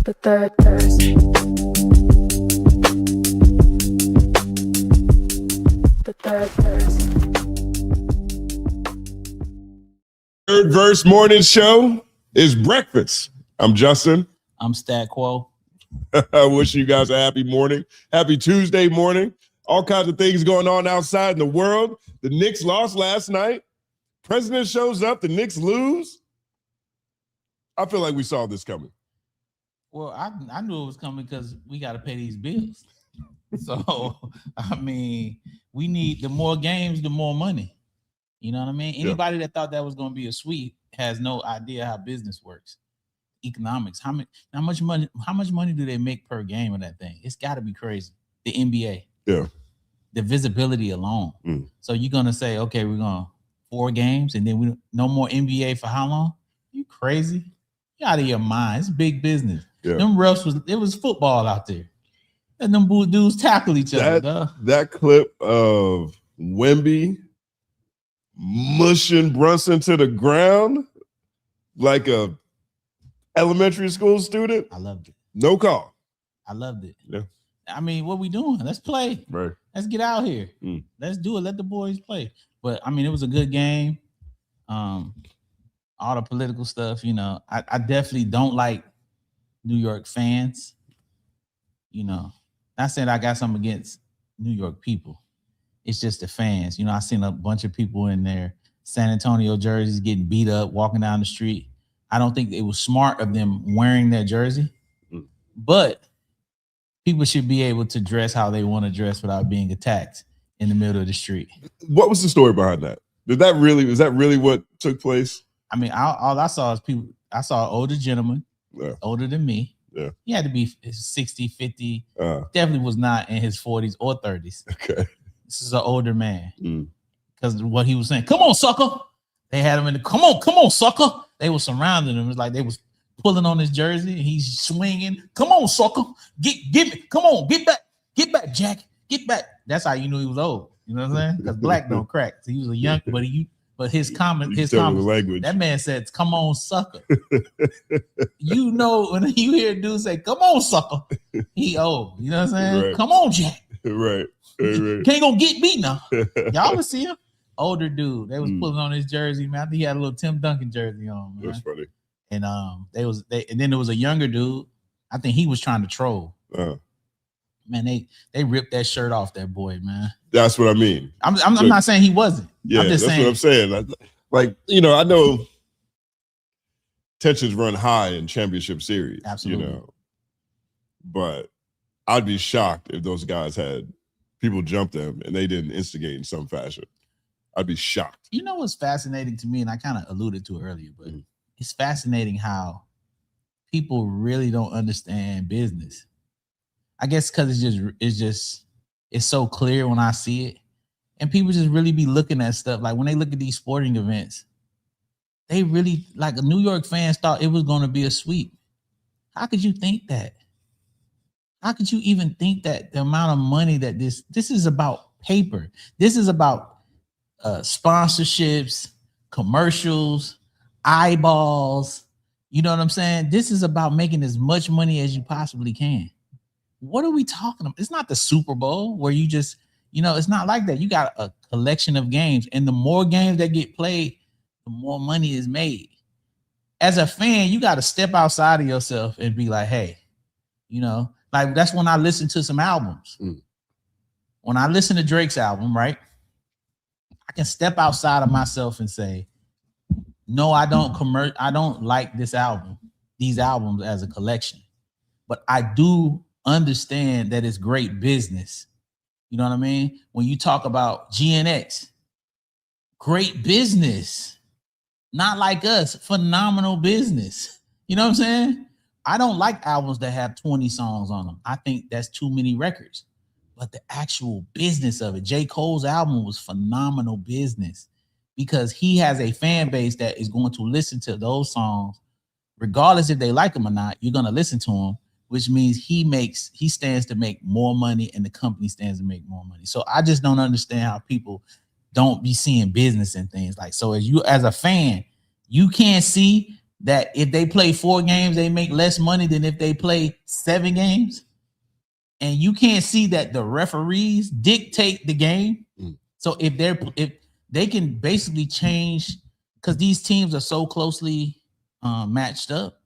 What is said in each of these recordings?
The third person. The third person. Third Verse Morning Show is breakfast. I'm Justin. I'm Stat Quo. I wish you guys a happy morning. Happy Tuesday morning. All kinds of things going on outside in the world. The Knicks lost last night. President shows up. The Knicks lose. I feel like we saw this coming. Well, I knew it was coming because we got to pay these bills. So, I mean, we need the more games, the more money. You know what I mean? Anybody that thought that was going to be a sweep has no idea how business works. Economics. How much money do they make per game of that thing? It's got to be crazy. The NBA. Yeah. The visibility alone. So you're going to say, okay, we're going 4 games and then we no more NBA for how long? You crazy? You out of your mind. It's big business. Yeah. Them refs it was football out there. And them dudes tackle each other. That clip of Wemby mushing Brunson to the ground like a elementary school student. I loved it. No call. I loved it. Yeah. I mean, what we doing? Let's play. Right. Let's get out here. Let's do it. Let the boys play. But I mean, it was a good game. All the political stuff, you know, I definitely don't like New York fans. You know, not saying I got something against New York people. It's just the fans. You know, I seen a bunch of people in their San Antonio jerseys getting beat up, walking down the street. I don't think it was smart of them wearing their jersey, but people should be able to dress how they want to dress without being attacked in the middle of the street. What was the story behind that? Was that really what took place? I mean, all I saw is people. I saw an older gentleman, older than me. Yeah. He had to be 60, 50. Definitely was not in his 40s or 30s. Okay. This is an older man. Because what he was saying, come on, sucker. They had him in the, come on, sucker. They were surrounding him. It was like they was pulling on his jersey. And he's swinging. Come on, sucker. Get me. Come on, get back, Jack. Get back. That's how you knew he was old. You know what I'm saying? Because black don't crack. So he was a young, but his language. That man said, "Come on, sucker." You know when you hear a dude say, "Come on, sucker," he old. You know what I'm saying? Right. Come on, Jack. Right. Can't gonna get me now. Y'all would see him. Older dude. They was pulling on his jersey, man. I think he had a little Tim Duncan jersey on, man. That's funny. And and then there was a younger dude. I think he was trying to troll. Man, they ripped that shirt off that boy, man. That's what I mean. I'm not saying he wasn't. Yeah, I'm just that's saying. What I'm saying. Like, you know, I know tensions run high in championship series. Absolutely. You know, but I'd be shocked if those guys had people jump them and they didn't instigate in some fashion. I'd be shocked. You know what's fascinating to me, and I kind of alluded to it earlier, but it's fascinating how people really don't understand business. I guess because it's so clear when I see it. And people just really be looking at stuff. Like when they look at these sporting events, they really, like New York fans thought it was going to be a sweep. How could you think that? How could you even think that the amount of money that this is about paper? This is about sponsorships, commercials, eyeballs. You know what I'm saying? This is about making as much money as you possibly can. What are we talking about? It's not the Super Bowl where you just, you know, it's not like that. You got a collection of games, and the more games that get played, the more money is made. As a fan, you got to step outside of yourself and be like, hey, you know, like that's when I listen to some albums. When I listen to Drake's album, right? I can step outside of myself and say, no, I don't like these albums as a collection, but I do understand that it's great business. You know what I mean? When you talk about GNX, great business, not like us, phenomenal business. You know what I'm saying? I don't like albums that have 20 songs on them. I think that's too many records. But the actual business of it, J. Cole's album was phenomenal business because he has a fan base that is going to listen to those songs, regardless if they like them or not. You're going to listen to them, which means he stands to make more money and the company stands to make more money. So I just don't understand how people don't be seeing business and things like, so as a fan, you can't see that if they play 4 games, they make less money than if they play 7 games. And you can't see that the referees dictate the game. So if they can basically change, because these teams are so closely matched up,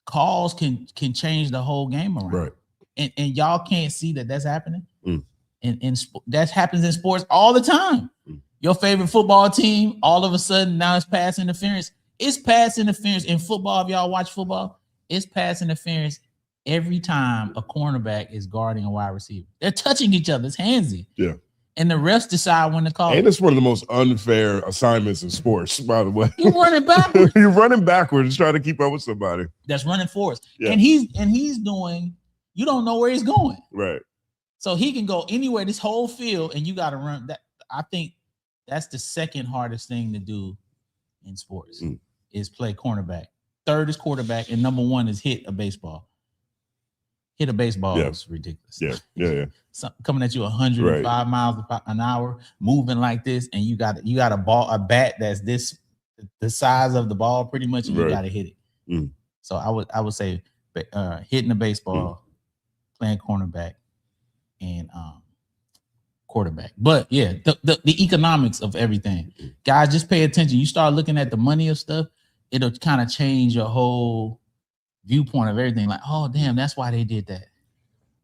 calls can change the whole game around. Right. And y'all can't see that that's happening. And that happens in sports all the time. Your favorite football team, all of a sudden now it's pass interference. It's pass interference in football. If y'all watch football, it's pass interference every time a cornerback is guarding a wide receiver. They're touching each other. It's handsy. Yeah. And the refs decide when to call. And it's one of the most unfair assignments in sports, by the way. You're running backwards. You're running backwards trying to keep up with somebody that's running forwards. Yeah. And he's doing, you don't know where he's going. Right. So he can go anywhere, this whole field, and you got to run that. I think that's the second hardest thing to do in sports is play cornerback. Third is quarterback, and number 1 is hit a baseball. Hit a baseball is ridiculous. Yeah. Coming at you 105 miles an hour, moving like this, and you got a bat that's the size of the ball pretty much, and you got to hit it. So I would say hitting a baseball, playing cornerback, and quarterback. But yeah, the economics of everything, guys, just pay attention. You start looking at the money of stuff, it'll kind of change your whole viewpoint of everything. Like, oh damn, that's why they did that.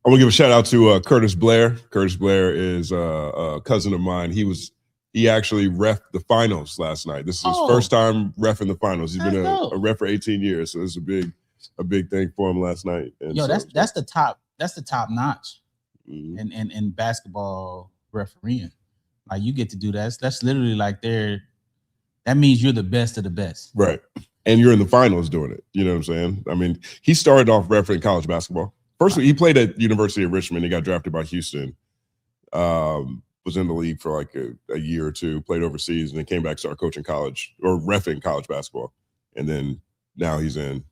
I want to give a shout out to Curtis Blair. Curtis Blair is a cousin of mine. He actually reffed the finals last night. This is his first time reffing the finals. He's been a ref for 18 years, so it's a big thing for him last night. And that's the top notch in basketball refereeing. Like, you get to do that. That's literally like that means you're the best of the best. Right. And you're in the finals doing it. You know what I'm saying? I mean, he started off refereeing college basketball. First, he played at University of Richmond. He got drafted by Houston. Was in the league for like a year or two, played overseas, and then came back, started coaching college or reffing college basketball. And then now he's in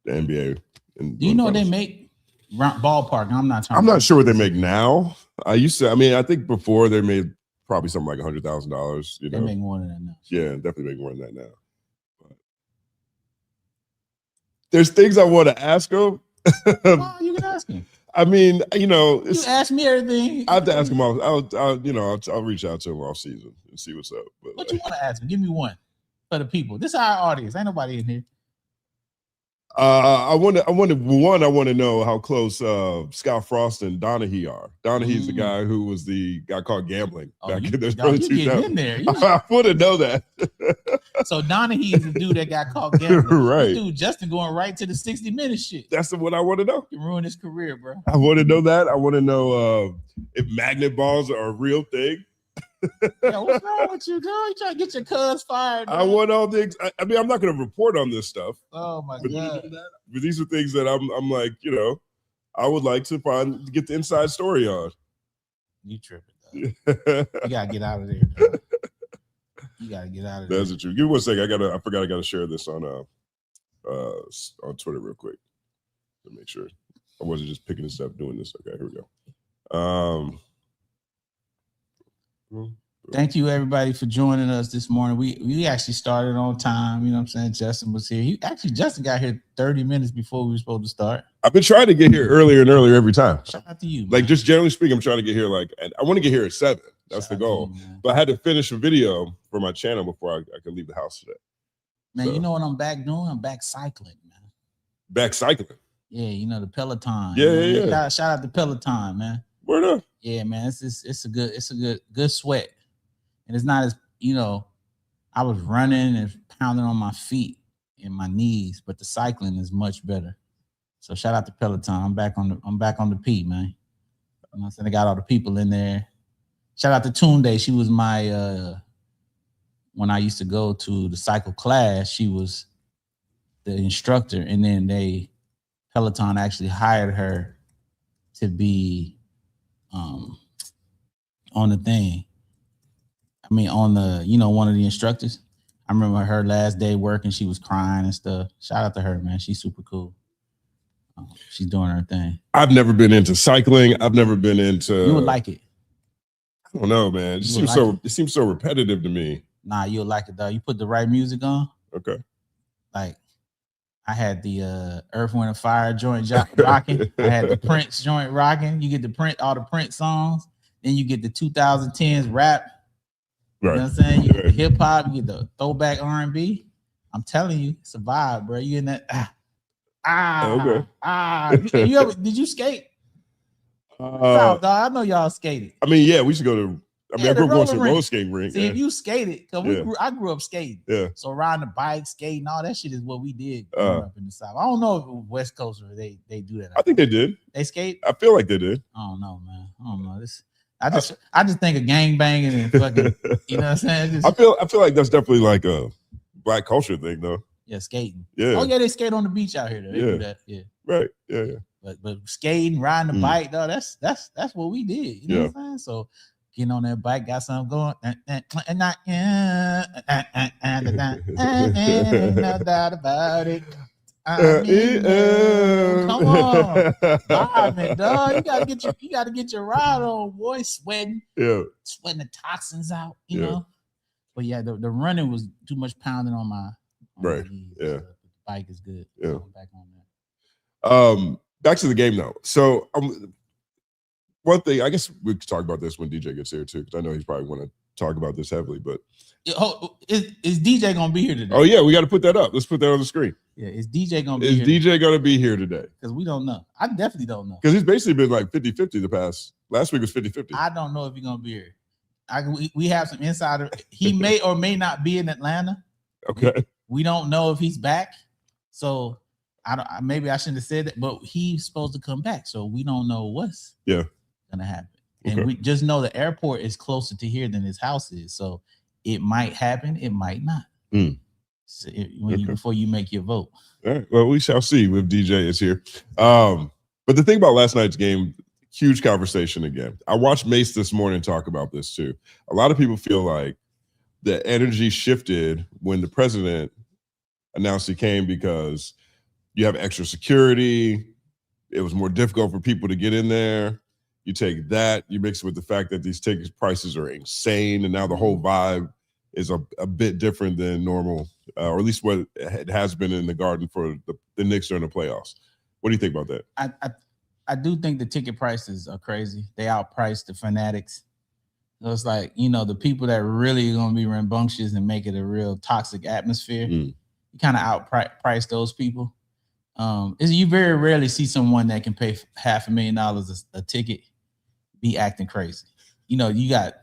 the NBA. Do you know what they make ballpark? I'm not sure what they make now. I think before they made probably something like $100,000. They make more than that now. Yeah, definitely make more than that now. But there's things I want to ask him. Well, you can ask him. I mean, you ask me everything. I have to ask him. I'll reach out to him all season and see what's up. But, what you want to ask him? Give me one for the people. This is our audience. Ain't nobody in here. I want to know how close Scott Frost and Donaghy are. Donaghy's the guy who was the guy caught gambling back in the early 2000s. I want to know that. So Donaghy is the dude that got caught gambling. Right. Dude, Justin going right to the 60-minute shit. That's what I want to know. You can ruin his career, bro. I want to know that. I want to know if magnet balls are a real thing. Yo, what's wrong with you, girl? You trying to get your cuz fired? Man. I want all things. I mean, I'm not going to report on this stuff. Oh my god! But these are things that I'm like, I would like to get the inside story on. You tripping? Dog. You gotta get out of there. Dog. You gotta get out of there. That's the truth. Give me 1 second. I forgot I gotta share this on Twitter real quick to make sure I wasn't just picking this up doing this. Okay, here we go. Thank you everybody for joining us this morning. We actually started on time. You know what I'm saying? Justin was here. Justin got here 30 minutes before we were supposed to start. I've been trying to get here earlier and earlier every time. Shout out to you, man. Like, just generally speaking, I'm trying to get here I want to get here at 7. That's the goal. You, but I had to finish a video for my channel before I could leave the house today. Man, so, you know what I'm back doing? I'm back cycling, man. Back cycling? Yeah, the Peloton. Yeah. Shout out to Peloton, man. Word up. Yeah, man, it's a good sweat, and it's not as I was running and pounding on my feet and my knees, but the cycling is much better. So shout out to Peloton. I'm back on the P, man. You know what I'm saying? I got all the people in there. Shout out to Tunde. She was my when I used to go to the cycle class, she was the instructor, and then Peloton actually hired her to be on the thing. I mean, on the, one of the instructors. I remember her last day working, she was crying and stuff. Shout out to her, man. She's super cool. She's doing her thing. I've never been into cycling. I've never been into. You would like it. I don't know, man. It seems so repetitive to me. Nah, you'll like it though. You put the right music on. Okay. Like, I had the Earth, Wind, and Fire joint rocking. I had the Prince joint rocking. You get all the Prince songs. Then you get the 2010s rap. You know what I'm saying? You get the hip hop. You get the throwback R&B. I'm telling you, it's a vibe, bro. You in that? Did you skate? Dog, I know y'all skated. I mean, yeah, we should go to. I grew up going to a roller skating rink. See, if you skated, because I grew up skating. Yeah. So riding the bike, skating, all that shit is what we did growing up in the South. I don't know if it was West Coast or they do that. I think they did. They skate? I feel like they did. I don't know, man. I don't know. I just think of gang banging and fucking, you know what I'm saying? I feel like that's definitely like a Black culture thing, though. Yeah, skating. Yeah. Oh yeah, they skate on the beach out here. Though. They do that. Yeah. Right. Yeah. But skating, riding the bike, though, that's what we did. You know what I'm saying? So getting on that bike, got something going. No doubt about it. I mean, come on, man, dog. You gotta get your ride on, boy. Sweating the toxins out, you know. But yeah, the running was too much pounding on my right. Knees, yeah, so the bike is good. Yeah, so back on that. Back to the game though. So one thing, I guess we could talk about this when DJ gets here too, because I know he's probably want to talk about this heavily. But is DJ gonna be here today? Oh yeah, we got to put that up. Let's put that on the screen. Yeah, is DJ gonna be here? Is DJ gonna be here today? Because we don't know. I definitely don't know. Because he's basically been like 50-50 the past. Last week was 50-50. I don't know if he's gonna be here. We have some insider. He may or may not be in Atlanta. Okay. We don't know if he's back. So maybe I shouldn't have said that, but he's supposed to come back. So we don't know what's gonna happen. And we just know the airport is closer to here than his house is. So it might happen, it might not. So before you make your vote. All right. Well, we shall see if DJ is here. But the thing about last night's game, huge conversation again. I watched Mace this morning talk about this too. A lot of people feel like the energy shifted when the president announced he came because you have extra security. It was more difficult for people to get in there. You take that, you mix it with the fact that these ticket prices are insane, and now the whole vibe is a bit different than normal, or at least what it has been in the Garden for the Knicks during the playoffs. What do you think about that? I do think the ticket prices are crazy. They outprice the fanatics. So it's like, the people that really are going to be rambunctious and make it a real toxic atmosphere, you kind of outprice those people. You very rarely see someone that can pay $500,000 a ticket be acting crazy. You got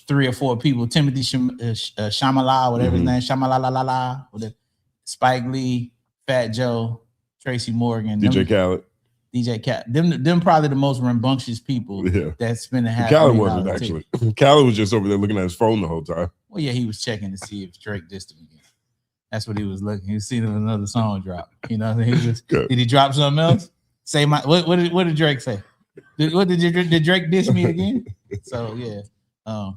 3 or 4 people, Timothy Shamala, whatever his name, Shamalalala, Spike Lee, Fat Joe, Tracy Morgan, DJ Khaled. Them probably the most rambunctious people that spend Khaled wasn't actually. Khaled was just over there looking at his phone the whole time. Well, yeah, he was checking to see if Drake dissed him again. That's what he was looking. He was seeing another song drop. Did he drop something else? Say what did Drake say? Did Drake diss me again? So yeah.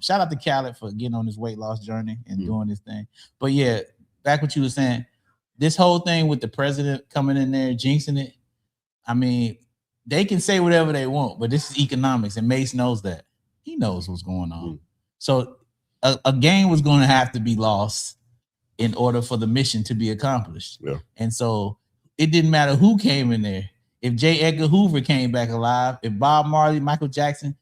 Shout out to Khaled for getting on his weight loss journey and doing this thing. But yeah, back what you were saying, this whole thing with the president coming in there jinxing it. I mean, they can say whatever they want, but this is economics, and Mace knows that. He knows what's going on. So a game was going to have to be lost in order for the mission to be accomplished. Yeah. And so it didn't matter who came in there. If J. Edgar Hoover came back alive, if Bob Marley, Michael Jackson,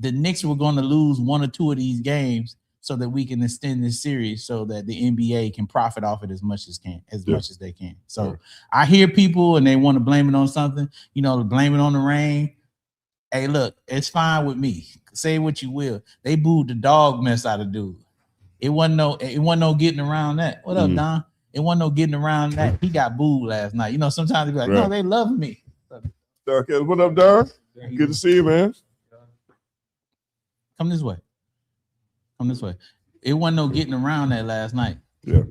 the Knicks were going to lose 1 or 2 of these games so that we can extend this series so that the NBA can profit off it as much as they can. So I hear people and they want to blame it on something, blame it on the rain. Hey, look, it's fine with me. Say what you will. They booed the dog mess out of dude. It wasn't no getting around that. What up, Don? It wasn't no getting around that. He got booed last night. Sometimes they be like, no, they love me. Okay, what up, Don? Good to see you, man. Come this way. It wasn't no getting around that last night. Yeah.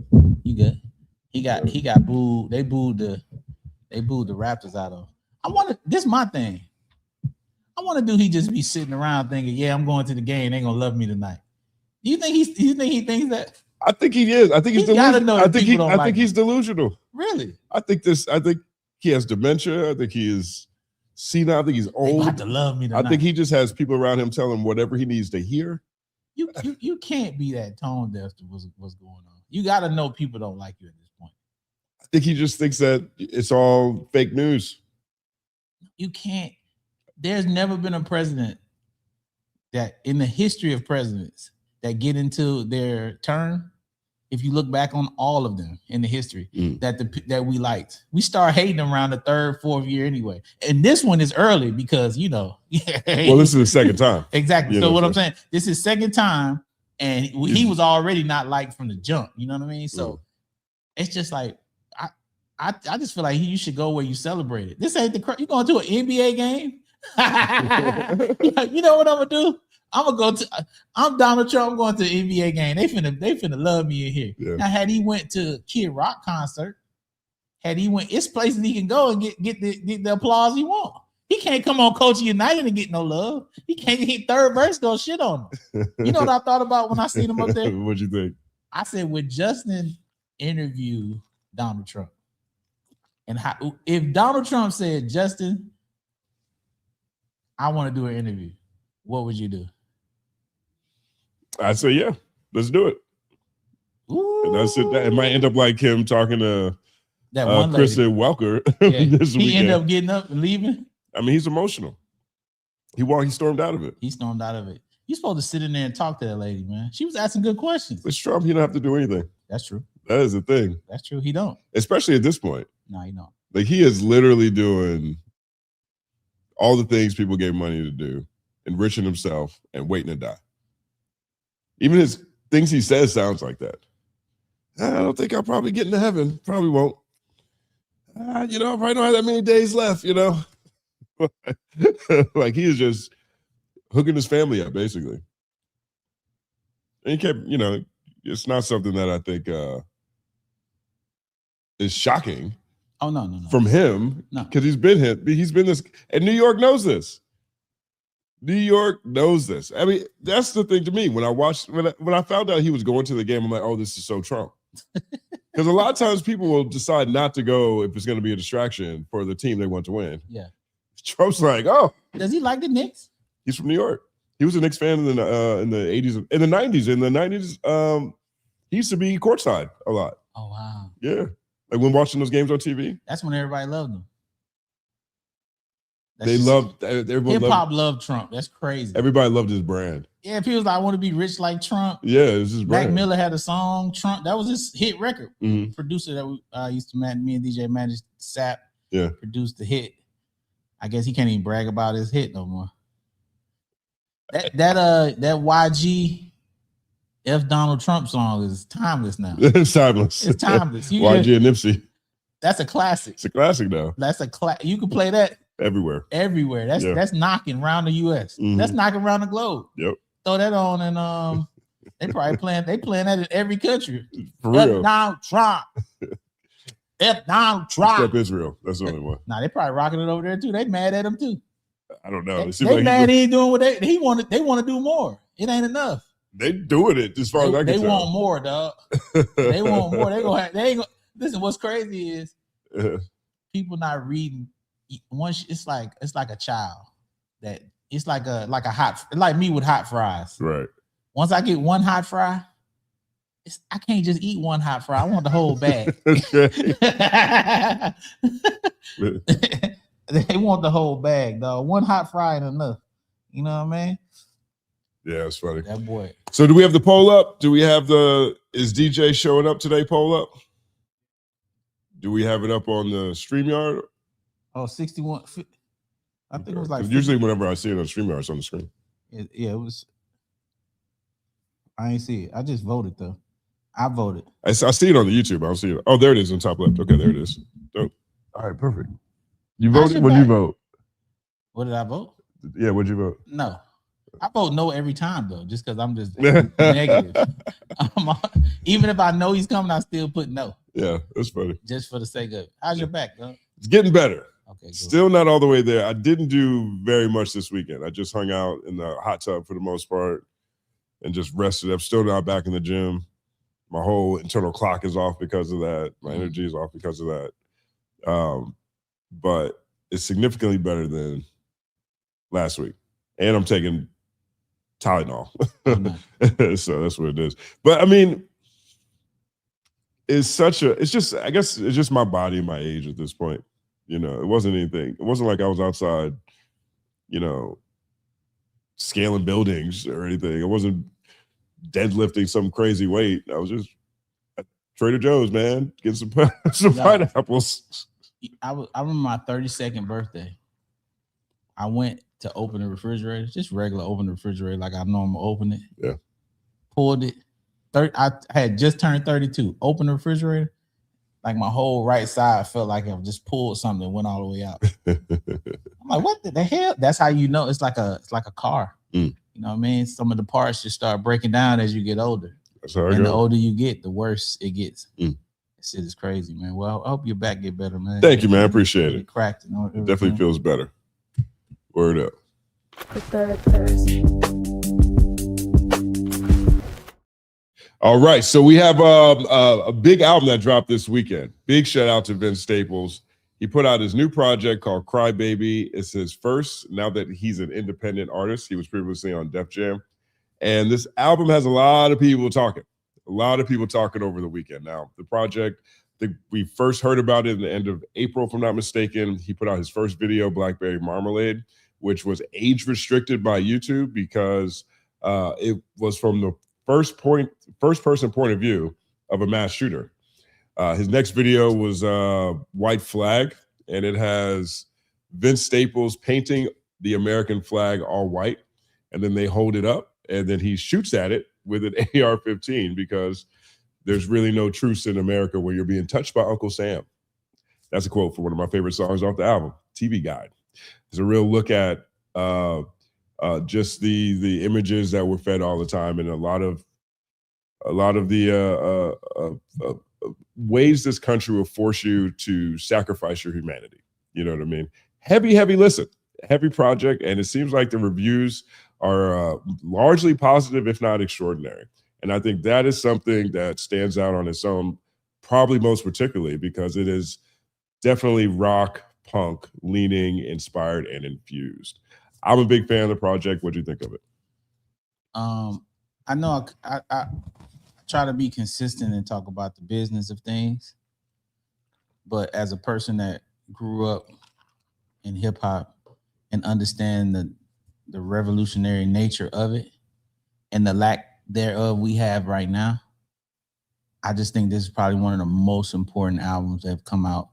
You good. He got booed. They booed the Raptors out of. This is my thing. I want to do he just be sitting around thinking, yeah, I'm going to the game. They ain't gonna love me tonight. Do you think he thinks that? I think he is. I think he's delusional. I think he's delusional. Really? I think he has dementia. I think he is senile. I think he's old. They got to love me tonight. I think he just has people around him telling him whatever he needs to hear. You can't be that tone deaf to what's going on. You got to know people don't like you at this point. think he just thinks that it's all fake news. You can't. There's never been a president that in the history of presidents that get into their term, if you look back on all of them in the history that we liked, we start hating them around the third, fourth year anyway. And this one is early because, well, this is the second time. Exactly. You so know what I'm saying, this is second time, and he was already not liked from the jump. You know what I mean? So it's just like, I just feel like you should go where you celebrate it. This ain't you going to an NBA game? You know what I'm gonna do? I'm Donald Trump. I'm going to the NBA game. They finna love me in here. Yeah. Now, had he went to Kid Rock concert, it's places he can go and get the applause he want. He can't come on Coach United and get no love. He can't get third verse, go shit on him. You know what I thought about when I seen him up there? What'd you think? I said, would Justin interview Donald Trump? And if Donald Trump said, Justin, I want to do an interview, what would you do? I'd say, yeah, let's do it. Ooh. And that's it. It might end up like him talking to that one Kristen Welker this weekend. He ended up getting up and leaving. I mean, he's emotional. He stormed out of it. He stormed out of it. You're supposed to sit in there and talk to that lady, man. She was asking good questions. It's Trump. He don't have to do anything. That's true. That is the thing. That's true. He don't. Especially at this point. No, he don't. Like, he is literally doing all the things people gave money to do, enriching himself and waiting to die. Even his things he says sounds like that. I don't think I'll probably get into heaven. Probably won't. I probably don't have that many days left, Like, he is just hooking his family up, basically. And he kept, it's not something that I think is shocking. Oh, no. From him, because he's been this, and New York knows this. New York knows this. I mean, that's the thing to me. When I found out he was going to the game, I'm like, oh, this is so Trump. Because a lot of times people will decide not to go if it's going to be a distraction for the team they want to win. Yeah. Trump's like, oh. Does he like the Knicks? He's from New York. He was a Knicks fan in the 80s, in the 90s. In the 90s, he used to be courtside a lot. Oh, wow. Yeah. Like when watching those games on TV. That's when everybody loved him. Hip hop loved Trump. That's crazy. Everybody loved his brand. Yeah, people was like, I want to be rich like Trump. Yeah, it was his brand. Mac Miller had a song, Trump. That was his hit record. Mm-hmm. Producer that used to me and DJ managed Sap. Yeah. Produced the hit. I guess he can't even brag about his hit no more. That YG F Donald Trump song is timeless now. It's timeless. It's timeless. YG and Nipsey. That's a classic. It's a classic now. That's you can play that everywhere. That's knocking around the US. Mm-hmm. That's knocking around the globe. Yep. Throw that on and they probably playing that in every country. For real. Donald Trump. F Donald Trump. Except Israel. That's the only one. Nah, they probably rocking it over there too. They mad at him too. I don't know. They mad he ain't doing what they want to do more. It ain't enough. They doing it as far as I can tell. They want more, dog. They want more. Listen, what's crazy is people not reading. Once it's like a child that it's like me with hot fries. Right. Once I get one hot fry, I can't just eat one hot fry. I want the whole bag. They want the whole bag, dog. One hot fry ain't enough. You know what I mean? Yeah, it's funny. That boy. So do we have the poll up? Do we have is DJ showing up today poll up? Do we have it up on the StreamYard? Oh, 61. I think it was like 50. Usually whenever I see it on StreamYard, it's on the screen. Yeah, it was. I ain't see it. I just voted though. I voted. I see it on the YouTube. I don't see it. Oh, there it is on top left. Okay, there it is. Dope. All right, perfect. You voted? What'd you vote? What did I vote? Yeah, what'd you vote? No. I vote no every time though, just because I'm just negative. Even if I know he's coming, I still put no. Yeah, that's funny. Just for the sake of it. How's your back, though? It's getting better. Okay, good. Still not all the way there. I didn't do very much this weekend. I just hung out in the hot tub for the most part and just rested. I'm still not back in the gym. My whole internal clock is off because of that. My energy is off because of that. But it's significantly better than last week. And I'm taking Tylenol. So that's what it is. But I mean, it's just, I guess it's just my body and my age at this point. You know, it wasn't anything. It wasn't like I was outside, you know, scaling buildings or anything. I wasn't deadlifting some crazy weight. I was just at Trader Joe's, man, getting some pineapples. I remember my 32nd birthday. I went to open the refrigerator, just regular open the refrigerator like I normally open it. Yeah. Pulled it. I had just turned 32. Opened the refrigerator. Like my whole right side felt like I just pulled something and went all the way out. I'm like, what the hell? That's how you know it's like a car. You know what I mean? Some of the parts just start breaking down as you get older. That's how and the older you get, the worse it gets. That shit is crazy, man. Well, I hope your back get better, man. Thank you, man. I appreciate it. Cracked. It definitely feels better. Word up. The third Thursday. All right, so we have a big album that dropped this weekend. Big shout out to Vince Staples. He put out his new project called Cry Baby. It's his first, now that he's an independent artist. He was previously on Def Jam. And this album has a lot of people talking over the weekend. Now, the project, we first heard about it in the end of April, if I'm not mistaken. He put out his first video, Blackberry Marmalade, which was age restricted by YouTube because it was from the first person point of view of a mass shooter. His next video was White Flag, and it has Vince Staples painting the American flag all white, and then they hold it up, and then he shoots at it with an AR-15 because there's really no truce in America when you're being touched by Uncle Sam. That's a quote from one of my favorite songs off the album, TV Guide. It's a real look at just the images that were fed all the time, and a lot of the ways this country will force you to sacrifice your humanity. You know what I mean? Heavy listen, heavy project, and it seems like the reviews are largely positive, if not extraordinary. And I think that is something that stands out on its own, probably most particularly because it is definitely rock, punk, leaning, inspired, and infused. I'm a big fan of the project. What do you think of it? I know I try to be consistent and talk about the business of things, but as a person that grew up in hip hop and understand the revolutionary nature of it and the lack thereof we have right now, I just think this is probably one of the most important albums that have come out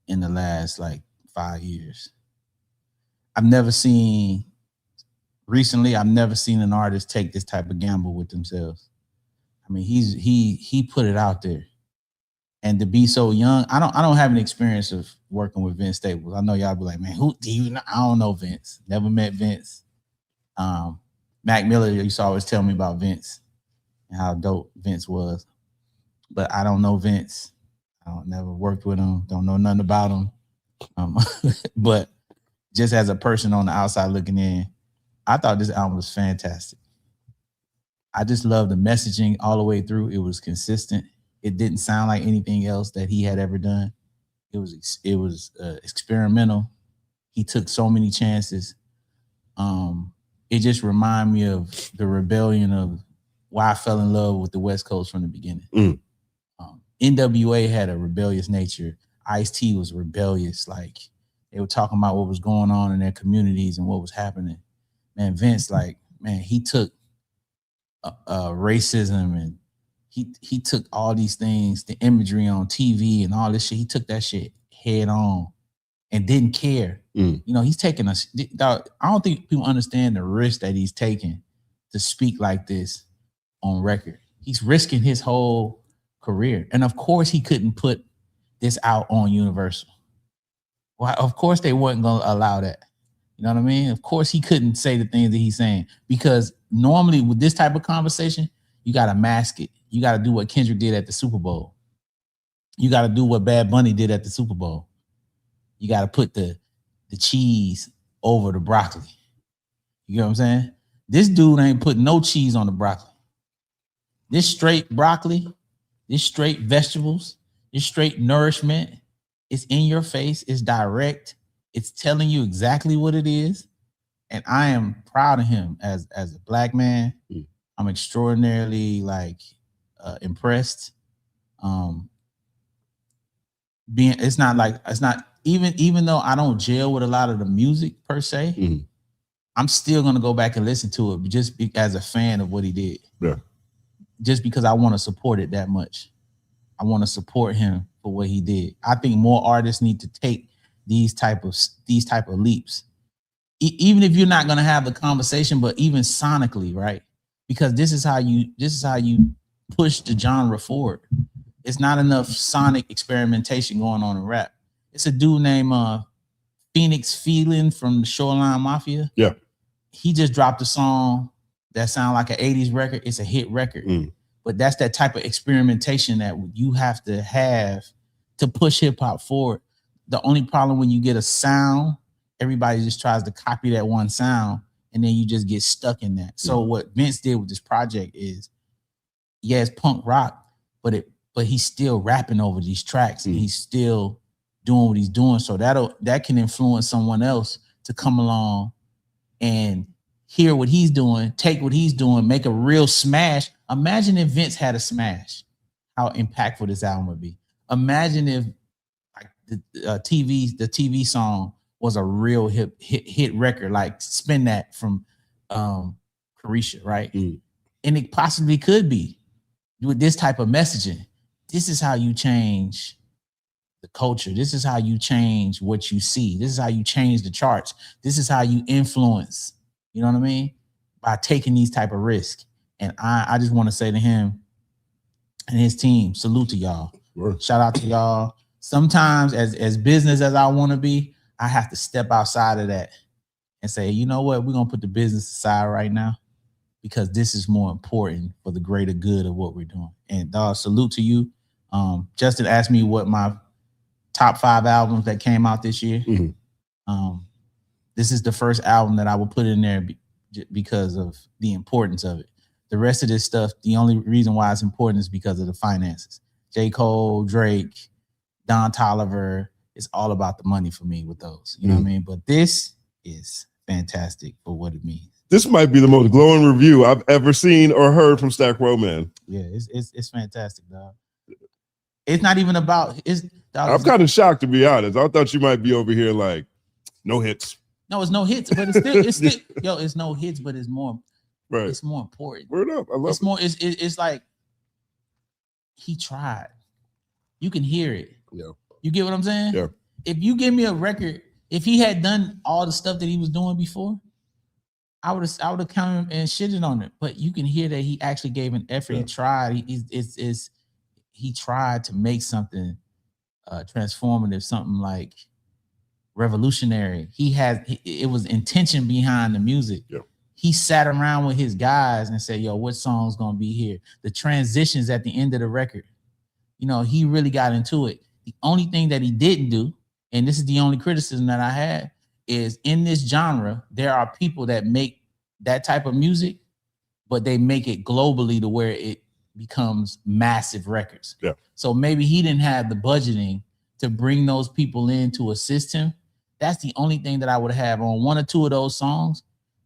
in the last like 5 years. I've never seen an artist take this type of gamble with themselves. I mean, he put it out there. And to be so young, I don't have an experience of working with Vince Staples. I know y'all be like, man, who do you know? I don't know Vince. Never met Vince. Mac Miller used to always tell me about Vince and how dope Vince was. But I don't know Vince. I don't never worked with him. Don't know nothing about him. But just as a person on the outside looking in, I thought this album was fantastic. I just love the messaging all the way through. It was consistent. It didn't sound like anything else that he had ever done. It was experimental. He took so many chances. It just reminded me of the rebellion of why I fell in love with the West Coast from the beginning. NWA had a rebellious nature. Ice-T was rebellious. Like, they were talking about what was going on in their communities and what was happening. Man, Vince, like, man, he took racism and he took all these things, the imagery on TV and all this shit. He took that shit head on and didn't care. You know, he's taking us. I don't think people understand the risk that he's taking to speak like this on record. He's risking his whole career. And of course he couldn't put this out on Universal. Well, of course they weren't going to allow that. You know what I mean? Of course he couldn't say the things that he's saying, because normally with this type of conversation, you got to mask it. You got to do what Kendrick did at the Super Bowl. You got to do what Bad Bunny did at the Super Bowl. You got to put the cheese over the broccoli. You know what I'm saying? This dude ain't putting no cheese on the broccoli. This straight broccoli, this straight vegetables, this straight nourishment, it's in your face, it's direct, it's telling you exactly what it is. And I am proud of him as a Black man. I'm extraordinarily impressed. It's not even though I don't gel with a lot of the music per se, I'm still gonna go back and listen to it just as a fan of what he did. Yeah. Just because I want to support it that much. I want to support him for what he did. I think more artists need to take these type of leaps. Even if you're not gonna have the conversation, but even sonically, right? Because this is how you push the genre forward. It's not enough sonic experimentation going on in rap. It's a dude named Phoenix Feeling from the Shoreline Mafia. Yeah. He just dropped a song that sounds like an 80s record. It's a hit record. But that's that type of experimentation that you have to push hip hop forward. The only problem when you get a sound, everybody just tries to copy that one sound, and then you just get stuck in that. So what Vince did with this project is, yeah, it's punk rock, but he's still rapping over these tracks, and he's still doing what he's doing. So that can influence someone else to come along and hear what he's doing, take what he's doing, make a real smash. Imagine if Vince had a smash, how impactful this album would be. Imagine if like the TV song was a real hit record, like Spin That from Carisha, right? And it possibly could be with this type of messaging. This is how you change the culture. This is how you change what you see. This is how you change the charts. This is how you influence, you know what I mean? By taking these type of risks. And I just want to say to him and his team, salute to y'all. Sure. Shout out to y'all. Sometimes as business as I want to be, I have to step outside of that and say, you know what? We're going to put the business aside right now because this is more important for the greater good of what we're doing. And salute to you. Justin asked me what my top 5 albums that came out this year. This is the first album that I will put in there because of the importance of it. The rest of this stuff, the only reason why it's important is because of the finances. J. Cole, Drake, Don Toliver, it's all about the money for me with those. You know what I mean? But this is fantastic for what it means. This might be the most glowing review I've ever seen or heard from Stack Row, man. Yeah, it's fantastic, dog. It's not even about I'm kind of shocked, to be honest. I thought you might be over here like no hits. No, it's no hits, but it's still it's no hits, but it's more right. It's more important. Word up. I love it's more it's like he tried. You can hear it. Yeah. You get what I'm saying? Yeah. If you give me a record, if he had done all the stuff that he was doing before, I would have come and shitted on it. But you can hear that he actually gave an effort. Yeah. He tried. He tried to make something transformative, something like revolutionary. It was intention behind the music. Yeah. He sat around with his guys and said, yo, what song's gonna be here? The transitions at the end of the record. You know, he really got into it. The only thing that he didn't do, and this is the only criticism that I had, is in this genre, there are people that make that type of music, but they make it globally to where it becomes massive records. Yeah. So maybe he didn't have the budgeting to bring those people in to assist him. That's the only thing that I would have on 1 or 2 of those songs.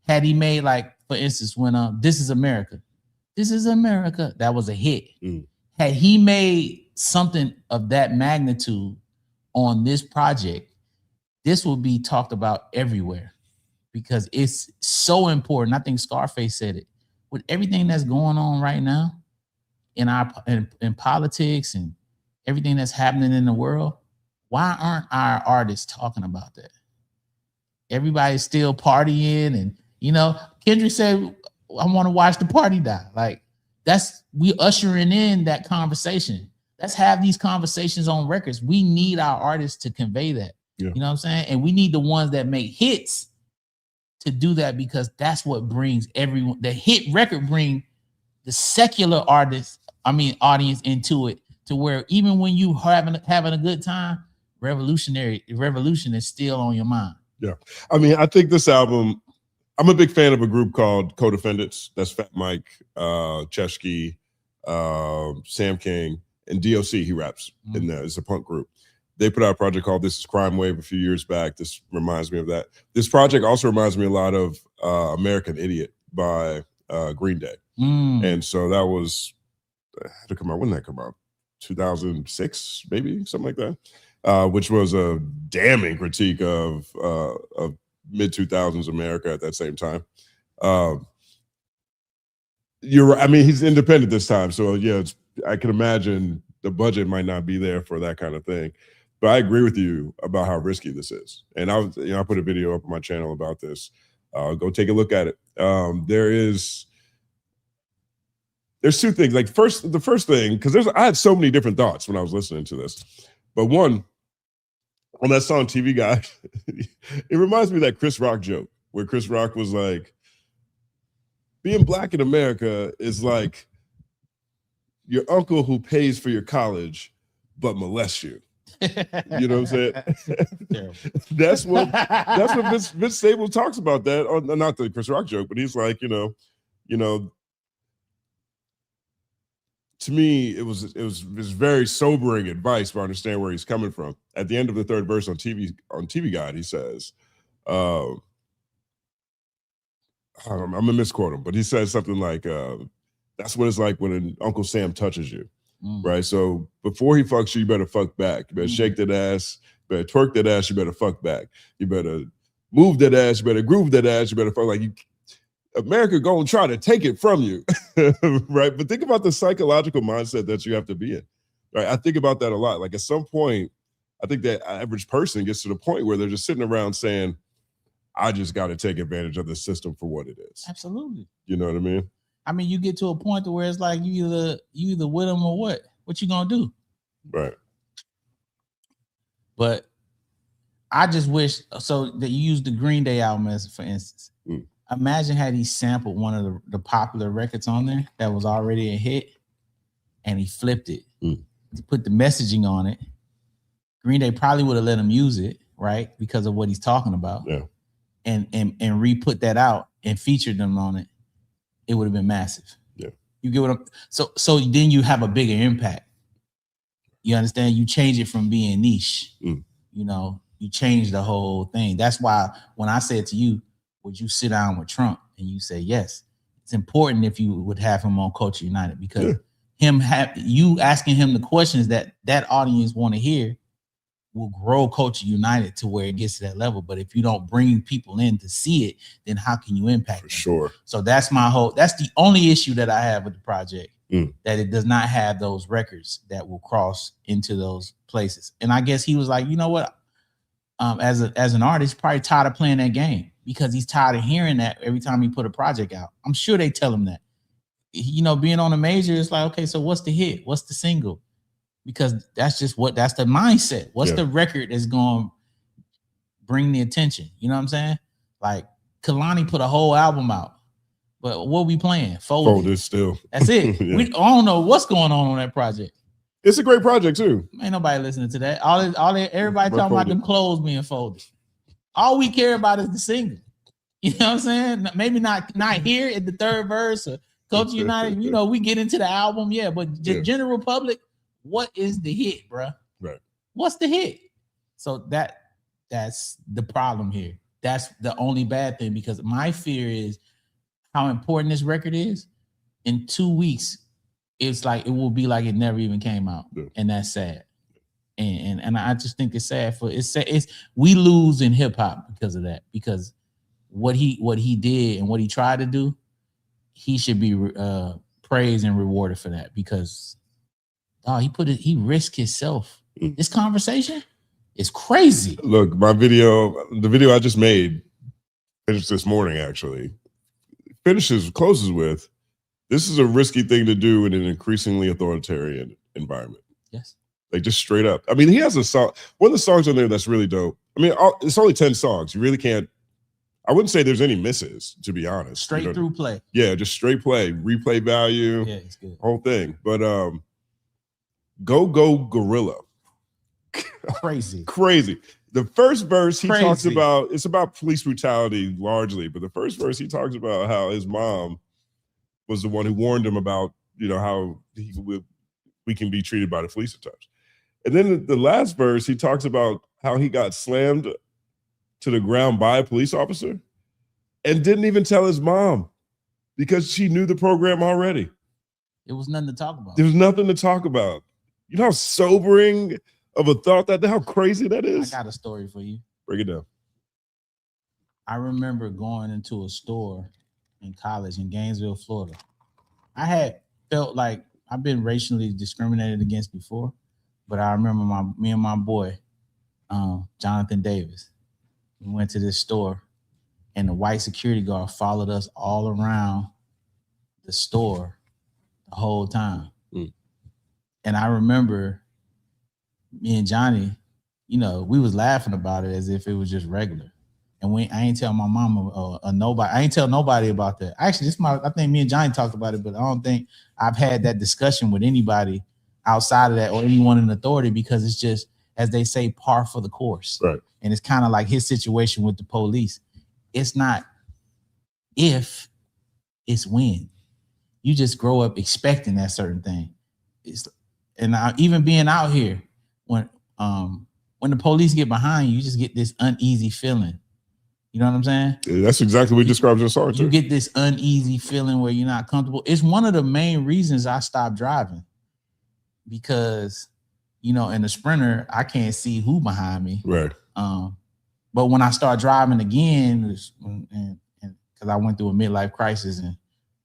Had he made, like, for instance, when This Is America, that was a hit. Had he made something of that magnitude on this project, this will be talked about everywhere because it's so important. I think Scarface said it. With everything that's going on right now in politics and everything that's happening in the world, why aren't our artists talking about that? Everybody's still partying, and you know, Kendrick said, I want to watch the party die. Like, we ushering in that conversation. Let's have these conversations on records. We need our artists to convey that. Yeah. You know what I'm saying? And we need the ones that make hits to do that, because that's what brings everyone. The hit record bring the secular audience into it, to where even when you having a good time, revolution is still on your mind. Yeah. I mean, I think this album, I'm a big fan of a group called Co-Defendants. That's Fat Mike, Cheshki, Sam King, and DOC. He raps in there. It's a punk group. They put out a project called This Is Crime Wave a few years back. This reminds me of that. This project also reminds me a lot of American Idiot by Green Day. And so that was, had to come out. When did that come out? 2006, maybe something like that, which was a damning critique of mid 2000s America at that same time. You're right. I mean, he's independent this time, so yeah, I can imagine the budget might not be there for that kind of thing. But I agree with you about how risky this is, and I put a video up on my channel about this. Go take a look at it. There's two things. Like the first thing, because I had so many different thoughts when I was listening to this, but one, on that song TV Guide, it reminds me of that Chris Rock joke where Chris Rock was like, being black in America is like your uncle who pays for your college but molests you. You know what I'm saying? That's what Vince Staples talks about that. Or not the Chris Rock joke, but he's like, you know, to me, it was very sobering advice, but I understand where he's coming from. At the end of the third verse on TV Guide, he says, I'm gonna misquote him, but he says something like, that's what it's like when an Uncle Sam touches you. Right? So before he fucks you, you better fuck back. You better shake that ass, you better twerk that ass, you better fuck back. You better move that ass, you better groove that ass, you better fuck. Like, America gonna try to take it from you. Right? But think about the psychological mindset that you have to be in. Right? I think about that a lot. Like, at some point, I think that average person gets to the point where they're just sitting around saying, I just got to take advantage of the system for what it is. Absolutely. You know what I mean? I mean, you get to a point to where it's like you either with them or what? What you gonna do? Right. But I just wish so that you use the Green Day album as, for instance. Imagine had he sampled one of the popular records on there that was already a hit, and he flipped it. He put the messaging on it. Green Day probably would have let him use it, right? Because of what he's talking about. Yeah. And re-put that out and featured them on it. It would have been massive. Yeah. You get what I'm so then you have a bigger impact. You understand? You change it from being niche. You know, you change the whole thing. That's why when I said to you, would you sit down with Trump? And you say yes. It's important if you would have him on Culture United, because you asking him the questions that audience want to hear will grow Culture United to where it gets to that level. But if you don't bring people in to see it, then how can you impact them? Sure. So that's the only issue that I have with the project, that it does not have those records that will cross into those places. And I guess he was like, you know what? As an artist, probably tired of playing that game, because he's tired of hearing that every time he put a project out. I'm sure they tell him that. You know, being on a major, it's like, okay, so what's the hit? What's the single? Because that's the mindset. What's the record that's going to bring the attention? You know what I'm saying? Like, Kalani put a whole album out, but what we playing? Folded still. That's it. I don't know what's going on that project. It's a great project too. Ain't nobody listening to that. Everybody talking about them clothes being folded. All we care about is the single. You know what I'm saying? Maybe not here at the third verse or Culture United. You know, we get into the album, but the general public. What is the hit, bro? Right. What's the hit? So that's the problem here. That's the only bad thing, because my fear is how important this record is. In 2 weeks, it's like it will be like it never even came out, and that's sad. And I just think it's sad we lose in hip hop because of that. Because what he did and what he tried to do, he should be praised and rewarded for that, because. Oh, he risked himself. This conversation is crazy. Look, the video I just made, finished this morning actually, closes with, this is a risky thing to do in an increasingly authoritarian environment. Yes. Like, just straight up. I mean, he has a song, one of the songs on there that's really dope. I mean, it's only 10 songs. You really can't, I wouldn't say there's any misses, to be honest. Straight through play. Yeah, just straight play, replay value, it's good. Whole thing. But Go Gorilla. Crazy. The first verse he talks about, it's about police brutality largely, but the first verse he talks about how his mom was the one who warned him about, you know, how we can be treated by the police at times. And then the last verse, he talks about how he got slammed to the ground by a police officer and didn't even tell his mom because she knew the program already. It was nothing to talk about. There was nothing to talk about. You know how sobering of a thought how crazy that is? I got a story for you. Break it down. I remember going into a store in college in Gainesville, Florida. I had felt like I've been racially discriminated against before, but I remember me and my boy, Jonathan Davis, we went to this store and the white security guard followed us all around the store the whole time. And I remember me and Johnny, you know, we was laughing about it as if it was just regular. And I ain't tell my mama or nobody. I ain't tell nobody about that. Actually, I think me and Johnny talked about it, but I don't think I've had that discussion with anybody outside of that or anyone in authority, because it's just, as they say, par for the course. Right. And it's kind of like his situation with the police. It's not if, it's when. You just grow up expecting that certain thing. Even being out here, when the police get behind you, you just get this uneasy feeling. You know what I'm saying? Yeah, that's exactly what you described as sergeant. You get this uneasy feeling where you're not comfortable. It's one of the main reasons I stopped driving, because, you know, in the Sprinter, I can't see who behind me. Right. But when I start driving again, and because I went through a midlife crisis and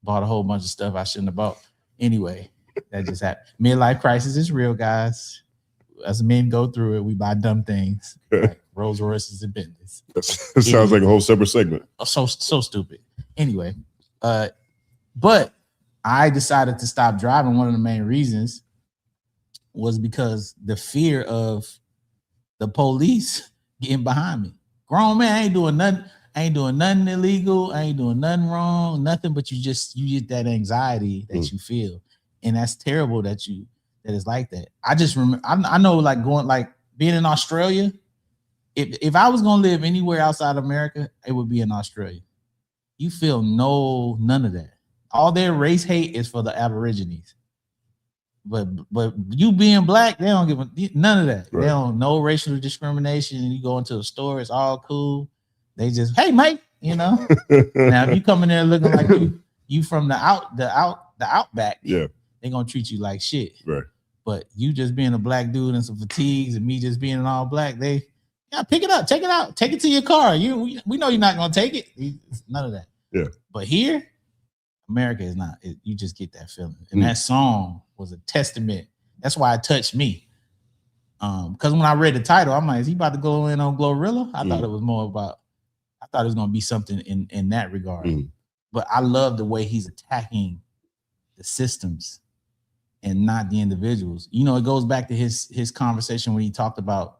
bought a whole bunch of stuff I shouldn't have bought. Anyway, that just happened. Midlife crisis is real, guys. As men go through it, we buy dumb things like Rolls Royces and Bentleys. That sounds like a whole separate segment. So stupid. Anyway, but I decided to stop driving. One of the main reasons was because the fear of the police getting behind me. Grown man, I ain't doing nothing illegal. I ain't doing nothing wrong, nothing. But you get that anxiety that you feel, and that's terrible that it's like that. I just remember, I know, like being in Australia. If I was gonna live anywhere outside America, it would be in Australia. You feel none of that. All their race hate is for the Aborigines. But you being black, they don't give none of that. Right. They don't no racial discrimination. You go into a store, it's all cool. They just, hey mate, you know. Now if you come in there looking like you from the outback, yeah, they gonna treat you like shit. Right. But you just being a black dude in some fatigues and me just being an all black, pick it up, take it out, take it to your car. We know you're not gonna take it. None of that. Yeah. But here, America is not. You just get that feeling, and that song was a testament. That's why it touched me. Because when I read the title, I'm like, is he about to go in on Glorilla? I thought it was more about. I thought it was gonna be something in that regard. But I love the way he's attacking the systems and not the individuals. You know, it goes back to his conversation when he talked about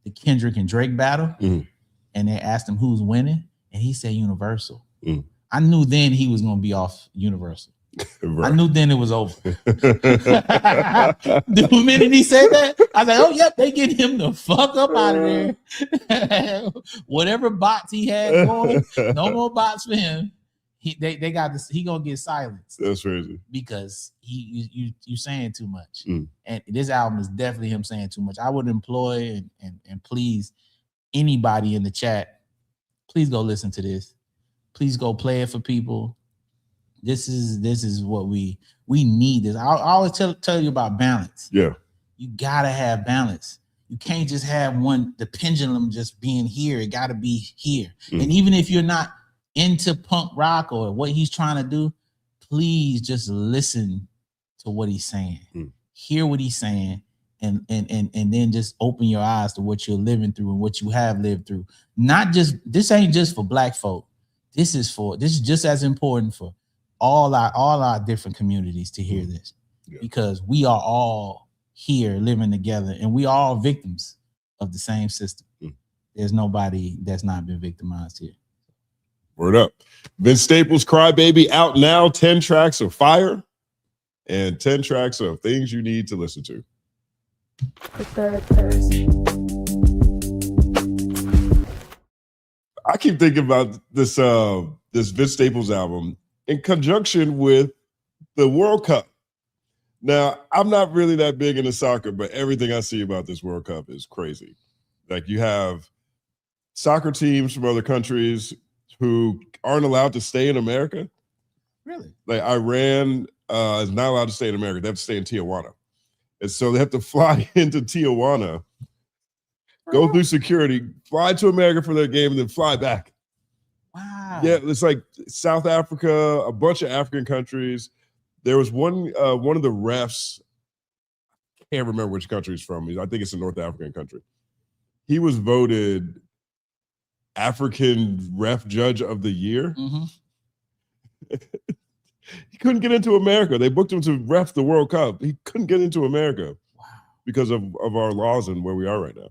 the Kendrick and Drake battle, and they asked him who's winning, and he said Universal. I knew then he was going to be off Universal. Right. I knew then it was over. The minute he said that, I was like, oh, yep, they get him the fuck up out of there. Whatever bots he had going, no more bots for him. They got this. He gonna get silenced. That's crazy because you saying too much. And this album is definitely him saying too much. I would employ and please anybody in the chat, please go listen to this. Please go play it for people. This is what we need. This I always tell you about balance. Yeah, you gotta have balance. You can't just have the pendulum just being here. It gotta be here. And even if you're not into punk rock or what he's trying to do, please just listen to what he's saying. Hear what he's saying, and then just open your eyes to what you're living through and what you have lived through. This ain't just for black folk. This is just as important for all our different communities to hear this, because we are all here living together and we are all victims of the same system. There's nobody that's not been victimized here. Word up. Vince Staples' Crybaby out now. 10 tracks of fire and 10 tracks of things you need to listen to. The third Thursday. I keep thinking about this Vince Staples album in conjunction with the World Cup. Now, I'm not really that big into soccer, but everything I see about this World Cup is crazy. Like, you have soccer teams from other countries who aren't allowed to stay in America. Really? Like Iran is not allowed to stay in America. They have to stay in Tijuana. And so they have to fly into Tijuana, go through security, fly to America for their game, and then fly back. Wow. Yeah, it's like South Africa, a bunch of African countries. There was one of the refs, can't remember which country he's from. I think it's a North African country. He was voted African Ref Judge of the Year. Mm-hmm. He couldn't get into America. They booked him to ref the World Cup. He couldn't get into America because of our laws and where we are right now,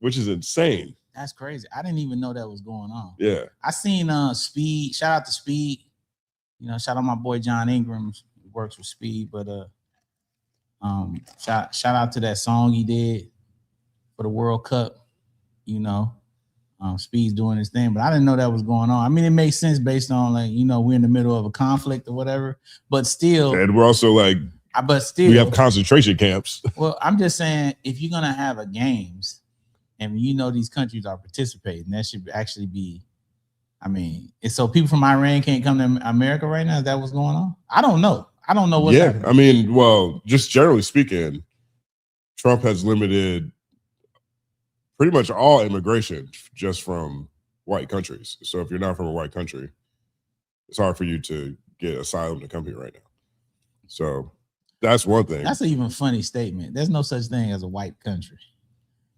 which is insane. That's crazy. I didn't even know that was going on. Yeah. I seen Speed. Shout out to Speed. You know, shout out my boy John Ingram, who works with Speed. But shout out to that song he did for the World Cup. You know, Speed's doing his thing, but I didn't know that was going on. I mean, it makes sense based on, like, you know, we're in the middle of a conflict or whatever, but still. And we're also like, we have concentration camps. Well, I'm just saying, if you're gonna have a games, and you know these countries are participating, that should actually be. I mean, so people from Iran can't come to America right now. Is that what's going on? I don't know. I don't know what's happening. I mean, well, just generally speaking, Trump has limited pretty much all immigration just from white countries. So if you're not from a white country, it's hard for you to get asylum to come here right now. So that's one thing. That's an even funny statement. There's no such thing as a white country.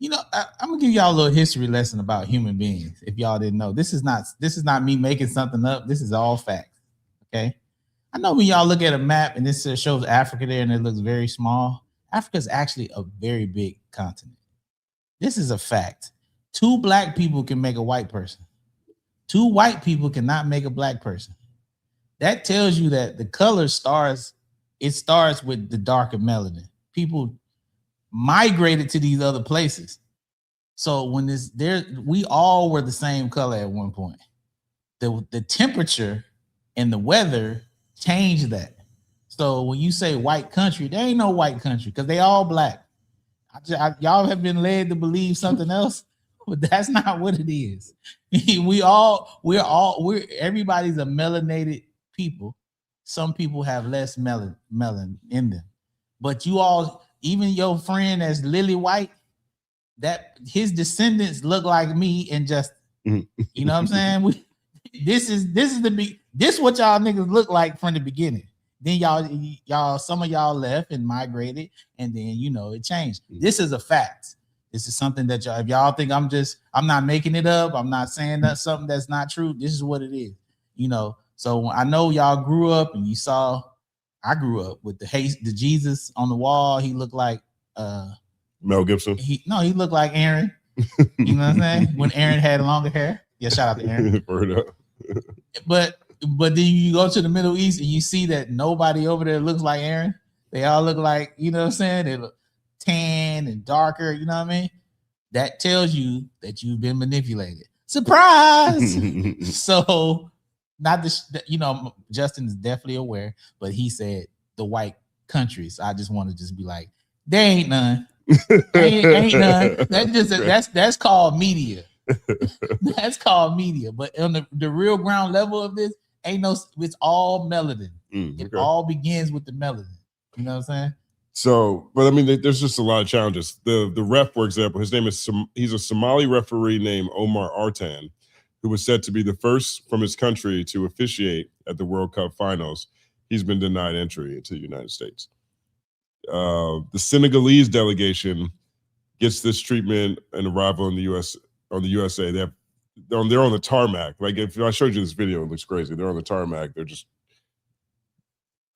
You know, I'm gonna give y'all a little history lesson about human beings. If y'all didn't know, this is not me making something up. This is all facts. Okay. I know when y'all look at a map and this shows Africa there and it looks very small. Africa is actually a very big continent. This is a fact. 2 black people can make a white person. 2 white people cannot make a black person. That tells you that the color starts with the darker melanin. People migrated to these other places. So when we all were the same color at one point. The temperature and the weather changed that. So when you say white country, there ain't no white country because they all black. Y'all have been led to believe something else, but that's not what it is. We're everybody's a melanated people. Some people have less melanin in them, but you all, even your friend that's lily white, that his descendants look like me and Justin. You know what I'm saying? This is what y'all niggas look like from the beginning. Then y'all, some of y'all left and migrated, and then, you know, it changed. This is a fact. This is something that if y'all think I'm not making it up, I'm not saying that something that's not true. This is what it is, you know. So I know y'all grew up and you saw. I grew up with the Jesus on the wall. He looked like Mel Gibson. He looked like Aaron. You know what I'm saying? When Aaron had longer hair. Yeah, shout out to Aaron. Word up. But then you go to the Middle East and you see that nobody over there looks like Aaron. They all look like, you know what I'm saying? They look tan and darker, you know what I mean? That tells you that you've been manipulated. Surprise! So, Justin is definitely aware, but he said the white countries. I just want to just be like, there ain't none. ain't none. That's called media. That's called media. But on the real ground level of this, it's all melanin. It all begins with the melanin. You know what I'm saying? So, but I mean, there's just a lot of challenges. The ref, for example, his name is he's a Somali referee named Omar Artan, who was said to be the first from his country to officiate at the World Cup finals. He's been denied entry into the United States. The Senegalese delegation gets this treatment and arrival in the USA. They're on the tarmac. Like, if I showed you this video, it looks crazy. They're on the tarmac. They're just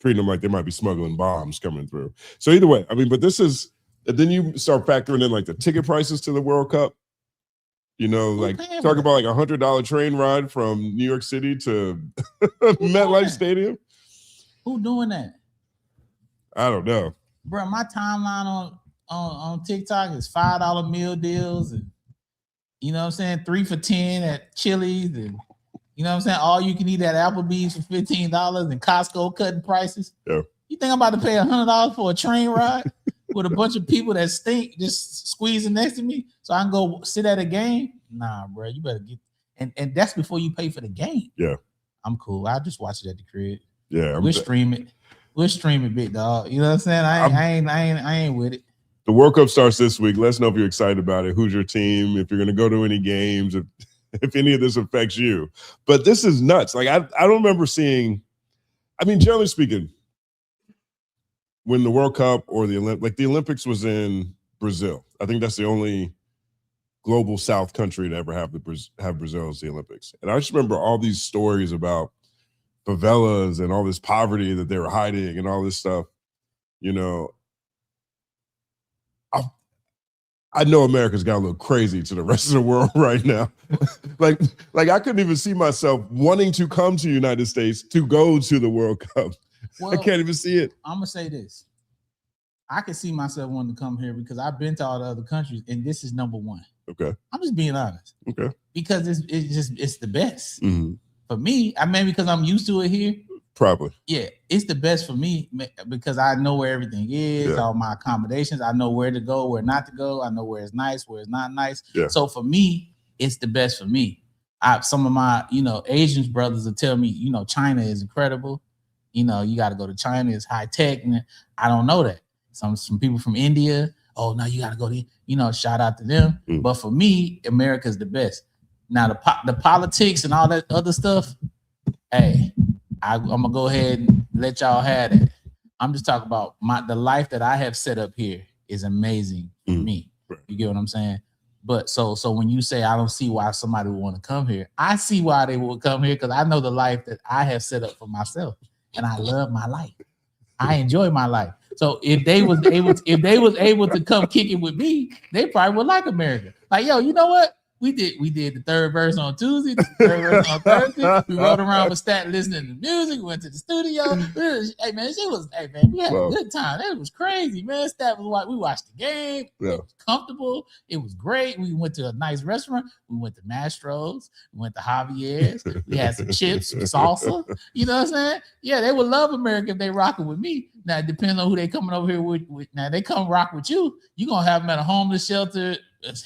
treating them like they might be smuggling bombs coming through. So either way, I mean, but this is, and then you start factoring in like the ticket prices to the World Cup. You know, like talk about like $100 train ride from New York City to MetLife Stadium. Who doing that? I don't know, bro. My timeline on TikTok is $5 meal deals, and you know what I'm saying, 3 for $10 at Chili's, and you know what I'm saying, all you can eat at Applebee's for $15, and Costco cutting prices. Yeah. You think I'm about to pay $100 for a train ride with a bunch of people that stink just squeezing next to me so I can go sit at a game? Nah, bro, you better get, and that's before you pay for the game. Yeah, I'm cool. I'll just watch it at the crib. Yeah, we'll stream it. We'll stream it, big dog. You know what I'm saying? I ain't with it. The World Cup starts this week. Let us know if you're excited about it. Who's your team? If you're going to go to any games, if any of this affects you. But this is nuts. Like I don't remember seeing. I mean, generally speaking, when the World Cup or the Olympics was in Brazil, I think that's the only global South country to ever have Brazil as the Olympics. And I just remember all these stories about favelas and all this poverty that they were hiding and all this stuff. You know, I know America's got a little crazy to the rest of the world right now. like I couldn't even see myself wanting to come to the United States to go to the World Cup. Well, I can't even see it. I'm gonna say this. I can see myself wanting to come here because I've been to all the other countries, and this is number one. Okay. I'm just being honest. Okay. Because it's the best. Mm-hmm. For me, I mean, because I'm used to it here. Probably. Yeah, it's the best for me because I know where everything is, all my accommodations. I know where to go, where not to go. I know where it's nice, where it's not nice. Yeah. So for me, it's the best for me. Some of my, Asian brothers will tell me, China is incredible. You got to go to China. It's high tech. And I don't know that. Some people from India, oh, no, you got to go to, shout out to them. Mm. But for me, America's the best. Now, the politics and all that other stuff, hey, I'm gonna go ahead and let y'all have it. I'm just talking about the life that I have set up here is amazing for me. You get what I'm saying? But so when you say I don't see why somebody would want to come here, I see why they would come here because I know the life that I have set up for myself, and I love my life. I enjoy my life. So if they was able to come kick it with me, they probably would like America. Like, yo, you know what? We did the third verse on Tuesday, the third verse on Thursday. We rode around with Stat listening to music, went to the studio. Hey man, we had a good time. That was crazy, man. Stat was we watched the game. Yeah. It was comfortable. It was great. We went to a nice restaurant. We went to Mastro's. We went to Javier's. We had some chips, some salsa. You know what I'm saying? Yeah, they would love America if they rocking with me. Now, it depends on who they coming over here with. Now, they come rock with you. You're going to have them at a homeless shelter,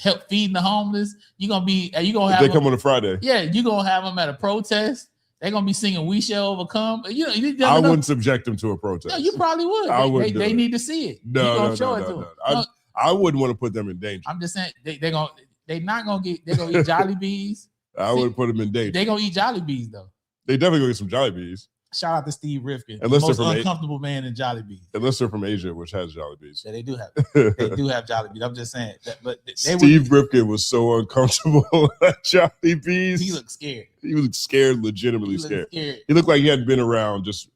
help feeding the homeless. You're going to have they come on a Friday. Yeah, you're going to have them at a protest. They're going to be singing We Shall Overcome. I wouldn't subject them to a protest. No, you probably would. They need to see it. No. I wouldn't want to put them in danger. I'm just saying they're not going to eat Jolly Bees. I would put them in danger. They're going to eat Jolly Bees, though. They definitely going to get some Jolly Bees. Steve out to Steve Rifkin, the most uncomfortable man in Jolly Bees. Unless they're from Asia, which has Jolly Bees. Yeah, they do have. They do have Jolly Bees. I'm just saying. Steve Rifkin was so uncomfortable at Jolly Bees. He looked scared. He was scared, legitimately scared. He looked like he hadn't been around just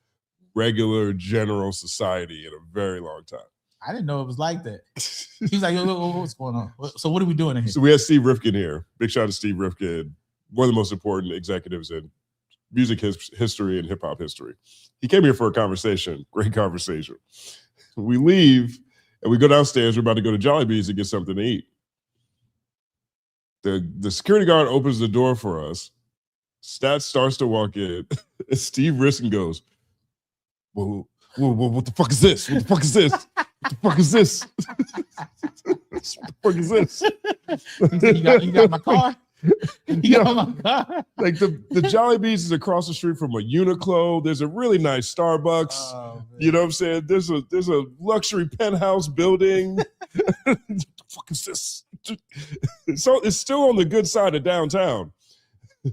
regular general society in a very long time. I didn't know it was like that. He was like, what's going on? So what are we doing in here? So we had Steve Rifkin here. Big shout out to Steve Rifkin, one of the most important executives in music history and hip hop history. He came here for a conversation, great conversation. We leave and we go downstairs. We're about to go to Jolly Bees to get something to eat. The security guard opens the door for us. Stat starts to walk in. And Steve Rifkin goes, whoa, what the fuck is this? What the fuck is this? What the fuck is this? What the fuck is this? You got my car? Like the Jolly Bees is across the street from a Uniqlo. There's a really nice Starbucks. You know what I'm saying? There's a luxury penthouse building. What the fuck is this? So it's still on the good side of downtown.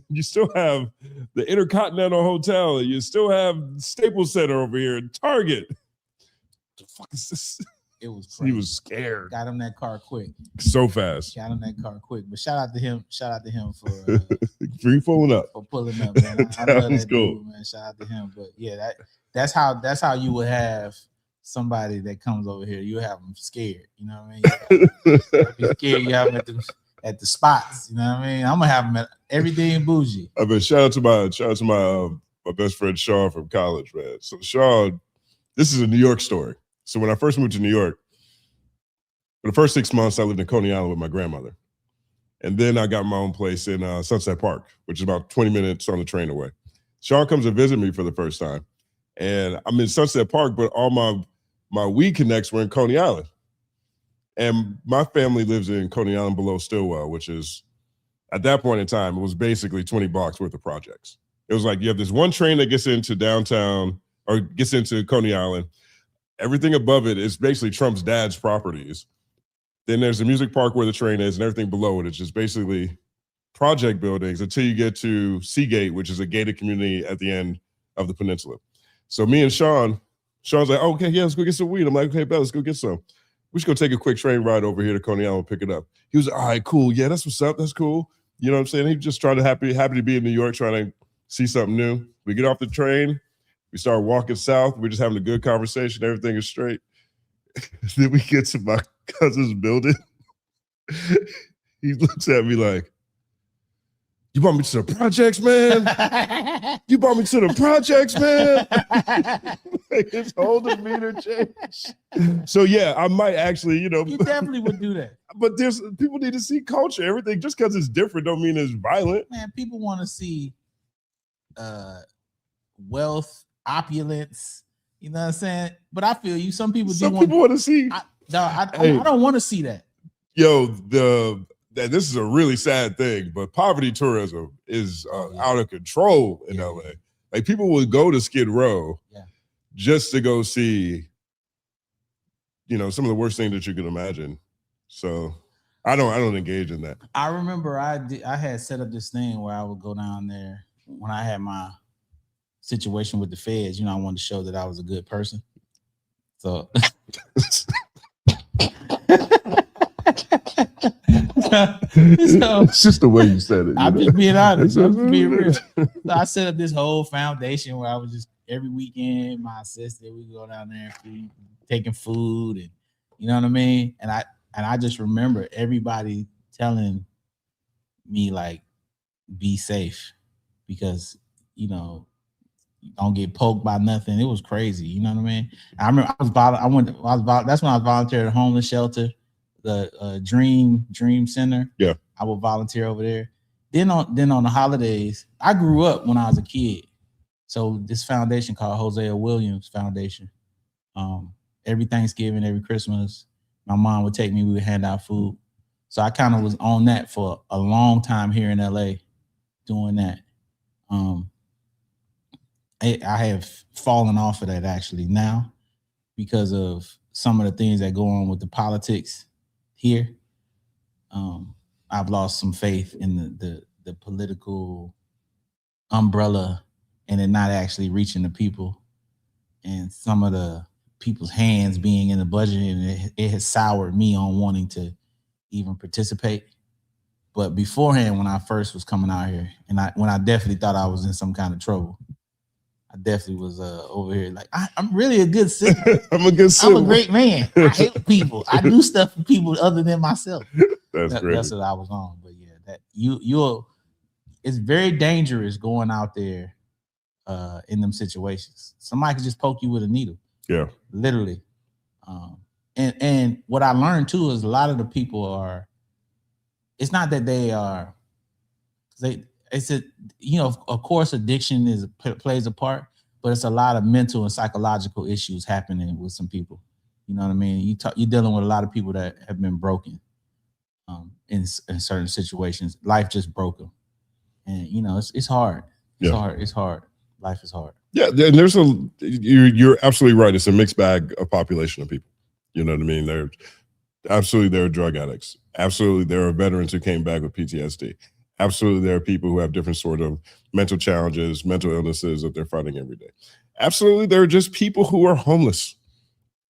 You still have the Intercontinental Hotel. You still have Staples Center over here and Target. What the fuck is this? It was crazy. He was scared. Got him that car quick. So fast. Got him that car quick. But shout out to him for for pulling up. For pulling up, man. I love that dude, man. Shout out to him. But yeah, that's how you would have somebody that comes over here. You have them scared. You know what I mean? You're scared. You have them at the spots. You know what I mean? I'm gonna have them at everything bougie. I mean, shout out to my best friend Sean from college, man. So Sean, this is a New York story. So when I first moved to New York, for the first 6 months, I lived in Coney Island with my grandmother. And then I got my own place in Sunset Park, which is about 20 minutes on the train away. Sean comes to visit me for the first time. And I'm in Sunset Park, but all my weed connects were in Coney Island. And my family lives in Coney Island below Stillwell, which is, at that point in time, it was basically 20 blocks worth of projects. It was like you have this one train that gets into downtown, or gets into Coney Island. Everything above it is basically Trump's dad's properties. Then there's the music park where the train is, and everything below it is just basically project buildings until you get to Seagate, which is a gated community at the end of the peninsula. So me and Sean's like, oh, okay, yeah, let's go get some weed. I'm like, okay, bet, let's go get some. We should go take a quick train ride over here to Coney Island and pick it up. He was like, all right, cool. Yeah, that's what's up. That's cool. You know what I'm saying? He just trying to happy to be in New York, trying to see something new. We get off the train. We start walking south. We're just having a good conversation. Everything is straight. Then we get to my cousin's building. He looks at me like, you brought me to the projects, man. You brought me to the projects, man. Like his whole demeanor changed. So yeah, I might actually, You definitely would do that. But there's people need to see culture. Everything just because it's different don't mean it's violent. Man, people want to see wealth, opulence. You know what I'm saying? But I feel you. Some people want to see. I don't want to see that. Yo, this is a really sad thing, but poverty tourism is out of control in LA. Like people would go to Skid Row just to go see, some of the worst things that you can imagine. So I don't engage in that. I remember I had set up this thing where I would go down there when I had my situation with the feds. I wanted to show that I was a good person. So It's just the way you said it. I'm just being honest. I'm just being real. So I set up this whole foundation where I was just every weekend, my assistant, we go down there and taking food, and you know what I mean. And I just remember everybody telling me like, be safe because don't get poked by nothing. It was crazy. You know what I mean? I remember that's when I volunteered at a homeless shelter, the Dream Center. Yeah. I would volunteer over there. Then on the holidays, I grew up when I was a kid. So this foundation called Hosea Williams Foundation. Every Thanksgiving, every Christmas, my mom would take me, we would hand out food. So I kind of was on that for a long time here in LA doing that. I have fallen off of that actually now because of some of the things that go on with the politics here. I've lost some faith in the political umbrella and it not actually reaching the people, and some of the people's hands being in the budget, and it has soured me on wanting to even participate. But beforehand, when I first was coming out here, and when I definitely thought I was in some kind of trouble, I definitely was over here like, I'm really a good citizen. I'm a good citizen. I'm a great man. I help people. I do stuff for people other than myself. That's great. That's what I was on. But yeah, that you'll it's very dangerous going out there in them situations. Somebody could just poke you with a needle. Yeah. Literally. And what I learned too is a lot of the people it's not that of course addiction plays a part, but it's a lot of mental and psychological issues happening with some people. You know what I mean? You're dealing with a lot of people that have been broken in certain situations. Life just broke them. And it's hard. It's hard. Life is hard. Yeah, and you're absolutely right. It's a mixed bag of population of people. You know what I mean? There are drug addicts. Absolutely, there are veterans who came back with PTSD. Absolutely, there are people who have different sort of mental challenges, mental illnesses that they're fighting every day. Absolutely, there are just people who are homeless,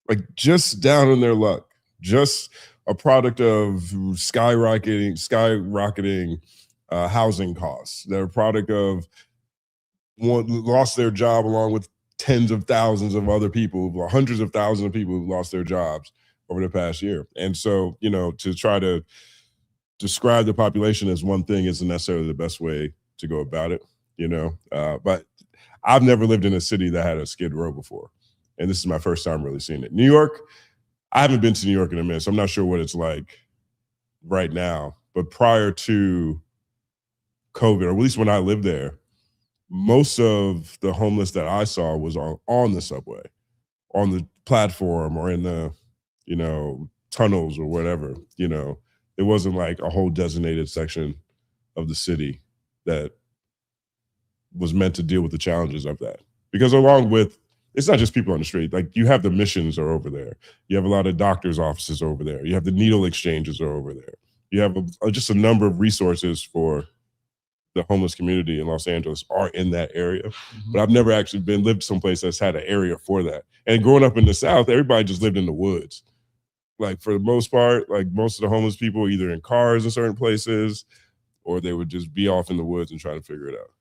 like just down on their luck, just a product of skyrocketing housing costs. They're a product of lost their job along with tens of thousands of other people, or hundreds of thousands of people who lost their jobs over the past year. And so, to try to describe the population as one thing isn't necessarily the best way to go about it, but I've never lived in a city that had a Skid Row before. And this is my first time really seeing it. New York, I haven't been to New York in a minute, so I'm not sure what it's like right now. But prior to COVID, or at least when I lived there, most of the homeless that I saw was on the subway, on the platform, or in the, tunnels or whatever. It wasn't like a whole designated section of the city that was meant to deal with the challenges of that. Because along with, it's not just people on the street. Like you have the missions are over there. You have a lot of doctors' offices over there. You have the needle exchanges are over there. You have just a number of resources for the homeless community in Los Angeles are in that area. Mm-hmm. But I've never actually lived someplace that's had an area for that. And growing up in the South, everybody just lived in the woods. Like for the most part, like most of the homeless people either in cars in certain places, or they would just be off in the woods and try to figure it out.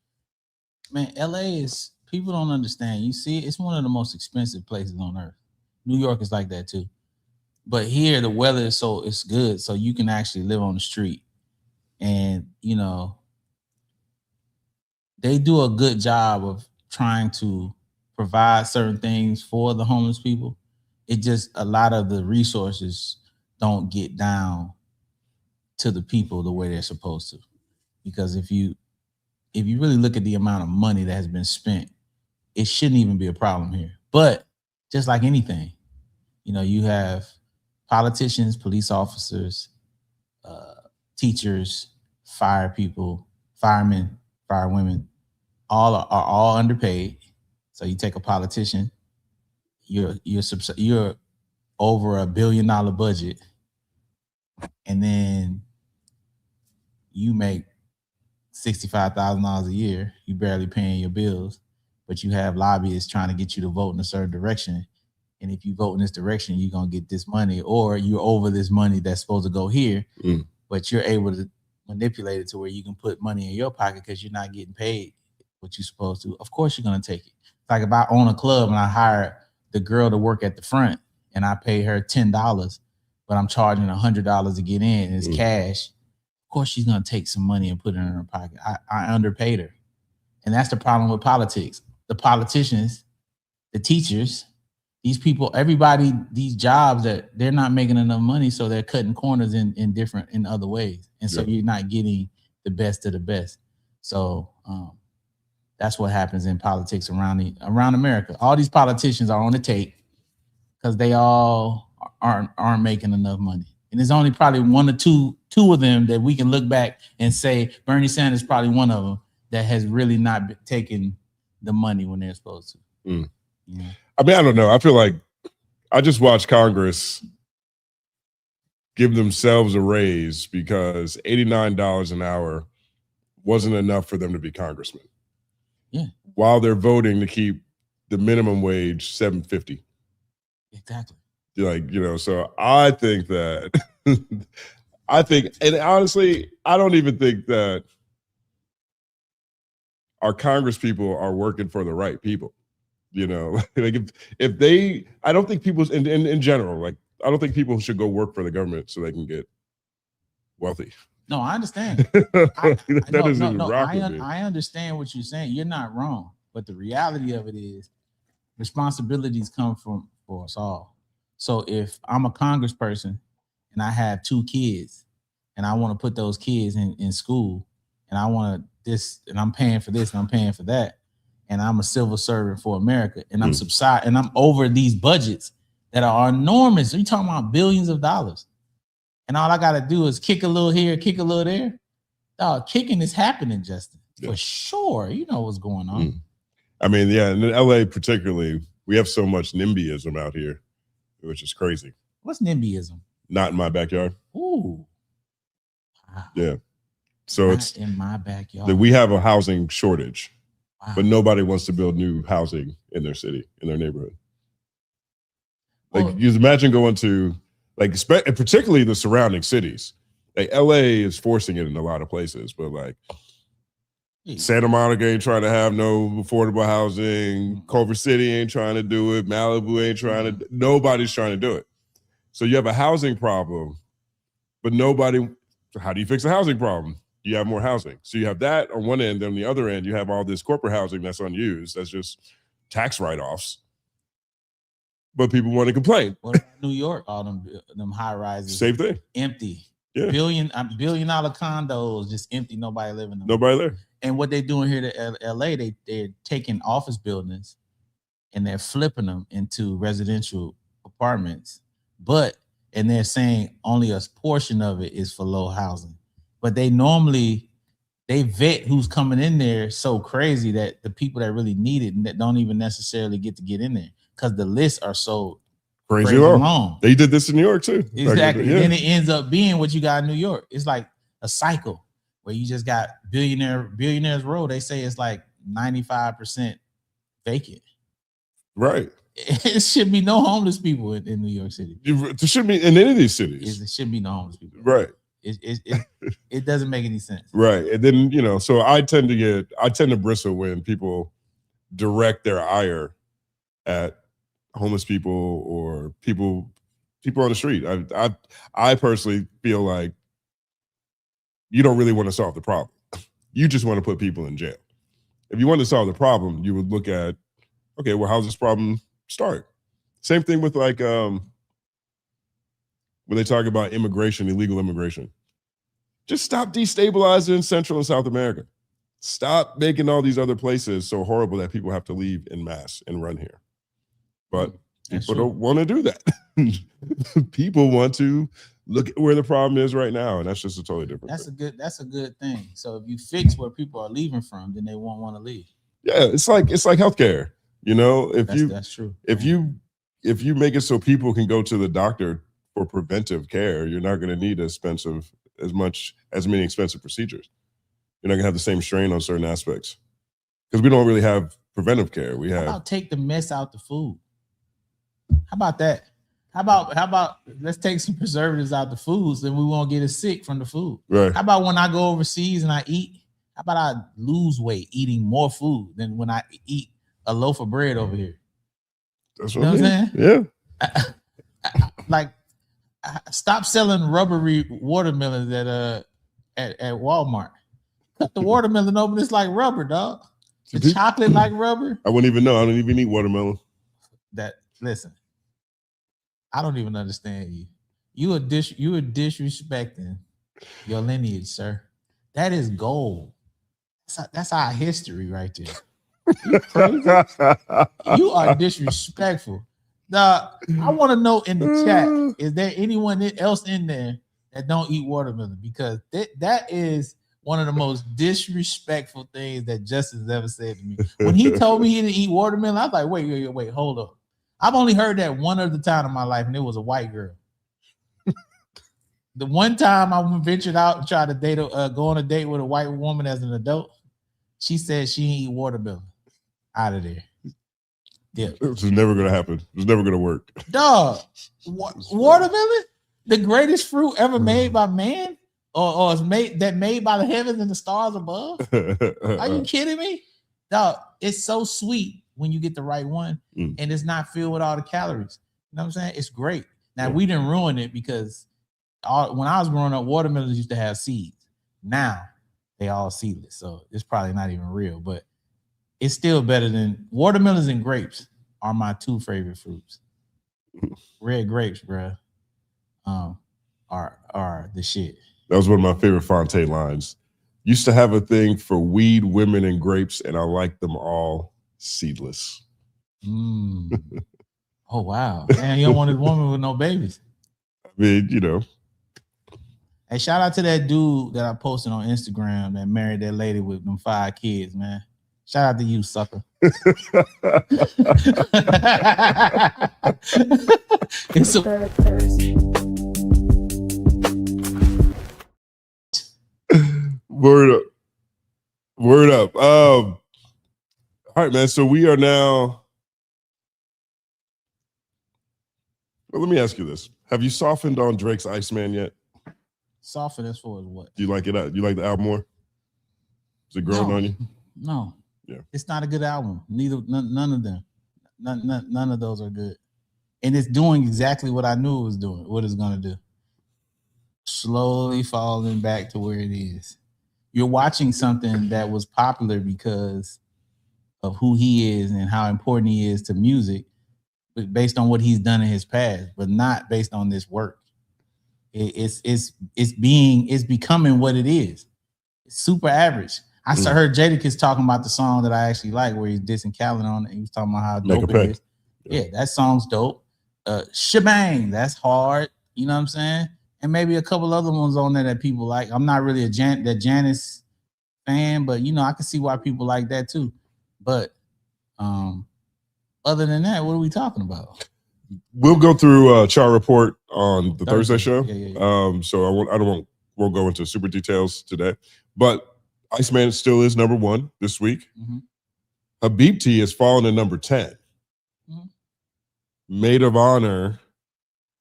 Man, LA is, people don't understand. You see, it's one of the most expensive places on earth. New York is like that too. But here the weather is it's good, so you can actually live on the street. And you know, they do a good job of trying to provide certain things for the homeless people. It just, a lot of the resources don't get down to the people the way they're supposed to. Because if you really look at the amount of money that has been spent, it shouldn't even be a problem here. But just like anything, you know, you have politicians, police officers, teachers, fire people, firemen, firewomen, are all underpaid. So you take a politician, you're over $1 billion budget, and then you make $65,000 a year. You barely paying your bills, but you have lobbyists trying to get you to vote in a certain direction. And if you vote in this direction, you're gonna get this money, or you're over this money that's supposed to go here, but you're able to manipulate it to where you can put money in your pocket because you're not getting paid what you're supposed to. Of course, you're gonna take it. It's like if I own a club and I hire the girl to work at the front and I pay her $10, but I'm charging $100 to get in, and it's cash. Of course, she's gonna take some money and put it in her pocket. I underpaid her, and that's the problem with politics. The politicians, the teachers, these people, everybody, these jobs that they're not making enough money, so they're cutting corners in other ways, and so you're not getting the best of the best. So that's what happens in politics around America. All these politicians are on the take because they all aren't making enough money. And there's only probably one or two of them that we can look back and say Bernie Sanders is probably one of them that has really not been taking the money when they're supposed to. Yeah. I mean, I don't know. I feel like I just watched Congress give themselves a raise because $89 an hour wasn't enough for them to be congressmen. Yeah. While they're voting to keep the minimum wage $7.50. Exactly. Like, you know, so I think that and honestly, I don't even think that our Congress people are working for the right people. You know, like if they, I don't think people in general, like, I don't think people should go work for the government so they can get wealthy. No, I understand. I understand what you're saying. You're not wrong. But the reality of it is responsibilities come for us all. So if I'm a congressperson and I have 2 kids and I want to put those kids in school, and I want this, and I'm paying for this and I'm paying for that, and I'm a civil servant for America, and I'm and I'm over these budgets that are enormous. You're talking about billions of dollars. And all I got to do is kick a little here, kick a little there. Dog, kicking is happening, Justin. For sure. You know what's going on. I mean, yeah, and in LA particularly, we have so much NIMBYism out here, which is crazy. What's NIMBYism? Not in my backyard. Ooh. Wow. Yeah. So Not in my backyard. That we have a housing shortage, wow. But nobody wants to build new housing in their city, in their neighborhood. Like, you imagine going to, like, particularly the surrounding cities. Like, LA is forcing it in a lot of places, but like Santa Monica ain't trying to have no affordable housing. Culver City ain't trying to do it. Malibu ain't trying to. Nobody's trying to do it. So you have a housing problem, but nobody. So how do you fix a housing problem? You have more housing. So you have that on one end. On the other end, you have all this corporate housing that's unused. That's just tax write-offs. But people want to complain. What about New York? All them high rises. Same thing. Empty. Yeah. $1 billion condos just empty. Nobody living in them. Nobody there. And what they're doing here to LA, they're taking office buildings and they're flipping them into residential apartments. And they're saying only a portion of it is for low housing. But they normally they vet who's coming in there so crazy that the people that really need it and that don't even necessarily get in there because the lists are so crazy long. They did this in New York too. Exactly. Yeah. Then it ends up being what you got in New York. It's like a cycle where you just got billionaires row. They say it's like 95% vacant. Right. It should be no homeless people in New York City. There shouldn't be in any of these cities. There should be no homeless people. Right. It doesn't make any sense. Right. And then, so I tend to bristle when people direct their ire at homeless people or people on the street. I personally feel like you don't really want to solve the problem. You just want to put people in jail. If you want to solve the problem, you would look at, okay, well, how's this problem start? Same thing with like when they talk about immigration, illegal immigration. Just stop destabilizing Central and South America. Stop making all these other places so horrible that people have to leave en masse and run here. But people don't want to do that. People want to look at where the problem is right now, and that's just a totally different thing. That's a good thing. So if you fix where people are leaving from, then they won't want to leave. Yeah, it's like healthcare. That's true. If you make it so people can go to the doctor for preventive care, you're not going to need as many expensive procedures. You're not going to have the same strain on certain aspects because we don't really have preventive care. How about take the mess out the food? How about that? How about let's take some preservatives out the foods, then we won't get as sick from the food. Right. How about when I go overseas and I eat? How about I lose weight eating more food than when I eat a loaf of bread over here? That's what I'm saying. Yeah. Stop selling rubbery watermelons at Walmart. Cut the watermelon open. It's like rubber, dog. The chocolate like rubber. I wouldn't even know. I don't even eat watermelon. Listen. I don't even understand you. You are disrespecting your lineage, sir. That is gold. That's our history right there. You crazy? You are disrespectful. I want to know in the chat, is there anyone else in there that don't eat watermelon? Because that is one of the most disrespectful things that Justin's ever said to me. When he told me he didn't eat watermelon, I was like, wait, hold up. I've only heard that one other time in my life, and it was a white girl. The one time I ventured out and tried to go on a date with a white woman as an adult, she said she didn't eat watermelon. Out of there. Yeah. It was never going to happen. It was never going to work. Dog, watermelon? The greatest fruit ever made by man? Or is made by the heavens and the stars above? Are you kidding me? Dog, it's so sweet when you get the right one and it's not filled with all the calories. You know what I'm saying? It's great. Now, we didn't ruin it because when I was growing up, watermelons used to have seeds. Now, they all seedless. So it's probably not even real, but it's still better than watermelons and grapes are my two favorite fruits. Red grapes, bro, are the shit. That was one of my favorite Fonte lines. Used to have a thing for weed, women, and grapes, and I like them all seedless. Oh, wow. Man, you don't want a woman with no babies. I mean, Hey, shout out to that dude that I posted on Instagram that married that lady with them 5 kids, man. Shout out to you, sucker. It's a Word up. All right, man. So we are now. Well, let me ask you this: have you softened on Drake's Iceman yet? Softened as far as what? Do you like it? You like the album more? Is it growing on you? No. Yeah. It's not a good album. None of them. None of those are good. And it's doing exactly what I knew it was doing. What it's gonna do. Slowly falling back to where it is. You're watching something that was popular because of who he is and how important he is to music, but based on what he's done in his past, but not based on this work. It's becoming what it is. It's super average. I heard Jadakiss talking about the song that I actually like, where he's dissing Khaled on it. He was talking about how dope it is. Yeah, that song's dope. Shebang, that's hard. You know what I'm saying? And maybe a couple other ones on there that people like. I'm not really a Janice fan, but you know, I can see why people like that too. But other than that, what are we talking about? We'll go through chart report on the Thursday show. Yeah. So won't go into super details today. But Iceman still is number 1 this week. Mm-hmm. Habibti has fallen to number 10. Mm-hmm. Maid of Honor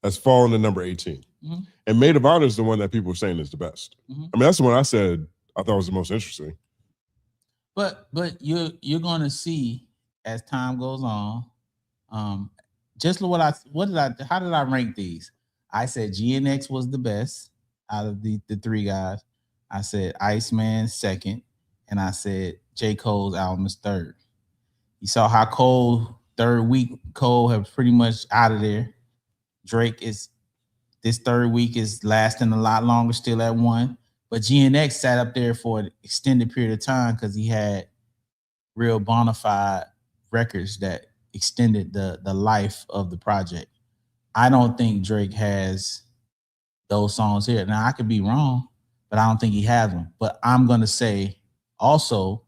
has fallen to number 18. Mm-hmm. And Maid of Honor is the one that people are saying is the best. Mm-hmm. I mean, that's the one I said I thought was the most interesting. But you're gonna see as time goes on. Just how did I rank these? I said GNX was the best out of the 3 guys. I said Iceman second, and I said J. Cole's album is 3rd. You saw how Cole 3rd week, Cole have pretty much out of there. Drake is this 3rd week is lasting a lot longer, still at 1. But GNX sat up there for an extended period of time because he had real bona fide records that extended the life of the project. I don't think Drake has those songs here. Now, I could be wrong, but I don't think he has them. But I'm going to say also,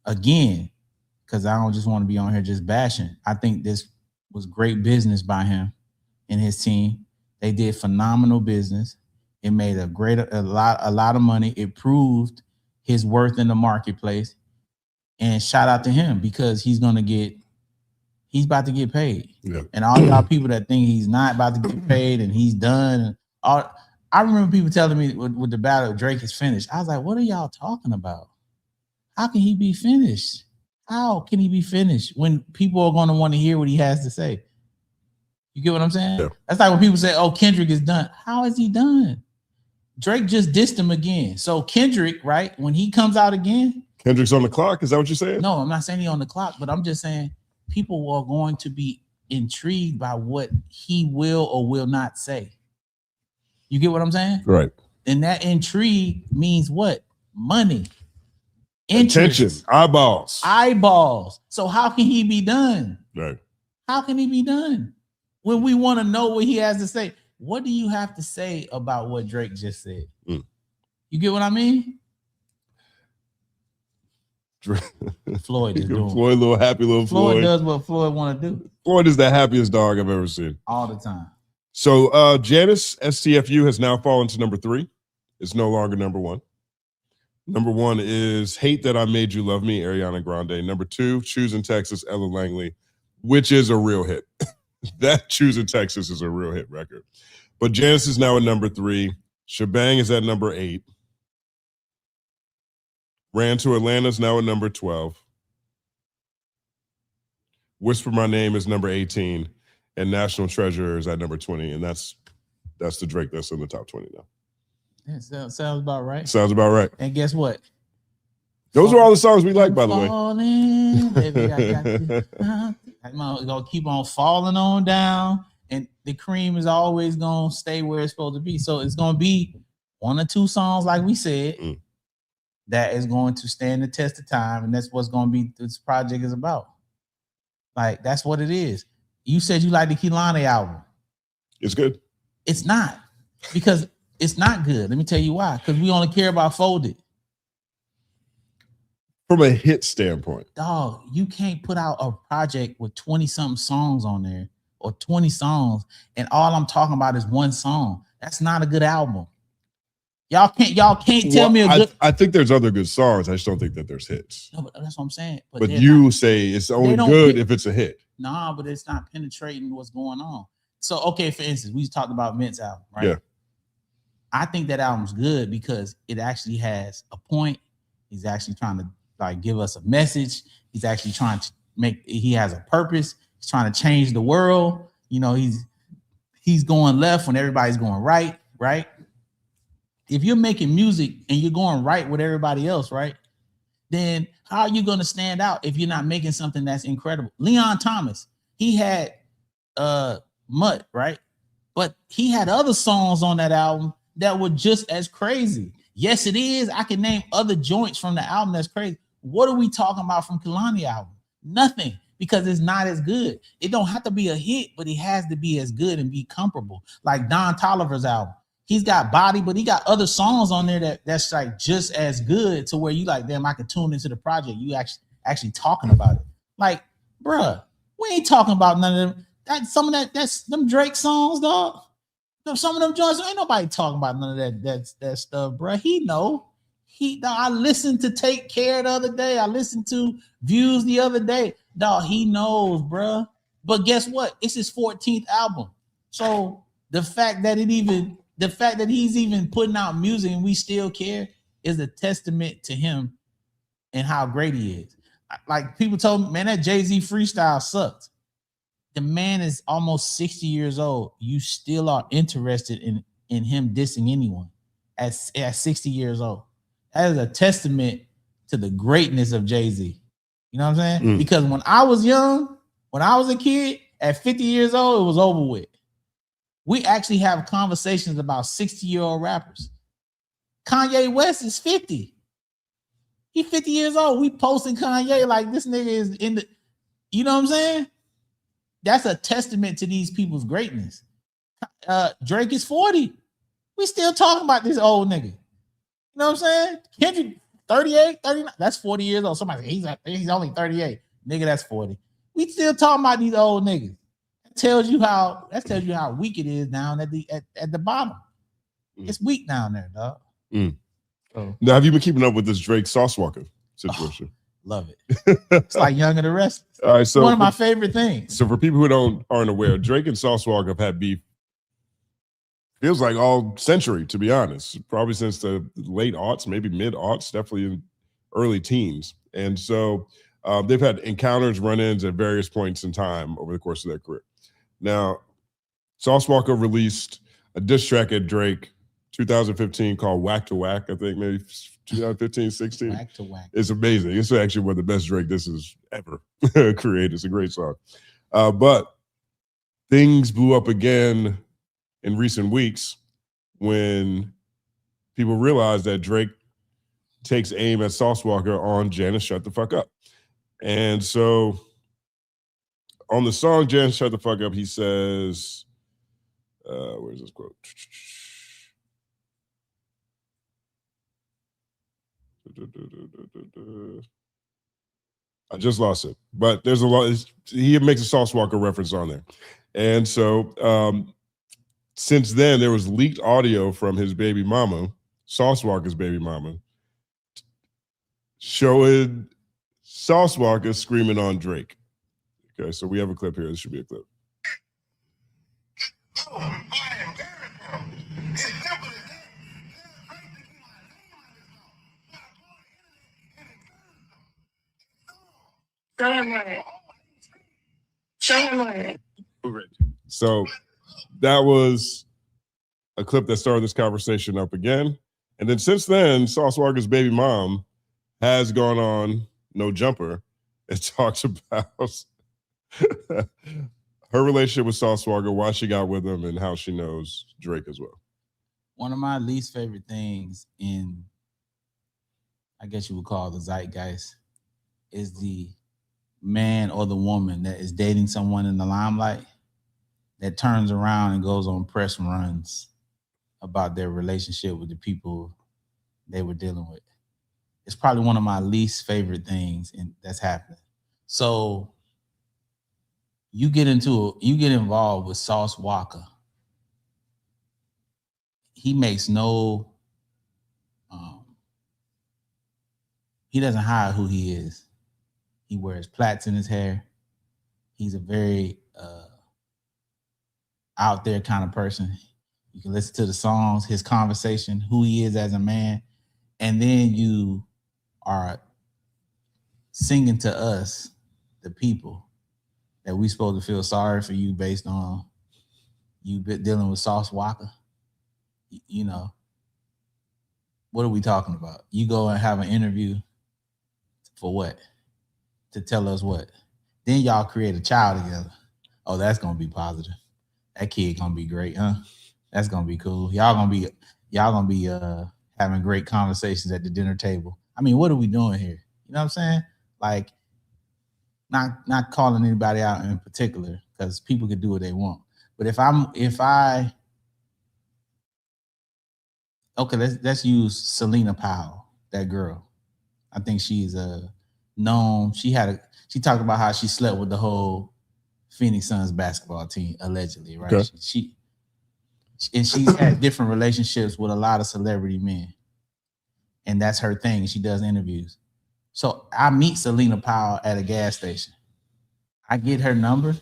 again, because I don't just want to be on here just bashing, I think this was great business by him and his team. They did phenomenal business. It made a lot of money. It proved his worth in the marketplace. And shout out to him because he's about to get paid. Yeah. And all y'all people that think he's not about to get paid and he's done. I remember people telling me with the battle, Drake is finished. I was like, what are y'all talking about? How can he be finished? How can he be finished when people are going to want to hear what he has to say? You get what I'm saying? Yeah. That's like when people say, oh, Kendrick is done. How is he done? Drake just dissed him again. So Kendrick, right, when he comes out again. Kendrick's on the clock. Is that what you're saying? No, I'm not saying he's on the clock, but I'm just saying people are going to be intrigued by what he will or will not say. You get what I'm saying? Right. And that intrigue means what? Money. Interest. Attention. Eyeballs. So how can he be done? Right. How can he be done? When we want to know what he has to say. What do you have to say about what Drake just said? You get what I mean? Floyd is doing. Floyd, little happy little Floyd. Floyd does what Floyd want to do. Floyd is the happiest dog I've ever seen. All the time. So Janice STFU has now fallen to number 3. It's no longer number 1. Number 1 is Hate That I Made You Love Me, Ariana Grande. Number 2, Choosing Texas, Ella Langley, which is a real hit. That Choosing Texas is a real hit record. But Janice is now at number 3. Shebang is at number 8. Ran to Atlanta is now at number 12. Whisper My Name is number 18. And National Treasure is at number 20. And that's the Drake that's in the top 20 now. That sounds about right. Sounds about right. And guess what? Those are all the songs we like, by the way. Falling, baby, I got you. I'm gonna keep on falling on down, and the cream is always gonna stay where it's supposed to be. So it's gonna be 1 or 2 songs, like we said, that is going to stand the test of time, and that's what's gonna be this project is about. Like that's what it is. You said you like the Kehlani album. It's good. It's not, because it's not good. Let me tell you why. Because we only care about Folded. From a hit standpoint. Dog, you can't put out a project with 20-something songs on there or 20 songs, and all I'm talking about is 1 song. That's not a good album. Y'all can't tell me a good. I think there's other good songs. I just don't think that there's hits. No, but that's what I'm saying. But you say it's only good if it's a hit. Nah, but it's not penetrating what's going on. So, okay, for instance, we talked about Mint's album, right? Yeah. I think that album's good because it actually has a point. He's actually trying to give us a message. He's actually trying to he has a purpose. He's trying to change the world. You know, he's going left when everybody's going right? If you're making music and you're going right with everybody else, right? Then how are you going to stand out if you're not making something that's incredible? Leon Thomas, he had Mutt, right? But he had other songs on that album that were just as crazy. Yes, it is. I can name other joints from the album that's crazy. What are we talking about from Kehlani album? Nothing, because it's not as good. It don't have to be a hit, but it has to be as good and be comparable. Like Don Toliver's album. he's got body, but he got other songs on there that's like just as good to where you like, damn, I could tune into the project. You actually talking about it. Like, bruh, we ain't talking about none of them. That's them Drake songs, dog. Some of them joints, ain't nobody talking about none of that stuff, bruh. He know. I listened to Take Care the other day. I listened to Views the other day. Dog, he knows, bruh. But guess what? It's his 14th album. So the fact that he's even putting out music and we still care is a testament to him and how great he is. Like people told me, man, that Jay-Z freestyle sucked. The man is almost 60 years old. You still are interested in him dissing anyone at 60 years old. That is a testament to the greatness of Jay-Z. You know what I'm saying? Because when I was young, when I was a kid, at 50 years old, it was over with. We actually have conversations about 60-year-old rappers. Kanye West is 50. He's 50 years old. We posting Kanye like this nigga is in the, you know what I'm saying? That's a testament to these people's greatness. Drake is 40. We still talking about this old nigga. You know what I'm saying? Kendrick, 38, 39. That's 40 years old. Somebody he's only 38. Nigga, that's 40. We still talking about these old niggas. That tells you how weak it is down at the bottom. It's weak down there, dog. So, now, have you been keeping up with this Drake Sauce Walker situation? Love it. It's like Young and the Restless. All right, so one of my favorite things. So for people who aren't aware, Drake and Sauce Walker have had beef. Feels like all century, to be honest. Probably since the late aughts, maybe mid aughts, definitely in early teens. And so they've had encounters, run-ins at various points in time over the course of their career. Now, Sauce Walker released a diss track at Drake 2015 called Whack to Whack, I think maybe 2015, 16. Whack to Whack. It's amazing. It's actually one of the best Drake disses ever created. It's a great song. But things blew up again in recent weeks when people realized that Drake takes aim at Sauce Walker on Janice Shut the Fuck Up. And so on the song Janice Shut the Fuck Up, he says, where's this quote? I just lost it, but there's a lot. He makes a Sauce Walker reference on there. And so since then, there was leaked audio from his baby mama, Sauce Walker's baby mama, showing Sauce Walker screaming on Drake. Okay, so we have a clip here. This should be a clip. Show him right. Show him right. So that was a clip that started this conversation up again. And then since then, Sauce Walker's baby mom has gone on No Jumper and talks about her relationship with Sauce Walker, why she got with him, and how she knows Drake as well. One of my least favorite things in, I guess you would call the zeitgeist, is the man or the woman that is dating someone in the limelight that turns around and goes on press runs about their relationship with the people they were dealing with. It's probably one of my least favorite things that's happening. So you get involved with Sauce Walker. He makes he doesn't hide who he is. He wears plaits in his hair. He's a very out there kind of person. You can listen to the songs, his conversation, who he is as a man, and then you are singing to us, the people, that we supposed to feel sorry for you based on you dealing with Sauce Walker. You know, what are we talking about? You go and have an interview for what? To tell us what? Then y'all create a child together. Oh, that's gonna be positive. That kid gonna be great, huh? That's gonna be cool. Y'all gonna be having great conversations at the dinner table. I mean, what are we doing here? You know what I'm saying? Like, not calling anybody out in particular, because people can do what they want. But if I Okay, let's use Selena Powell, that girl. I think she's known. She talked about how she slept with the whole Phoenix Suns basketball team, allegedly, right? Okay. She's had different relationships with a lot of celebrity men. And that's her thing. She does interviews. So I meet Selena Powell at a gas station. I get her number,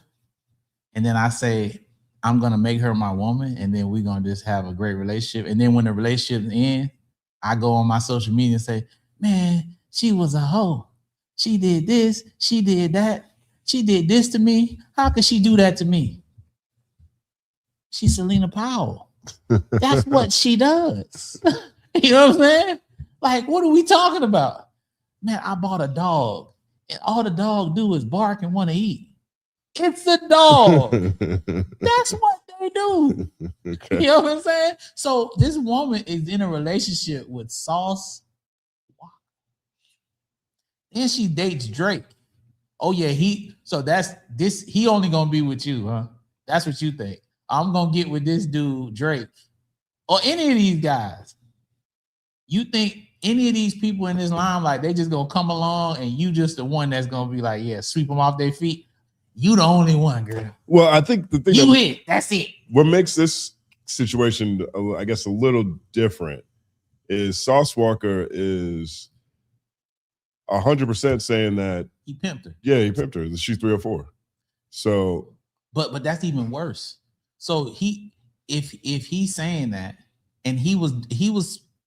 and then I say, I'm gonna make her my woman, and then we're gonna just have a great relationship. And then when the relationship ends, I go on my social media and say, man, she was a hoe. She did this, she did that, she did this to me. How could she do that to me? She's Selena Powell. That's what she does. You know what I'm saying? Like, what are we talking about? Man, I bought a dog, and all the dog do is bark and want to eat. It's a dog. That's what they do. Okay. You know what I'm saying? So this woman is in a relationship with Sauce. Then she dates Drake. Oh yeah, he only gonna be with you, huh? That's what you think. I'm gonna get with this dude, Drake, or any of these guys. You think any of these people in this limelight, they just gonna come along and you just the one that's gonna be like, yeah, sweep them off their feet? You the only one, girl. Well, I think the thing hit. That's it. What makes this situation, I guess, a little different is Sauce Walka is 100% saying that he pimped her. Yeah, he pimped her. She's 3 or 4. So, but that's even worse. So if he's saying that, and he was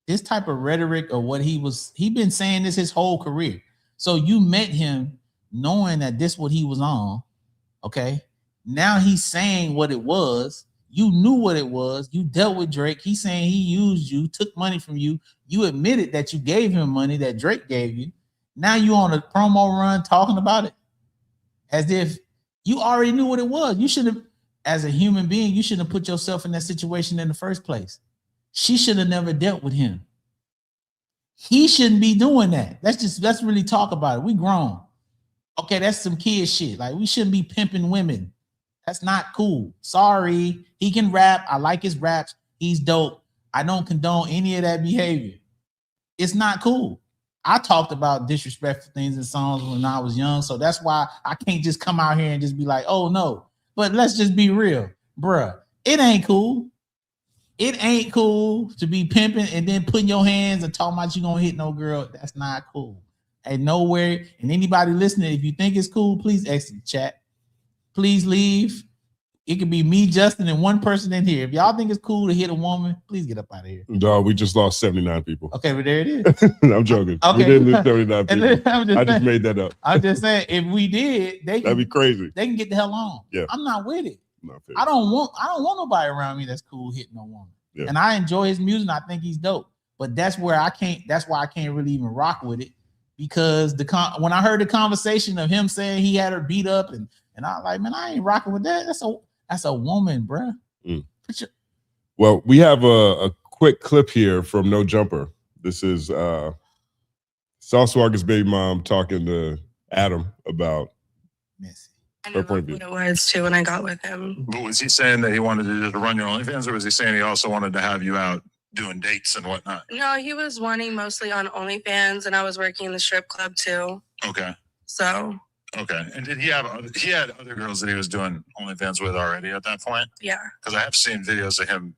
this type of rhetoric or what he been saying this his whole career. So you met him knowing that this what he was on. Okay. Now he's saying what it was. You knew what it was. You dealt with Drake. He's saying he used you, took money from you. You admitted that you gave him money that Drake gave you. Now you on a promo run talking about it as if you already knew what it was. You should have, as a human being, you shouldn't have put yourself in that situation in the first place. She should have never dealt with him. He shouldn't be doing that. Let's really talk about it. We grown. Okay, that's some kid shit. Like, we shouldn't be pimping women. That's not cool. Sorry. He can rap. I like his raps. He's dope. I don't condone any of that behavior. It's not cool. I talked about disrespectful things in songs when I was young, so that's why I can't just come out here and just be like, oh no. But let's just be real. Bruh, it ain't cool. It ain't cool to be pimping and then putting your hands and talking about you gonna hit no girl. That's not cool. And nowhere, and anybody listening, if you think it's cool, please exit the chat. Please leave. It could be me, Justin, and one person in here. If y'all think it's cool to hit a woman, please get up out of here. Dog, we just lost 79 people. Okay, but there it is. I'm joking. Okay. We didn't lose 79 people. I just made that up. I'm just saying, if we did, that'd be crazy. They can get the hell on. Yeah. I'm not with it. Not fair. I don't want nobody around me that's cool hitting no woman. Yeah. And I enjoy his music. And I think he's dope. But that's why I can't really even rock with it. Because when I heard the conversation of him saying he had her beat up, and I was like, man, I ain't rocking with that. That's a woman, bruh. Mm. Well, we have a quick clip here from No Jumper. This is Sauce Walka's baby mom talking to Adam about I know what it was too when I got with him. But was he saying that he wanted to just run your OnlyFans, or was he saying he also wanted to have you out doing dates and whatnot? No, he was wanting mostly on OnlyFans, and I was working in the strip club too. Okay. So. Okay. And did he had other girls that he was doing OnlyFans with already at that point? Yeah. Because I have seen videos of him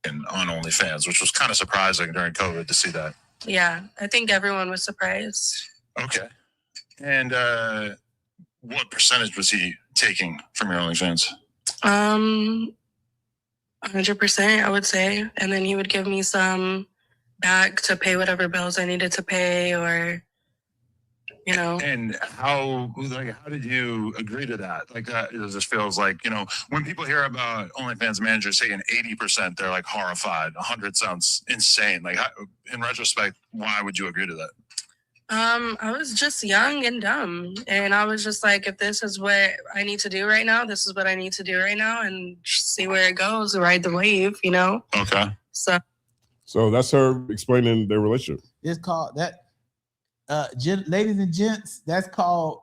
on OnlyFans, which was kind of surprising during COVID to see that. Yeah, I think everyone was surprised. Okay. And what percentage was he taking from your OnlyFans? 100%, I would say. And then he would give me some back to pay whatever bills I needed to pay, or, you know. And how did you agree to that? Like, that it just feels like, you know, when people hear about OnlyFans managers taking 80%, they're like horrified. 100 sounds insane. Like, in retrospect, why would you agree to that? I was just young and dumb, and I was just like, if this is what I need to do right now, this is what I need to do right now, and see where it goes, ride the wave, you know? Okay. So that's her explaining their relationship. It's called that, ladies and gents, that's called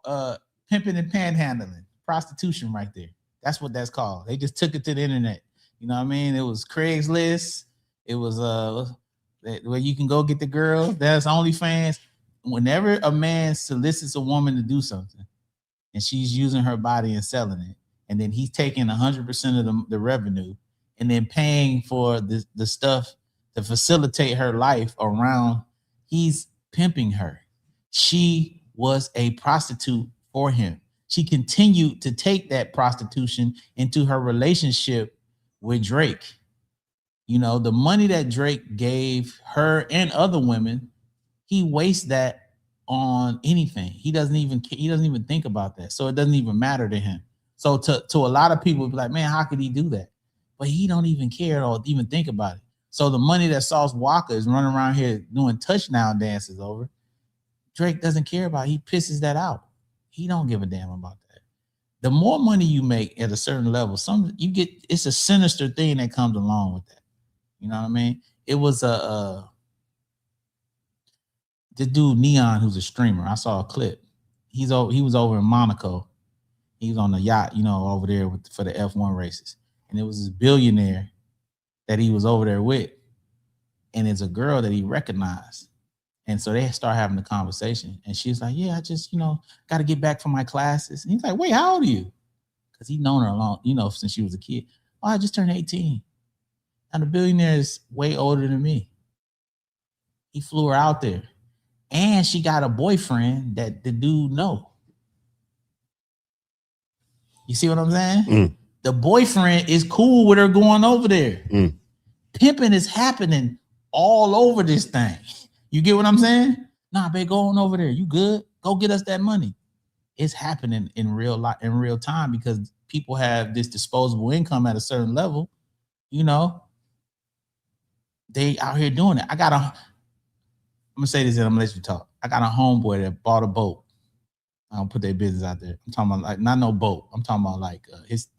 pimping and panhandling, prostitution right there. That's what that's called. They just took it to the internet. You know what I mean? It was Craigslist. It was where you can go get the girl. That's OnlyFans. Whenever a man solicits a woman to do something, and she's using her body and selling it, and then he's taking 100% of the revenue, and then paying for the stuff to facilitate her life around, he's pimping her. She was a prostitute for him. She continued to take that prostitution into her relationship with Drake. You know, the money that Drake gave her and other women, he wastes that on anything. He doesn't even think about that. So it doesn't even matter to him. So to a lot of people, be like, man, how could he do that? But he don't even care or even think about it. So the money that Sauce Walka is running around here doing touchdown dances over, Drake doesn't care about it. He pisses that out. He don't give a damn about that. The more money you make at a certain level, it's a sinister thing that comes along with that. You know what I mean? It was the dude Neon, who's a streamer. I saw a clip. He was over in Monaco. He was on the yacht, you know, over there for the F1 races. And it was this billionaire that he was over there with. And it's a girl that he recognized. And so they start having a conversation. And she's like, yeah, I just, got to get back from my classes. And he's like, wait, how old are you? Because he's known her long, since she was a kid. Oh, I just turned 18. And the billionaire is way older than me. He flew her out there. And she got a boyfriend that the dude know. You see what I'm saying? Mm. The boyfriend is cool with her going over there. Mm. Pimping is happening all over this thing. You get what I'm saying? Nah, babe, go on over there. You good? Go get us that money. It's happening in real time because people have this disposable income at a certain level. They out here doing it. I'm gonna say this and I'm gonna let you talk. I got a homeboy that bought a boat. I don't put their business out there. I'm talking about like not no boat. I'm talking about like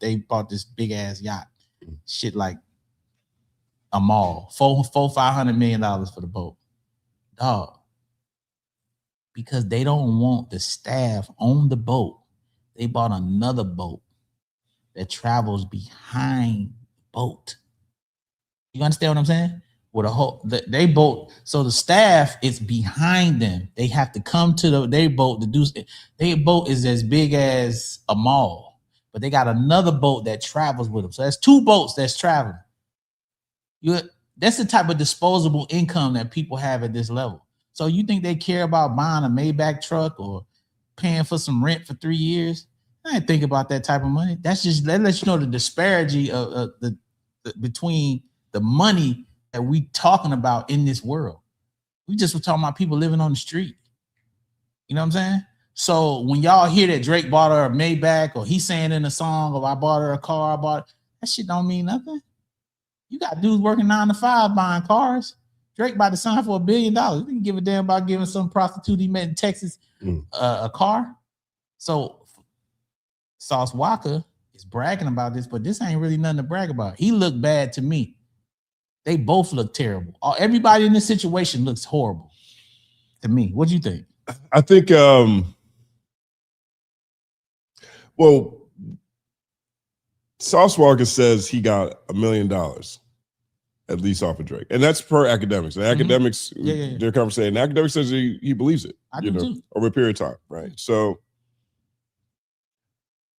they bought this big ass yacht, shit like a mall, $500 million for the boat, dog. Because they don't want the staff on the boat. They bought another boat that travels behind the boat. You understand what I'm saying? With they boat, so the staff is behind them. They have to come to their boat to do. Their boat is as big as a mall, but they got another boat that travels with them. So that's two boats that's traveling. That's the type of disposable income that people have at this level. So you think they care about buying a Maybach truck or paying for some rent for 3 years? I didn't think about that type of money. That lets you know the disparity of between the money that we talking about in this world. We just were talking about people living on the street. You know what I'm saying? So when y'all hear that Drake bought her a Maybach or he's saying in a song, or I bought her a car, that shit don't mean nothing. You got dudes working 9 to 5 buying cars. Drake about to sign for $1 billion. You didn't give a damn about giving some prostitute he met in Texas a car. So Sauce Walka is bragging about this, but this ain't really nothing to brag about. He looked bad to me. They both look terrible. Everybody in this situation looks horrible to me. What do you think? I think, Sauce Walka says he got $1 million at least off of Drake. And that's per academics. And academics, their conversation, academics says he believes it, over a period of time, right? So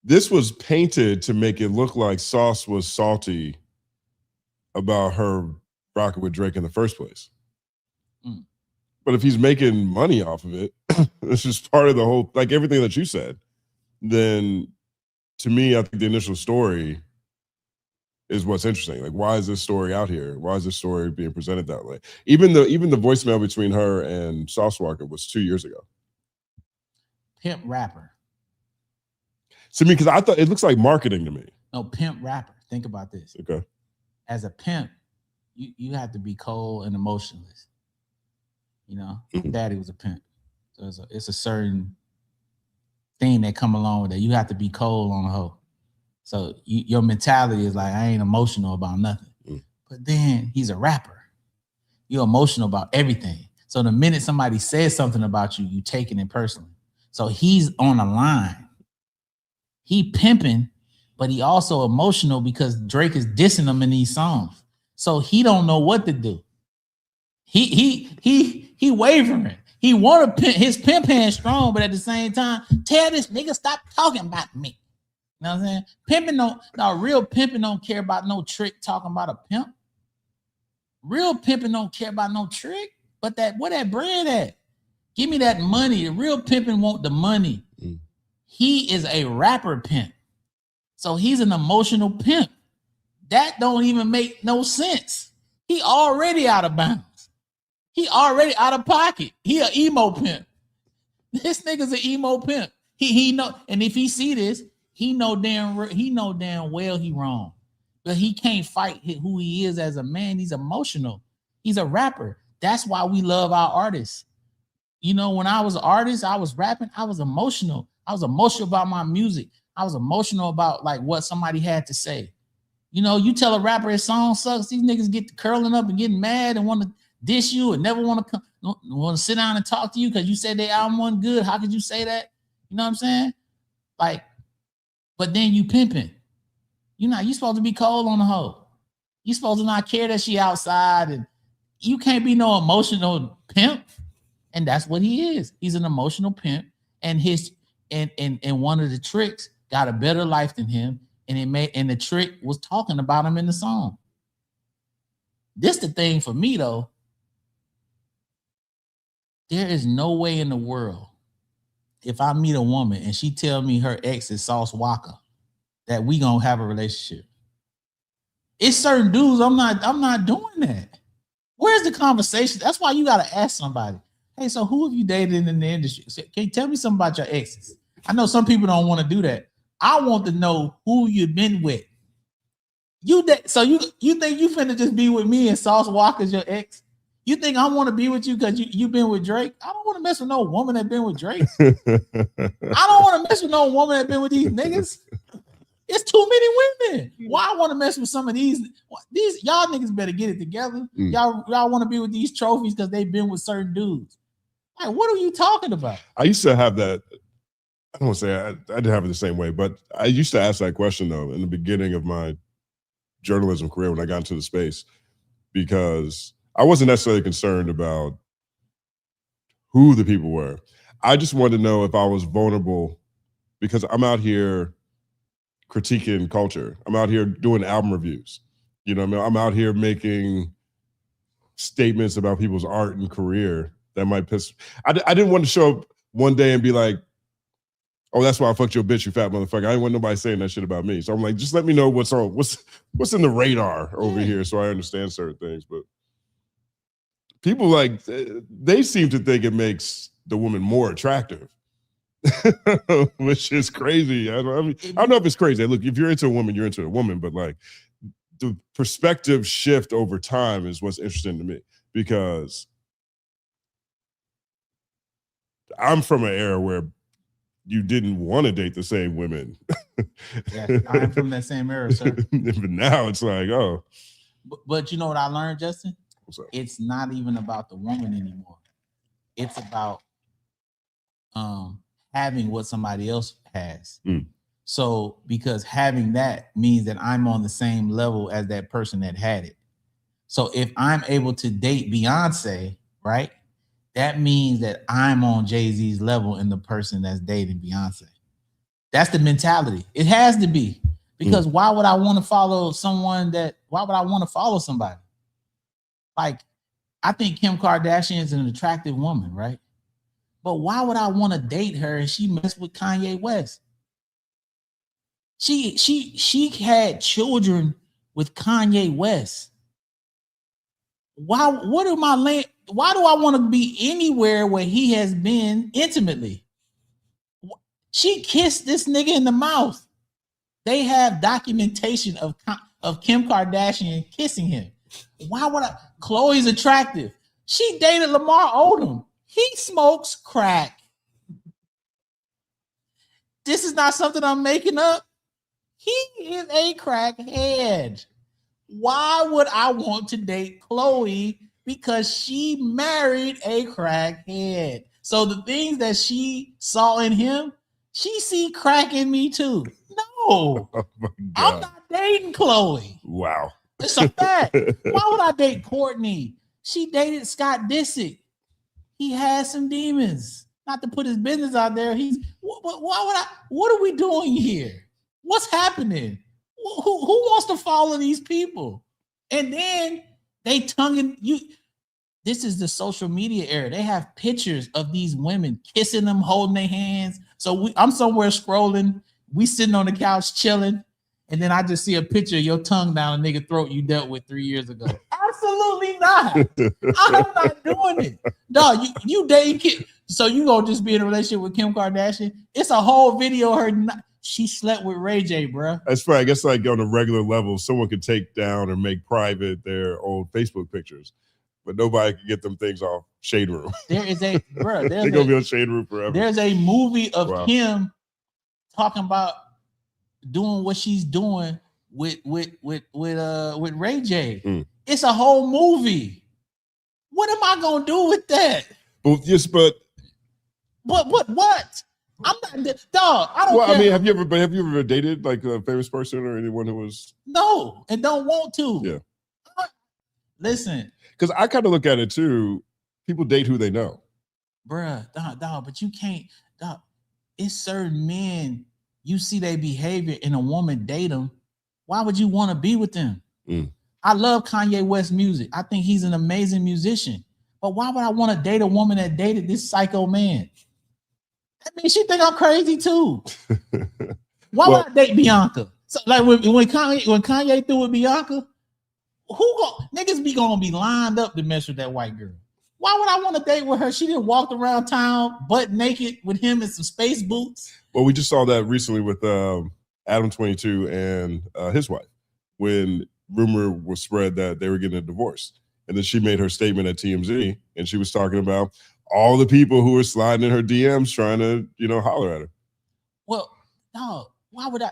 this was painted to make it look like Sauce was salty about her rocking with Drake in the first place. Mm. But if he's making money off of it, it's just part of the whole, like everything that you said, then to me, I think the initial story is what's interesting. Like, why is this story out here? Why is this story being presented that way? Even the voicemail between her and Sauce Walka was 2 years ago. Pimp rapper. To me, because I thought it looks like marketing to me. No, pimp rapper. Think about this. Okay. As a pimp, you have to be cold and emotionless. Daddy was a pimp. So it's a certain thing that come along with that. You have to be cold on a hoe. So your mentality is like, I ain't emotional about nothing. But then he's a rapper. You're emotional about everything. So the minute somebody says something about you, you taking it personally. So he's on a line. He pimping, but he also emotional because Drake is dissing him in these songs. So he don't know what to do. He wavering. He want to his pimp hand strong, but at the same time, tell this nigga stop talking about me. You know what I'm saying? Pimping real pimping don't care about no trick talking about a pimp. Real pimping don't care about no trick, but where that bread at? Give me that money. The real pimping want the money. He is a rapper pimp. So he's an emotional pimp. That don't even make no sense. He already out of bounds. He already out of pocket. He an emo pimp. This nigga's an emo pimp. He know, and if he see this, he know damn well he wrong. But he can't fight who he is as a man. He's emotional. He's a rapper. That's why we love our artists. You know, when I was an artist, I was rapping, I was emotional. I was emotional about my music. I was emotional about like what somebody had to say. You know, you tell a rapper his song sucks, these niggas get curling up and getting mad and want to dish you and never want to sit down and talk to you because you said their album wasn't good. How could you say that? You know what I'm saying? Like, but then you pimping. You supposed to be cold on the hoe. You supposed to not care that she outside, and you can't be no emotional pimp. And that's what he is. He's an emotional pimp, and one of the tricks got a better life than him, and the trick was talking about him in the song. This the thing for me though. There is no way in the world if I meet a woman and she tell me her ex is Sauce Walka that we gonna have a relationship. It's certain dudes I'm not doing that. Where's the conversation? That's why you gotta ask somebody. Hey, so who have you dated in the industry? Can you tell me something about your exes? I know some people don't want to do that. I want to know who you've been with. So you think you finna just be with me and Sauce Walker's your ex? You think I want to be with you because you been with Drake? I don't want to mess with no woman that been with Drake. I don't want to mess with no woman that been with these niggas. It's too many women. Why I want to mess with some of these y'all niggas better get it together. Y'all want to be with these trophies because they've been with certain dudes. Like, what are you talking about? I used to have that. I don't want to say I didn't have it the same way, but I used to ask that question though in the beginning of my journalism career when I got into the space, because I wasn't necessarily concerned about who the people were. I just wanted to know if I was vulnerable because I'm out here critiquing culture. I'm out here doing album reviews. You know what I mean? I'm out here making statements about people's art and career that might piss. I didn't want to show up one day and be like, oh, that's why I fucked your bitch, you fat motherfucker. I didn't want nobody saying that shit about me. So I'm like, just let me know what's in the radar over here so I understand certain things. But people like, they seem to think it makes the woman more attractive, which is crazy. I don't know if it's crazy. Look, if you're into a woman, you're into a woman, but like the perspective shift over time is what's interesting to me, because I'm from an era where you didn't want to date the same women. Yeah, I'm from that same era, sir. But now it's like, oh. But you know what I learned, Justin? What's up? It's not even about the woman anymore. It's about having what somebody else has. So because having that means that I'm on the same level as that person that had it. So if I'm able to date Beyonce, right? That means that I'm on Jay-Z's level in the person that's dating Beyonce. That's the mentality. It has to be. Because why would I want to follow somebody? Like, I think Kim Kardashian is an attractive woman, right? But why would I want to date her and she messed with Kanye West? She had children with Kanye West. Why do I want to be anywhere where he has been intimately? She kissed this nigga in the mouth. They have documentation of Kim Kardashian kissing him. Why would I? Khloe's attractive. She dated Lamar Odom. He smokes crack. This is not something I'm making up. He is a crackhead. Why would I want to date Khloe? Because she married a crackhead. So the things that she saw in him, she see crack in me too. No, Oh my God. I'm not dating Khloe. Wow. It's a fact. Why would I date Courtney? She dated Scott Disick. He has some demons. Not to put his business out there. What are we doing here? What's happening? Who wants to follow these people? And then they tonguing you. This is the social media era. They have pictures of these women kissing them, holding their hands. So I'm somewhere scrolling. We sitting on the couch chilling. And then I just see a picture of your tongue down a nigga throat you dealt with 3 years ago. Absolutely not. I'm not doing it. No, you dating kid. So you gonna just be in a relationship with Kim Kardashian? It's a whole video of her. She slept with Ray J, bro. That's right. I guess like on a regular level, someone could take down or make private their old Facebook pictures, but nobody can get them things off Shade Room. There is a bro. They're gonna be on Shade Room forever. There's a movie of Kim talking about doing what she's doing with Ray J. It's a whole movie. What am I gonna do with that? But what? I'm not dog. I don't. Well, care. I mean, have you ever dated like a famous person or anyone who was? No, and don't want to. Yeah. Listen, because I kind of look at it too. People date who they know, bruh. Dog, but you can't. Dog, it's certain men. You see their behavior and a woman date them. Why would you want to be with them? I love Kanye West music. I think he's an amazing musician. But why would I want to date a woman that dated this psycho man? That means she think I'm crazy too. Why would I date Bianca? So like when Kanye threw with Bianca, niggas be gonna be lined up to mess with that white girl. Why would I want to date with her? She didn't walk around town butt naked with him in some space boots. Well, we just saw that recently with Adam 22 and his wife when rumor was spread that they were getting a divorce. And then she made her statement at TMZ and she was talking about all the people who were sliding in her DMs trying to, holler at her. Well, no, why would I?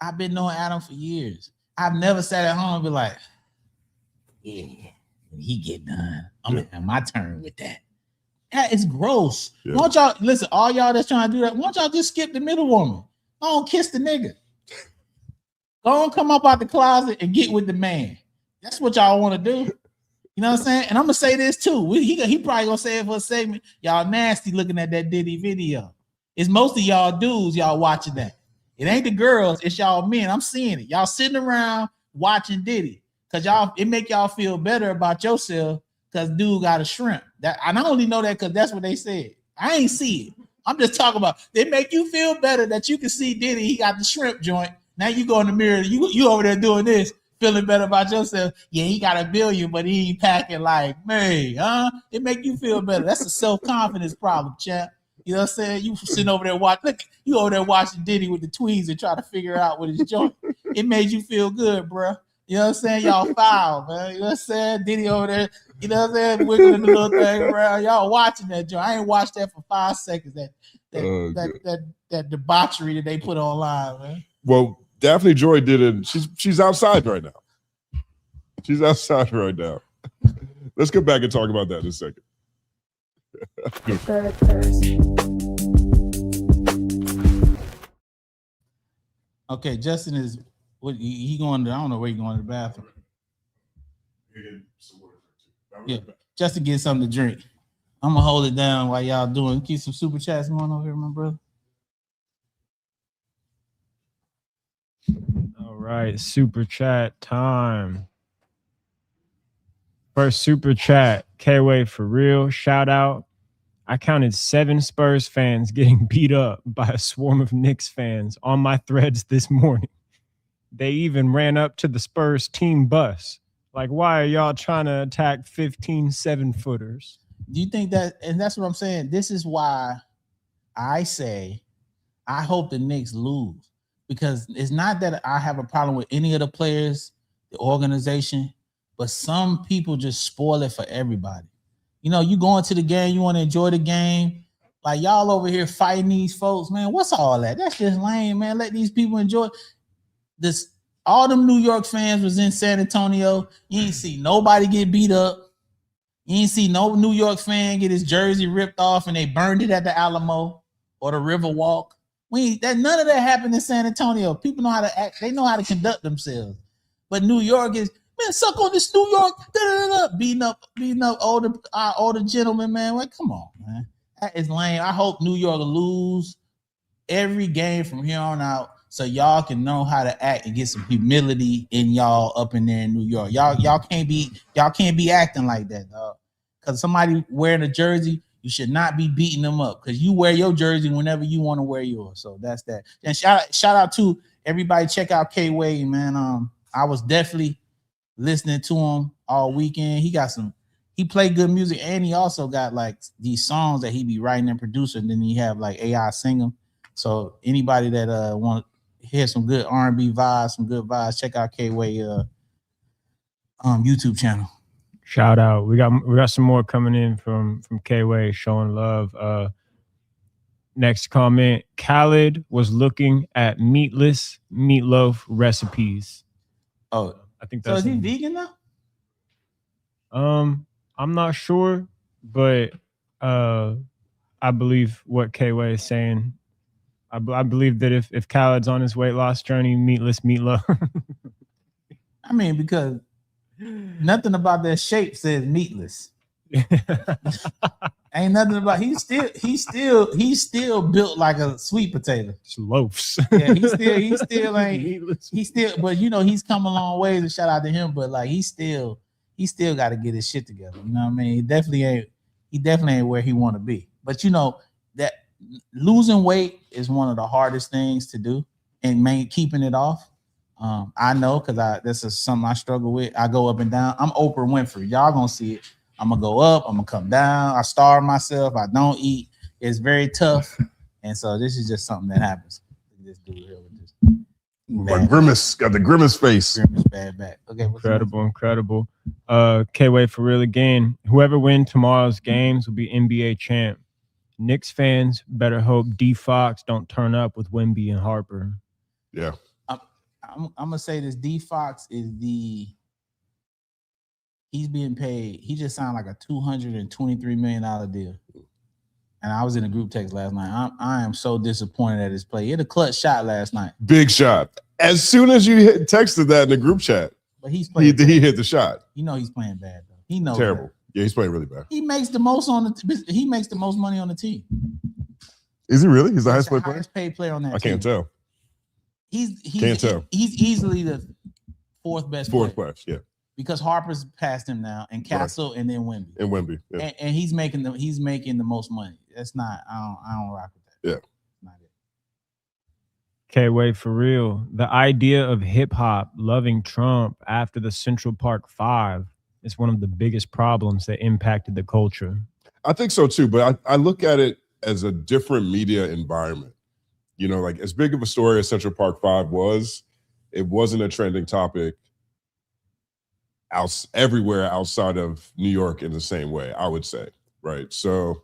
I've been knowing Adam for years. I've never sat at home and be like, yeah, when he get done, I'm gonna have my turn with that. That is gross. Yeah. Why don't y'all listen? All y'all that's trying to do that, why don't y'all just skip the middle woman? Don't kiss the nigga. Go and come up out the closet and get with the man. That's what y'all want to do. You know what I'm saying? And I'm gonna say this too. He probably gonna say it for a segment. Y'all nasty looking at that Diddy video. It's most of y'all dudes y'all watching that. It ain't the girls, it's y'all men. I'm seeing it. Y'all sitting around watching Diddy because it make y'all feel better about yourself because dude got a shrimp. That I only know that because that's what they said. I ain't see it. I'm just talking about they make you feel better that you can see Diddy. He got the shrimp joint. Now you go in the mirror. You over there doing this, feeling better about yourself. Yeah, he got $1 billion, but he ain't packing like me, huh? It make you feel better. That's a self-confidence problem, champ. You know what I'm saying? You sitting over there watching. Look, you over there watching Diddy with the tweens and try to figure out what his joint. It made you feel good, bro. You know what I'm saying? Y'all foul, man. You know what I'm saying? Diddy over there. You know what I'm saying? Wiggling the little thing around. Y'all watching that joint. I ain't watched that for 5 seconds. That debauchery that they put online, man. Well, Daphne Joy did it. She's outside right now. She's outside right now. Let's get back and talk about that in a second. Okay, Justin is what he going to, I don't know where he going to the bathroom. Yeah, Justin get something to drink. I'm gonna hold it down while y'all doing. Keep some super chats going over here, my brother. All right, super chat time. First super chat, K-Way for real. Shout out. I counted 7 Spurs fans getting beat up by a swarm of Knicks fans on my threads this morning. They even ran up to the Spurs team bus. Like, why are y'all trying to attack 15 7-footers? Do you think that, and that's what I'm saying, this is why I say I hope the Knicks lose. Because it's not that I have a problem with any of the players, the organization, but some people just spoil it for everybody. You know, you go into the game, you want to enjoy the game. Like y'all over here fighting these folks, man. What's all that? That's just lame, man. Let these people enjoy this. All them New York fans was in San Antonio. You ain't see nobody get beat up. You ain't see no New York fan get his jersey ripped off and they burned it at the Alamo or the Riverwalk. None of that happened in San Antonio. People know how to act. They know how to conduct themselves. But New York is, Man, suck on this New York, beating up older gentlemen, man. Like, come on, man. That is lame. I hope New York will lose every game from here on out, so y'all can know how to act and get some humility in y'all up in there in New York. Y'all can't be acting like that, dog. Because somebody wearing a jersey, you should not be beating them up. Because you wear your jersey whenever you want to wear yours. So that's that. And shout out to everybody. Check out K Wade, man. I was definitely listening to him all weekend. He played good music, and he also got like these songs that he be writing and producing. And then he have like AI sing them. So anybody that want to hear some good R&B vibes, some good vibes, check out K-Way YouTube channel. Shout out. We got some more coming in from K-Way showing love. Next comment, Khaled was looking at meatless meatloaf recipes. Oh, I think that's so. Is he vegan now? I'm not sure, but I believe what K-Way is saying. I believe that if Khaled's on his weight loss journey, meatless meatloaf. I mean, because nothing about that shape says meatless. Ain't nothing about he's still built like a sweet potato. It's loaves. Yeah, he still ain't he still, but you know, he's come a long ways, and shout out to him, but like he still got to get his shit together. You know what I mean? He definitely ain't where he want to be. But you know that losing weight is one of the hardest things to do, and keeping it off. I know, because this is something I struggle with. I go up and down. I'm Oprah Winfrey. Y'all gonna see it. I'm gonna go up, I'm gonna come down. I starve myself. I don't eat. It's very tough, and so this is just something that happens. This dude here with this Grimace got the grimace face. Grimace bad back. Okay, incredible. K-Way for real again. Whoever wins tomorrow's games will be NBA champ. Knicks fans better hope D Fox don't turn up with Wemby and Harper. Yeah. I'm gonna say this. D Fox is he's being paid. He just signed like a $223 million deal. And I was in a group text last night. I am so disappointed at his play. He had a clutch shot last night. Big shot. As soon as you texted that in the group chat, but he's playing. He hit the shot. You know he's playing bad though. He knows terrible. That. Yeah, he's playing really bad. He makes the most he makes the most money on the team. Is he really? He's the highest paid player on that team. I can't tell. Can't tell. He's easily the fourth best player. Yeah. Because Harper's passed him now, and Castle, right. And then Wemby. And Wemby. Yeah. And he's making the most money. That's not. I don't rock with that. Yeah. Not it. K-Way for real. The idea of hip hop loving Trump after the Central Park 5 is one of the biggest problems that impacted the culture. I think so too, but I look at it as a different media environment. You know, like as big of a story as Central Park 5 was, it wasn't a trending topic everywhere outside of New York in the same way, I would say, right? So,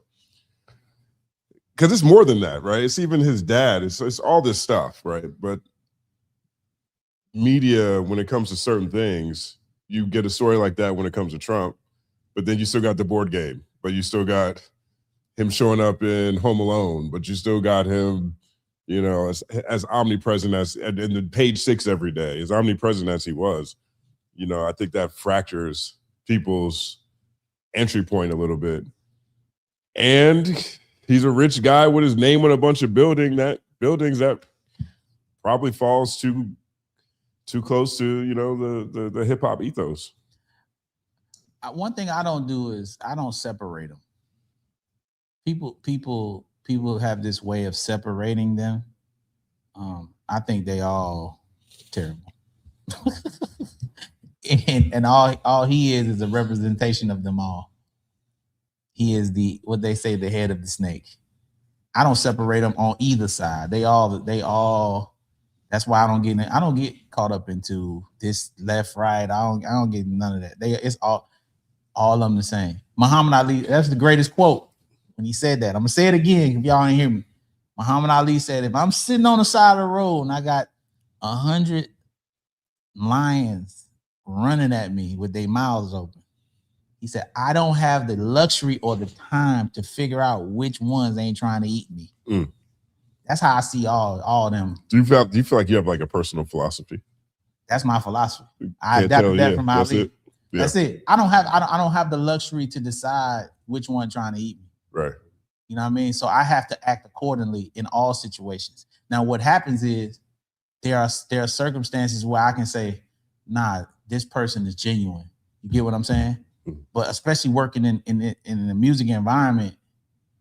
because it's more than that, right? It's even his dad. It's all this stuff, right? But media, when it comes to certain things, you get a story like that when it comes to Trump, but then you still got the board game, but you still got him showing up in Home Alone, but you still got him, you know, as omnipresent as in the page 6 every day, as omnipresent as he was. You know, I think that fractures people's entry point a little bit. And he's a rich guy with his name on a bunch of buildings that probably falls too close to, you know, the hip hop ethos. One thing I don't do is I don't separate them. People have this way of separating them. I think they all terrible. and all he is a representation of them all. He is what they say, the head of the snake. I don't separate them on either side. They all. That's why I don't get caught up into this left, right. I don't get none of that. It's all of them the same. Muhammad Ali, that's the greatest quote when he said that. I'm gonna say it again if y'all ain't hear me. Muhammad Ali said, if I'm sitting on the side of the road and I got 100 lions running at me with their mouths open, he said, I don't have the luxury or the time to figure out which ones ain't trying to eat me. That's how I see all of them. Do you feel like you have like a personal philosophy? That's my philosophy. I Can't adapted tell, that yeah, from that's Ali. it. Yeah. That's it. I don't have the luxury to decide which one trying to eat me. Right. You know what I mean? So I have to act accordingly in all situations. Now, what happens is there are circumstances where I can say, nah, this person is genuine. You get what I'm saying? Mm-hmm. But especially working in the music environment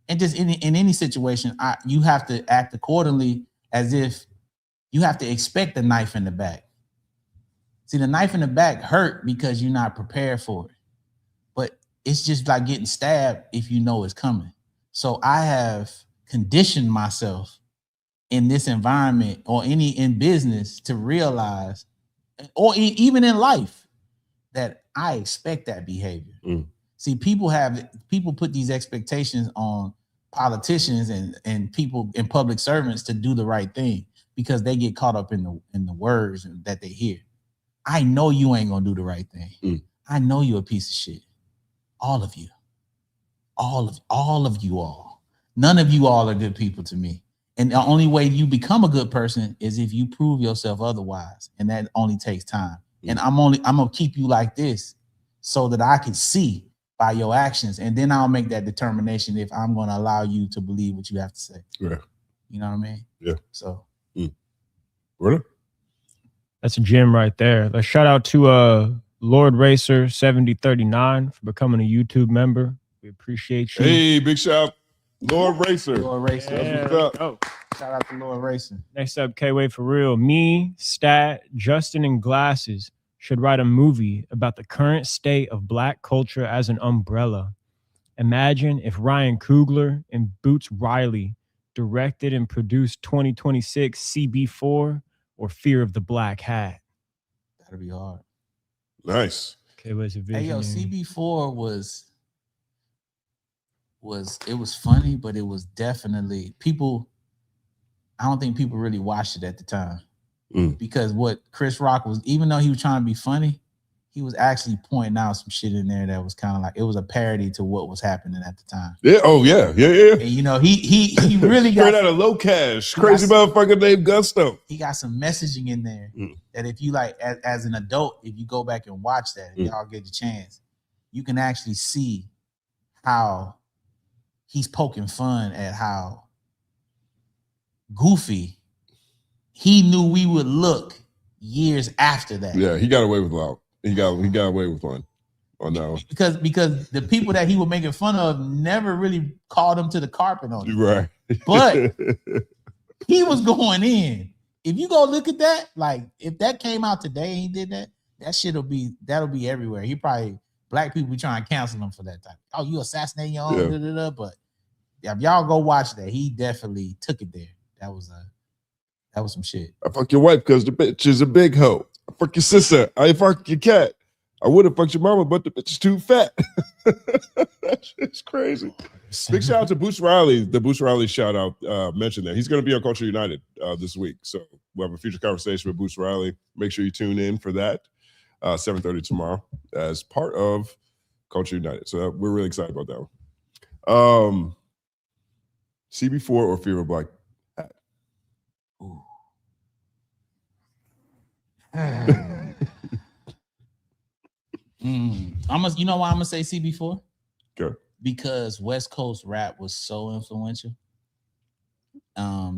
and just in any situation, you have to act accordingly as if you have to expect the knife in the back. See, the knife in the back hurt because you're not prepared for it. But it's just like getting stabbed if you know it's coming. So I have conditioned myself in this environment or in business to realize, or even in life, that I expect that behavior. See, people put these expectations on politicians and people in public servants to do the right thing because they get caught up in the words that they hear. I know you ain't gonna do the right thing. I know you're a piece of shit. All of you. All of you all. None of you all are good people to me. And the only way you become a good person is if you prove yourself otherwise. And that only takes time. And I'm gonna keep you like this so that I can see by your actions. And then I'll make that determination if I'm gonna allow you to believe what you have to say. Yeah. You know what I mean? Yeah. So Really? That's a gem right there. Let's shout out to Lord Racer 7039 for becoming a YouTube member. We appreciate you. Hey, big shout, Lord Racer. Lord Racer. That's what's up. Oh. Shout out to Lord Racer. Next up, K-Way for real. Me, Stat, Justin, and Glasses should write a movie about the current state of Black culture as an umbrella. Imagine if Ryan Coogler and Boots Riley directed and produced 2026 CB4 or Fear of the Black Hat. That'll be hard. Nice. K-Way's a visionary. Hey, yo, CB4 was funny, but it was definitely I don't think people really watched it at the time because what Chris Rock was, even though he was trying to be funny, he was actually pointing out some shit in there that was kind of like, it was a parody to what was happening at the time. Yeah. Oh yeah. Yeah. And you know, he really got straight out of Low Cash, crazy motherfucker named Gusto. He got some messaging in there that if you like, as an adult, if you go back and watch that, if y'all get the chance, you can actually see how he's poking fun at how goofy he knew we would look years after that. Yeah, he got away with loud. He got away with one on that one. Because the people that he was making fun of never really called him to the carpet on it. Right. But he was going in. If you go look at that, like if that came out today and he did that, that'll be everywhere. He probably, Black people be trying to cancel him for that type. Oh, you assassinating your own, but if y'all go watch that, he definitely took it there. That was some shit. I fuck your wife because the bitch is a big hoe. I fuck your sister. I fuck your cat. I would have fucked your mama, but the bitch is too fat. That shit's crazy. Big shout out to Boots Riley. The Boots Riley shout out mentioned that. He's going to be on Culture United this week. So we'll have a future conversation with Boots Riley. Make sure you tune in for that. 7:30 tomorrow as part of Culture United. So we're really excited about that one. CB4 or Fear of a Black Hat? Ooh. You know why I'm gonna say CB4? Good. Because West Coast rap was so influential. A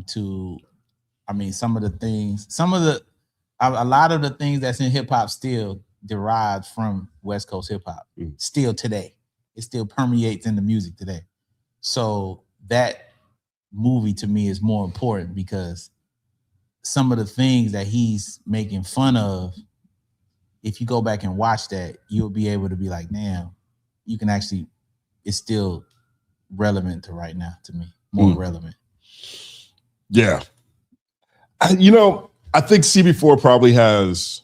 lot of the things that's in hip hop still derived from West Coast hip hop. Still today, it still permeates in the music today. So that movie to me is more important because some of the things that he's making fun of, if you go back and watch that, you'll be able to be like, damn, you can actually, it's still relevant to right now to me, more relevant. Yeah. I think CB4 probably has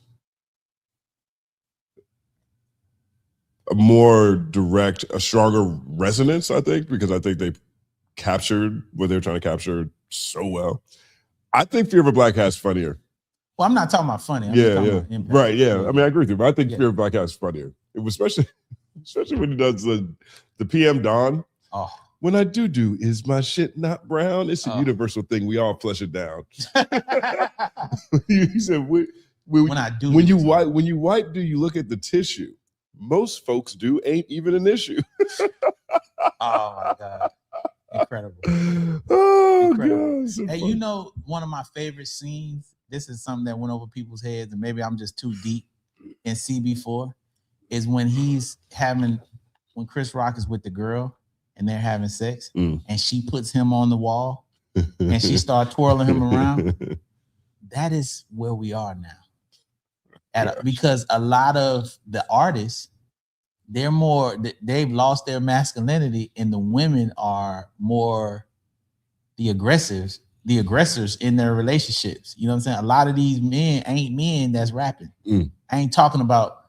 a stronger resonance, I think, because I think they captured what they're trying to capture so well. I think Fear of a Black Hat's funnier. Well, I'm not talking about funny. Yeah. Right, yeah. I mean, I agree with you, but I think Fear of a Black Hat's funnier. It was especially when he does the PM Dawn. Oh. When I do is my shit not brown? It's a universal thing. We all flush it down. He said, when I do. When you wipe, do you look at the tissue? Most folks do. Ain't even an issue. Oh my God. Incredible. Oh, Incredible. God. So Hey, funny. you know, one of my favorite scenes, this is something that went over people's heads, and maybe I'm just too deep in CB4, is when when Chris Rock is with the girl and they're having sex, and she puts him on the wall and she starts twirling him around. That is where we are now. Because a lot of the artists, they've lost their masculinity, and the women are more the aggressors in their relationships. You know what I'm saying? A lot of these men ain't men that's rapping. I ain't talking about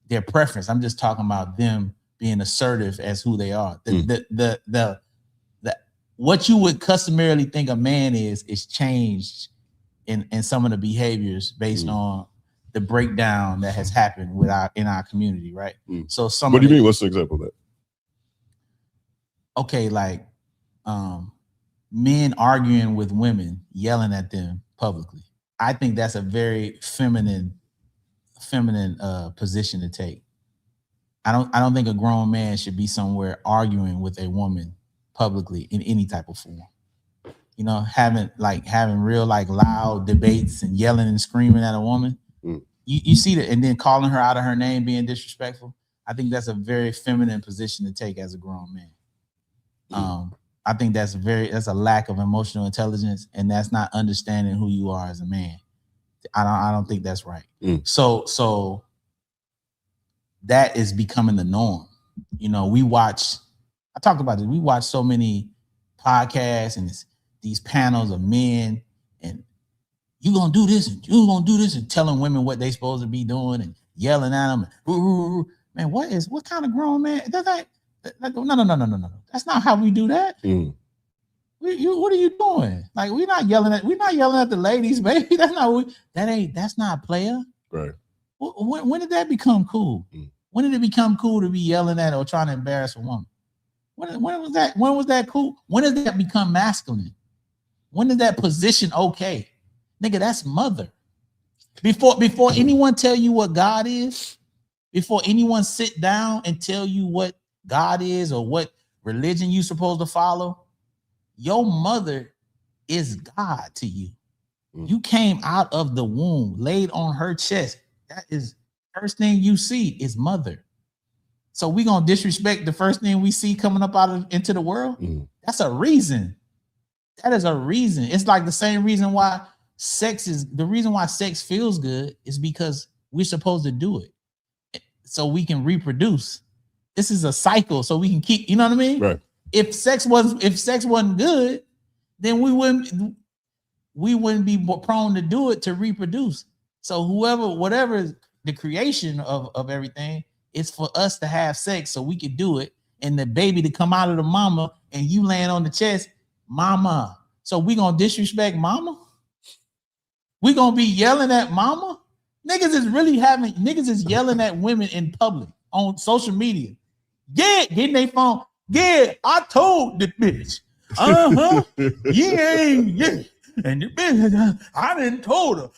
their preference. I'm just talking about them being assertive as who they are. The what you would customarily think a man is changed in some of the behaviors based on the breakdown that has happened in our community, right? So what do you mean? What's an example of that? Okay, like men arguing with women, yelling at them publicly. I think that's a very feminine position to take. I don't think a grown man should be somewhere arguing with a woman publicly in any type of form. You know, having real like loud debates and yelling and screaming at a woman. You see that, and then calling her out of her name, being disrespectful. I think that's a very feminine position to take as a grown man. I think that's a lack of emotional intelligence, and that's not understanding who you are as a man. I don't think that's right. So that is becoming the norm. You know, I talked about this. We watch so many podcasts and these panels of men, and you gonna do this and you gonna do this, and telling women what they supposed to be doing and yelling at them. Man, what kind of grown man? No. That's not how we do that. What are you doing? Like, we're not yelling at the ladies, baby. That's not player. Right. When did that become cool? When did it become cool to be yelling at or trying to embarrass a woman? When was that cool? When did that become masculine? When did that position okay? Nigga, that's mother. Before anyone tell you what God is, before anyone sit down and tell you what God is or what religion you supposed to follow, your mother is God to you. You came out of the womb, laid on her chest. That is first thing you see is mother. So we gonna disrespect the first thing we see coming up into the world? That's a reason. That is a reason. It's like the same reason why sex feels good is because we're supposed to do it so we can reproduce. This is a cycle, so we can keep, you know what I mean? Right. If sex wasn't good, then we wouldn't be more prone to do it to reproduce. So whatever the creation of everything is for us to have sex so we could do it, and the baby to come out of the mama, and you laying on the chest, mama. So we gonna disrespect mama? We gonna be yelling at mama? Niggas is yelling at women in public on social media. Yeah, getting their phone. Yeah, I told the bitch. Yeah. And the bitch, I didn't told her.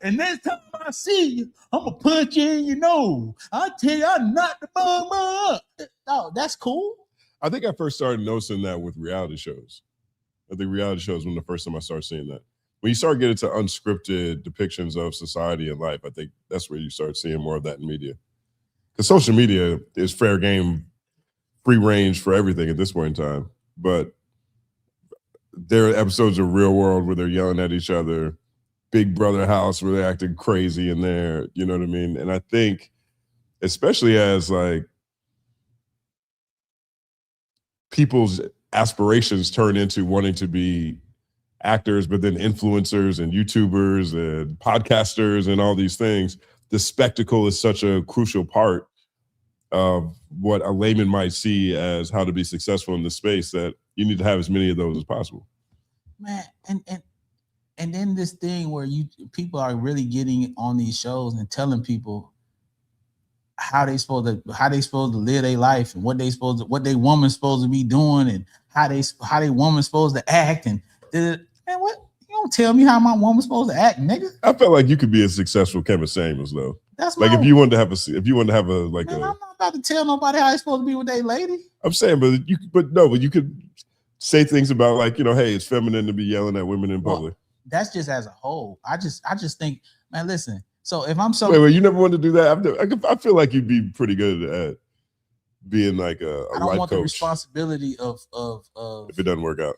And next time I see you, I'm gonna punch you in your nose. I tell you, I knocked the mama up. Oh, that's cool. I think I first started noticing that with reality shows. I think reality shows was the first time I started seeing that. When you start getting to unscripted depictions of society and life, I think that's where you start seeing more of that in media. Because social media is fair game, free range for everything at this point in time. But there are episodes of Real World where they're yelling at each other, Big Brother house where they're acting crazy in there, you know what I mean? And I think, especially as like people's aspirations turn into wanting to be actors, but then influencers and YouTubers and podcasters and all these things, the spectacle is such a crucial part of what a layman might see as how to be successful in this space, that you need to have as many of those as possible. Man, and then this thing where people are really getting on these shows and telling people how they supposed to live their life and what they woman's supposed to be doing and how they woman's supposed to act, and man, what, you Don't tell me how my woman's supposed to act, nigga. I felt like you could be a successful Kevin Samuels though. That's like if you wanted to have a like man, I'm not about to tell nobody how you're supposed to be with that lady. I'm saying, but you could say things about like, hey, it's feminine to be yelling at women in public. That's just as a whole. I just think, man, listen. So if I'm so wait, you never wanted to do that? I feel like you'd be pretty good at being like a I don't life want coach. the responsibility of if it doesn't work out.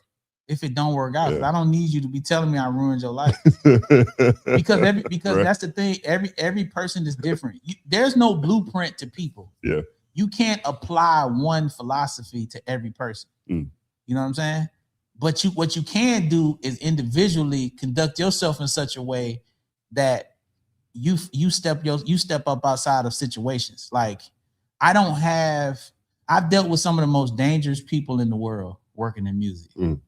If it don't work out, Yeah. I don't need you to be telling me I ruined your life. because Right. that's the thing. Every person is different. There's no blueprint to people. Yeah. You can't apply one philosophy to every person. Mm. You know what I'm saying? But what you can do is individually conduct yourself in such a way that you step up outside of situations. Like I've dealt with some of the most dangerous people in the world working in music. Mm.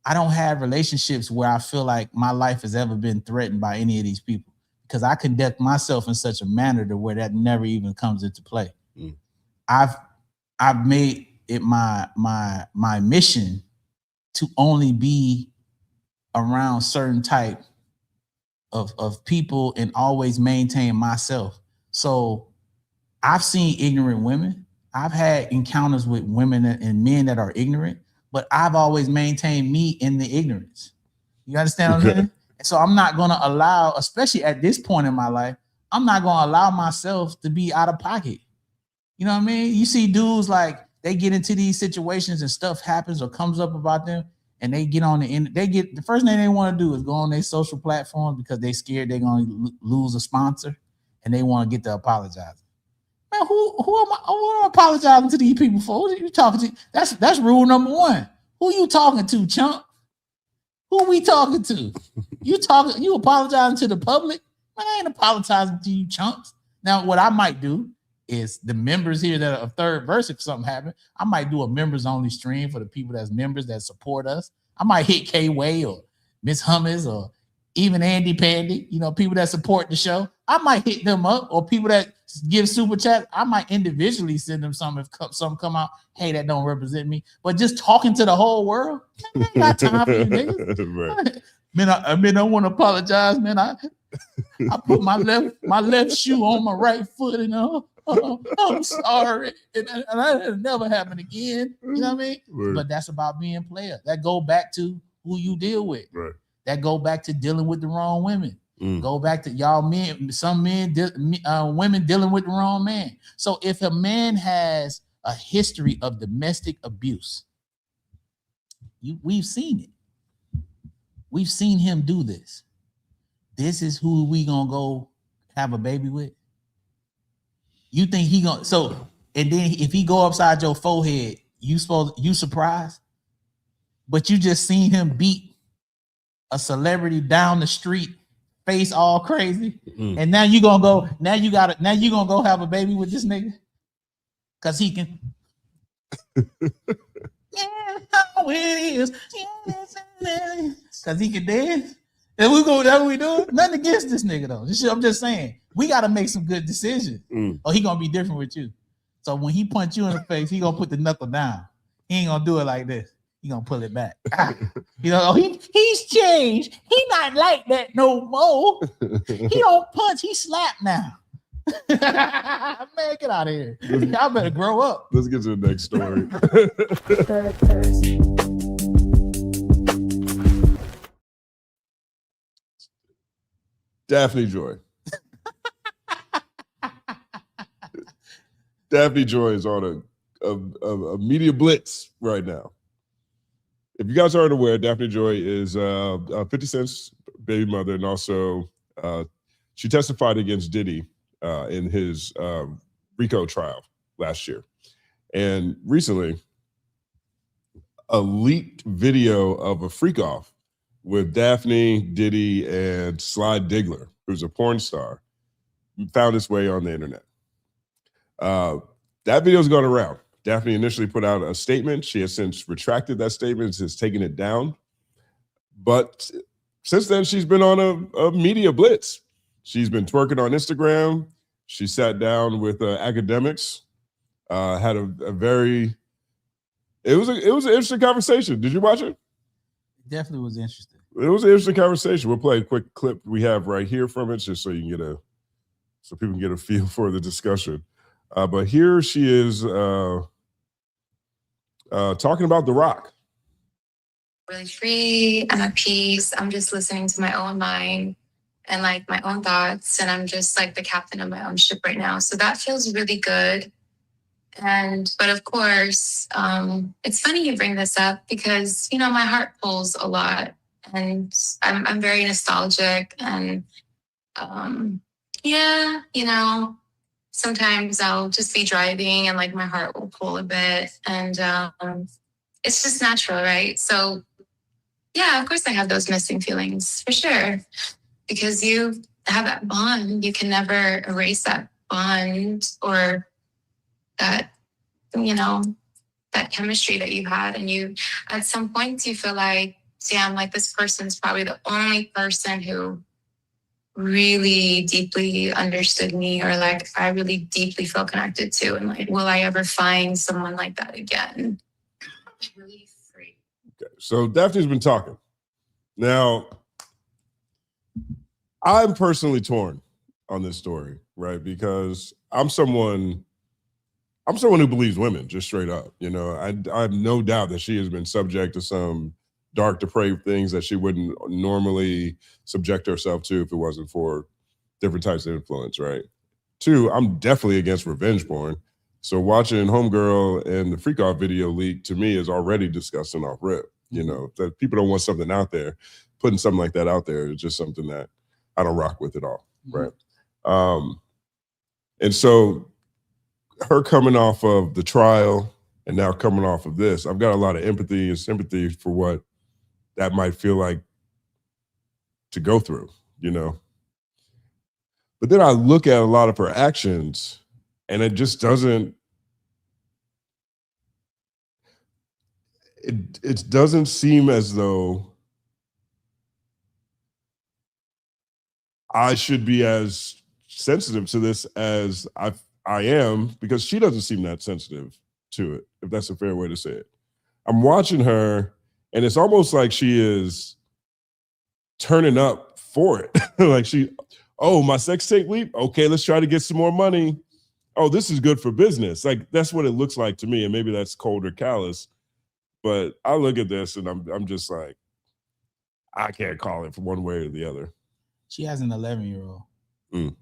I don't have relationships where I feel like my life has ever been threatened by any of these people because I conduct myself in such a manner to where that never even comes into play. Mm. I've made it my mission to only be around certain type of people and always maintain myself. So I've seen ignorant women. I've had encounters with women and men that are ignorant, but I've always maintained me in the ignorance. You understand what I'm saying? And so I'm not going to allow, especially at this point in my life, I'm not going to allow myself to be out of pocket. You know what I mean? You see dudes like they get into these situations and stuff happens or comes up about them and they get on the first thing they want to do is go on their social platforms because they scared they're going to lose a sponsor and they want to get to apologize. Man, who am I apologizing to these people for? Who are you talking to? That's rule number one. Who you talking to, chump? Who we talking to? You apologizing to the public? Man, I ain't apologizing to you chumps. Now, what I might do is the members here that are third verse, if something happened, I might do a members only stream for the people that's members that support us. I might hit K-Way or Miss Hummus or even Andy Pandy, people that support the show. I might hit them up, or people that give super chat. I might individually send them something if something come out. Hey, that don't represent me. But just talking to the whole world, man, I ain't got time for you niggas. Right. Man, I want to apologize, man. I put my left shoe on my right foot, and I'm sorry, and that'll never happen again. You know what I mean? Right. But that's about being player. That go back to who you deal with. Right. That go back to dealing with the wrong women. Go back to y'all men, women dealing with the wrong man. So if a man has a history of domestic abuse, we've seen it. We've seen him do this. This is who we gonna go have a baby with. You think he gonna and then if he go upside your forehead, you surprised, but you just seen him beat a celebrity down the street, face all crazy, and now you gonna go have a baby with this nigga because he can. Yeah, how it is. Because he can dance. And we go, that's what we do. Nothing against this nigga though. I'm just saying, we gotta make some good decisions. Or he gonna be different with you. So when he punch you in the face, he gonna put the knuckle down. He ain't gonna do it like this. He gonna pull it back. He's changed. He not like that no more. He don't punch. He slap now. Man, get out of here. Y'all better grow up. Let's get to the next story. Daphne Joy. Daphne Joy is on a media blitz right now. If you guys aren't aware, Daphne Joy is 50 Cent's baby mother, and also she testified against Diddy in his RICO trial last year. And recently, a leaked video of a freak-off with Daphne, Diddy, and Sly Diggler, who's a porn star, found its way on the internet. That video's gone around. Daphne initially put out a statement. She has since retracted that statement, has taken it down. But since then, she's been on a media blitz. She's been twerking on Instagram. She sat down with academics, had a very, it was an interesting conversation. Did you watch it? Definitely was interesting. It was an interesting conversation. We'll play a quick clip we have right here from it, just so you can so people can get a feel for the discussion. But here she is talking about The Rock. Really free. I'm at peace. I'm just listening to my own mind and like my own thoughts. And I'm just like the captain of my own ship right now. So that feels really good. But of course, it's funny you bring this up because, you know, my heart pulls a lot and I'm very nostalgic and, yeah, you know, sometimes I'll just be driving and like my heart will pull a bit and, it's just natural, right? So yeah, of course I have those missing feelings for sure, because you have that bond. You can never erase that bond or that, you know, that chemistry that you had. And you, at some points you feel like, damn, like this person's probably the only person who really deeply understood me or like I really deeply feel connected to. And like, will I ever find someone like that again? Really free. Okay, so Daphne's been talking. Now, I'm personally torn on this story, right? Because I'm someone who believes women, just straight up. You know, I have no doubt that she has been subject to some dark, depraved things that she wouldn't normally subject herself to if it wasn't for different types of influence, right? Two, I'm definitely against revenge porn. So watching Homegirl and the Freak Off video leak to me is already disgusting off rip. You know, that people don't want something out there. Putting something like that out there is just something that I don't rock with at all, right? And so her coming off of the trial and now coming off of this, I've got a lot of empathy and sympathy for what that might feel like to go through, you know? But then I look at a lot of her actions and it just doesn't, it doesn't seem as though I should be as sensitive to this as I am, because she doesn't seem that sensitive to it, if that's a fair way to say it. I'm watching her and it's almost like she is turning up for it. Like oh, my sex tape leak? Okay, let's try to get some more money. Oh, this is good for business. Like, that's what it looks like to me. And maybe that's cold or callous. But I look at this and I'm just like, I can't call it from one way or the other. She has an 11-year-old. Mm.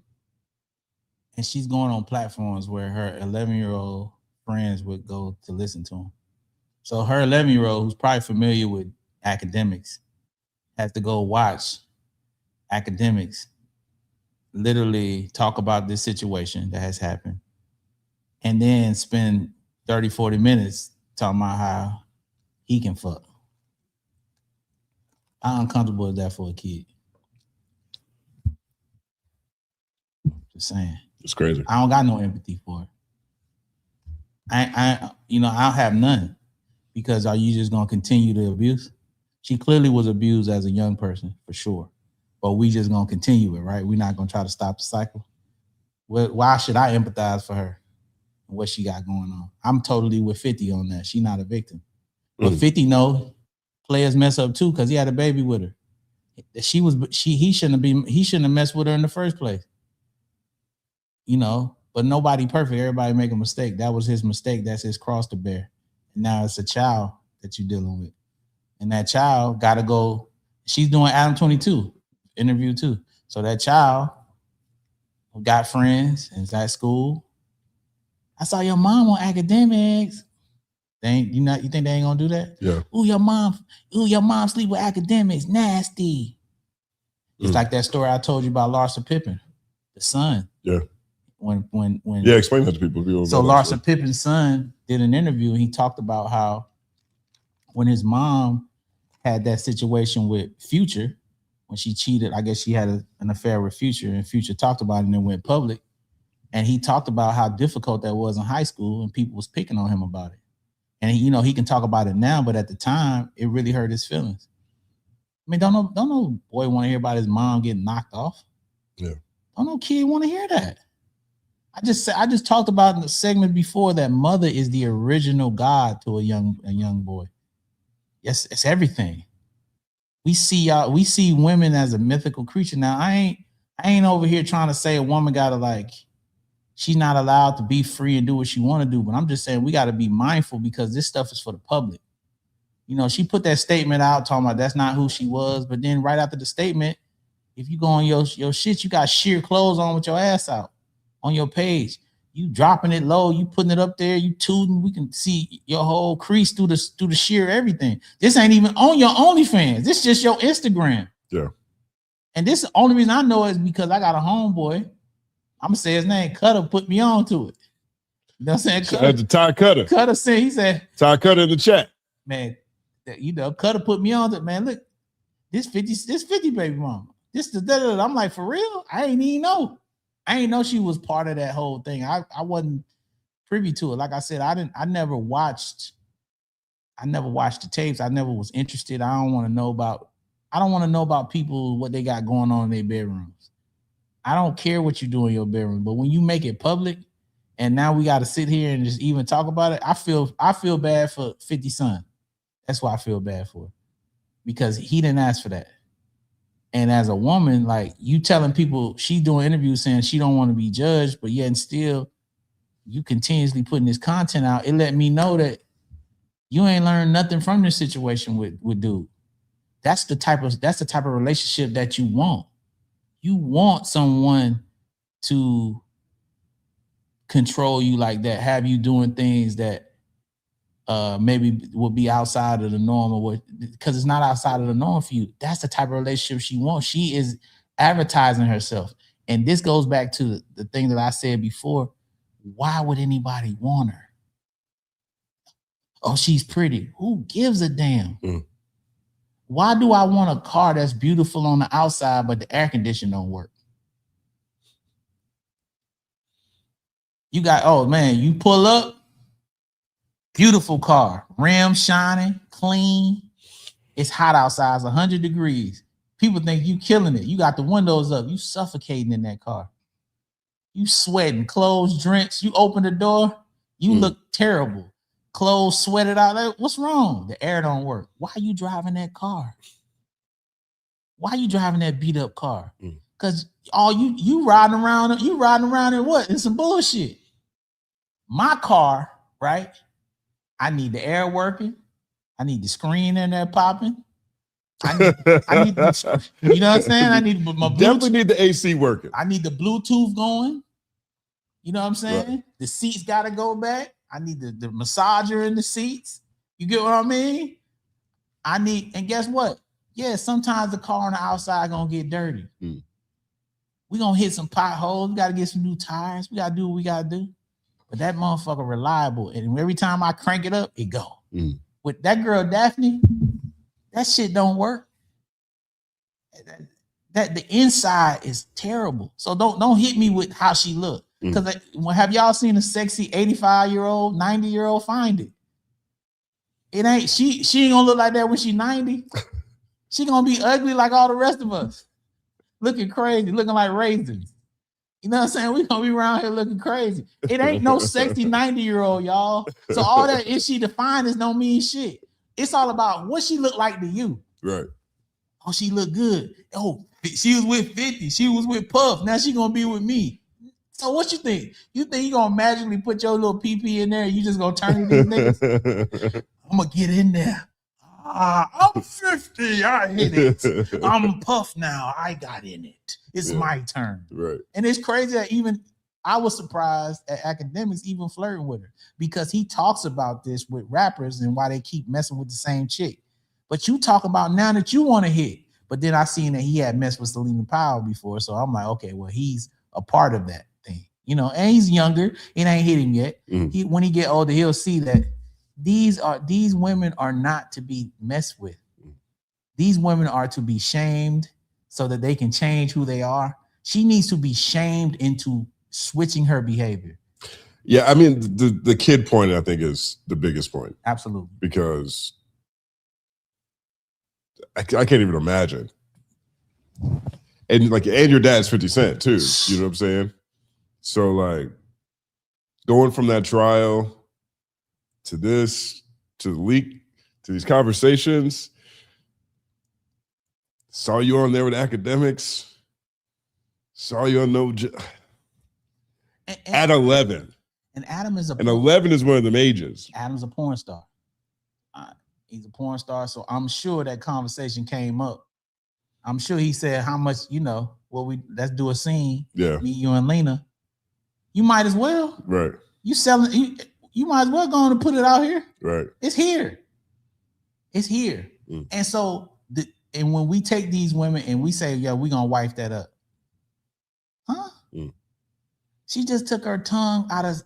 And she's going on platforms where her 11-year-old friends would go to listen to him. So her 11-year-old, who's probably familiar with academics, has to go watch academics literally talk about this situation that has happened and then spend 30, 40 minutes talking about how he can fuck. How uncomfortable is that for a kid? Just saying. It's crazy. I don't got no empathy for it. I don't have none, because are you just gonna continue to abuse? She clearly was abused as a young person, for sure. But we just gonna continue it, right? We're not gonna try to stop the cycle. Why should I empathize for her and what she got going on? I'm totally with 50 on that. She's not a victim. But 50 know players mess up too, because he had a baby with her. He shouldn't have messed with her in the first place. You know, but nobody perfect. Everybody make a mistake. That was his mistake. That's his cross to bear. And now it's a child that you're dealing with. And that child got to go. She's doing Adam 22 interview too. So that child got friends and is at school. I saw your mom on academics. You think they ain't gonna do that? Yeah. Ooh, your mom sleep with academics. Nasty. It's like that story I told you about Larsa Pippen, the son. Yeah. When explain that to people. So Larsa Pippen's son did an interview and he talked about how when his mom had that situation with Future, when she cheated, I guess she had an affair with Future, and Future talked about it and it went public. And he talked about how difficult that was in high school and people was picking on him about it. And he can talk about it now, but at the time it really hurt his feelings. I mean, don't no boy want to hear about his mom getting knocked off. Yeah. Don't no kid want to hear that. I just talked about in the segment before that mother is the original God to a young boy. Yes, it's everything. We see women as a mythical creature. Now, I ain't over here trying to say a woman gotta like, she's not allowed to be free and do what she want to do. But I'm just saying we got to be mindful because this stuff is for the public. You know, she put that statement out talking about that's not who she was. But then right after the statement, if you go on your shit, you got sheer clothes on with your ass out on your page. You dropping it low, you putting it up there, you tooting. We can see your whole crease through the sheer everything. This ain't even on your OnlyFans. This is just your Instagram. Yeah. And this the only reason I know is because I got a homeboy. I'm gonna say his name. Cutter put me on to it. You know what I'm saying? That's Ty Cutter. Cutter said, he said, Ty Cutter in the chat. Man, you know, Cutter put me on to it. Man, look, this 50 baby mama. I'm like, for real? I ain't even know. I ain't know she was part of that whole thing. I wasn't privy to it. Like I said, I never watched the tapes. I never was interested. I don't want to know about people, what they got going on in their bedrooms. I don't care what you do in your bedroom, but when you make it public and now we got to sit here and just even talk about it, I feel bad for 50 Son. That's why I feel bad for, because he didn't ask for that. And as a woman, like, you telling people, she doing interviews saying she don't want to be judged, but yet and still you continuously putting this content out. It let me know that you ain't learned nothing from this situation with dude. That's the type of relationship that you want. You want someone to control you like that, have you doing things that maybe will be outside of the norm, or because it's not outside of the norm for you. That's the type of relationship she wants. She is advertising herself. And this goes back to the thing that I said before. Why would anybody want her? Oh, she's pretty. Who gives a damn? Why do I want a car that's beautiful on the outside, but the air conditioner don't work? You got, oh man, you pull up, beautiful car, rims shining, clean. It's hot outside, it's 100 degrees. People think you killing it. You got the windows up, you suffocating in that car. You sweating, clothes drenched. You open the door, you look terrible. Clothes sweated out. Like, what's wrong? The air don't work. Why are you driving that car? Why are you driving that beat up car? Because all you riding around in what? In some bullshit. My car, right? I need the air working. I need the screen in there popping. I need you know what I'm saying? I need my Bluetooth. Definitely need the AC working. I need the Bluetooth going. You know what I'm saying? Right. The seats got to go back. I need the massager in the seats. You get what I mean? And guess what? Yeah, sometimes the car on the outside gonna get dirty. We gonna hit some potholes. We gotta get some new tires. We gotta do what we gotta do. But that motherfucker reliable. And every time I crank it up, it go. With that girl, Daphne, that shit don't work. That the inside is terrible. So don't hit me with how she look. Because have y'all seen a sexy 85-year-old, 90-year-old? Find it. It ain't, she ain't gonna look like that when she's 90. She gonna be ugly like all the rest of us. Looking crazy, looking like raisins. You know what I'm saying? We gonna be around here looking crazy. It ain't no sexy 90-year-old, y'all. So all that, if she defined this, don't mean shit. It's all about what she look like to you. Right. Oh, she look good. Oh, she was with 50. She was with Puff. Now she gonna be with me. So what you think? You think you gonna magically put your little PP in there and you just gonna turn to these niggas? I'm gonna get in there. I'm 50. I hit it. I'm Puff now. I got in it. It's my turn. Right. And it's crazy that even I was surprised at Academics even flirting with her, because he talks about this with rappers and why they keep messing with the same chick. But you talk about now that you want to hit. But then I seen that he had messed with Selena Powell before. So I'm like, okay, well, he's a part of that thing. You know, and he's younger. It ain't hit him yet. When he get older, he'll see that these women are not to be messed with. These women are to be shamed so that they can change who they are. She needs to be shamed into switching her behavior. Yeah, I mean, the kid point, I think, is the biggest point. Absolutely. Because I can't even imagine. And your dad's 50 Cent too. You know what I'm saying? So like going from that trial to this, to the leak, to these conversations, Saw you on there with academics. Saw you on at 11. And Adam is and 11 is one of them ages. Adam's a porn star. He's a porn star, so I'm sure that conversation came up. I'm sure he said, "How much? Let's do a scene. Yeah, me, you, and Lena. You might as well. Right. You selling? You might as well go on and put it out here. Right. It's here. It's here. Mm. And so, and when we take these women and we say, "Yeah, we're gonna wipe that up," huh? Mm. She just took her tongue out of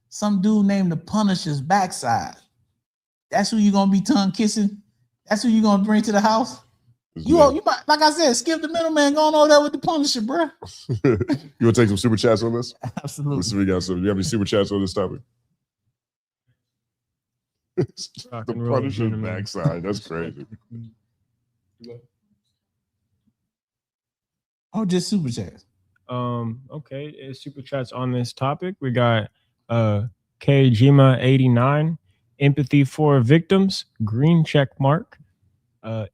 some dude named the Punisher's backside. That's who you gonna be tongue kissing. That's who you gonna bring to the house. You might, like I said, skip the middleman, going over there with the Punisher, bro. You want to take some super chats on this? Absolutely. Let's see, we got some. You have any super chats on this topic? The Punisher's backside. That's crazy. Oh, just super chats. Okay, super chats on this topic. We got Kjima 89. Empathy for victims, green check mark.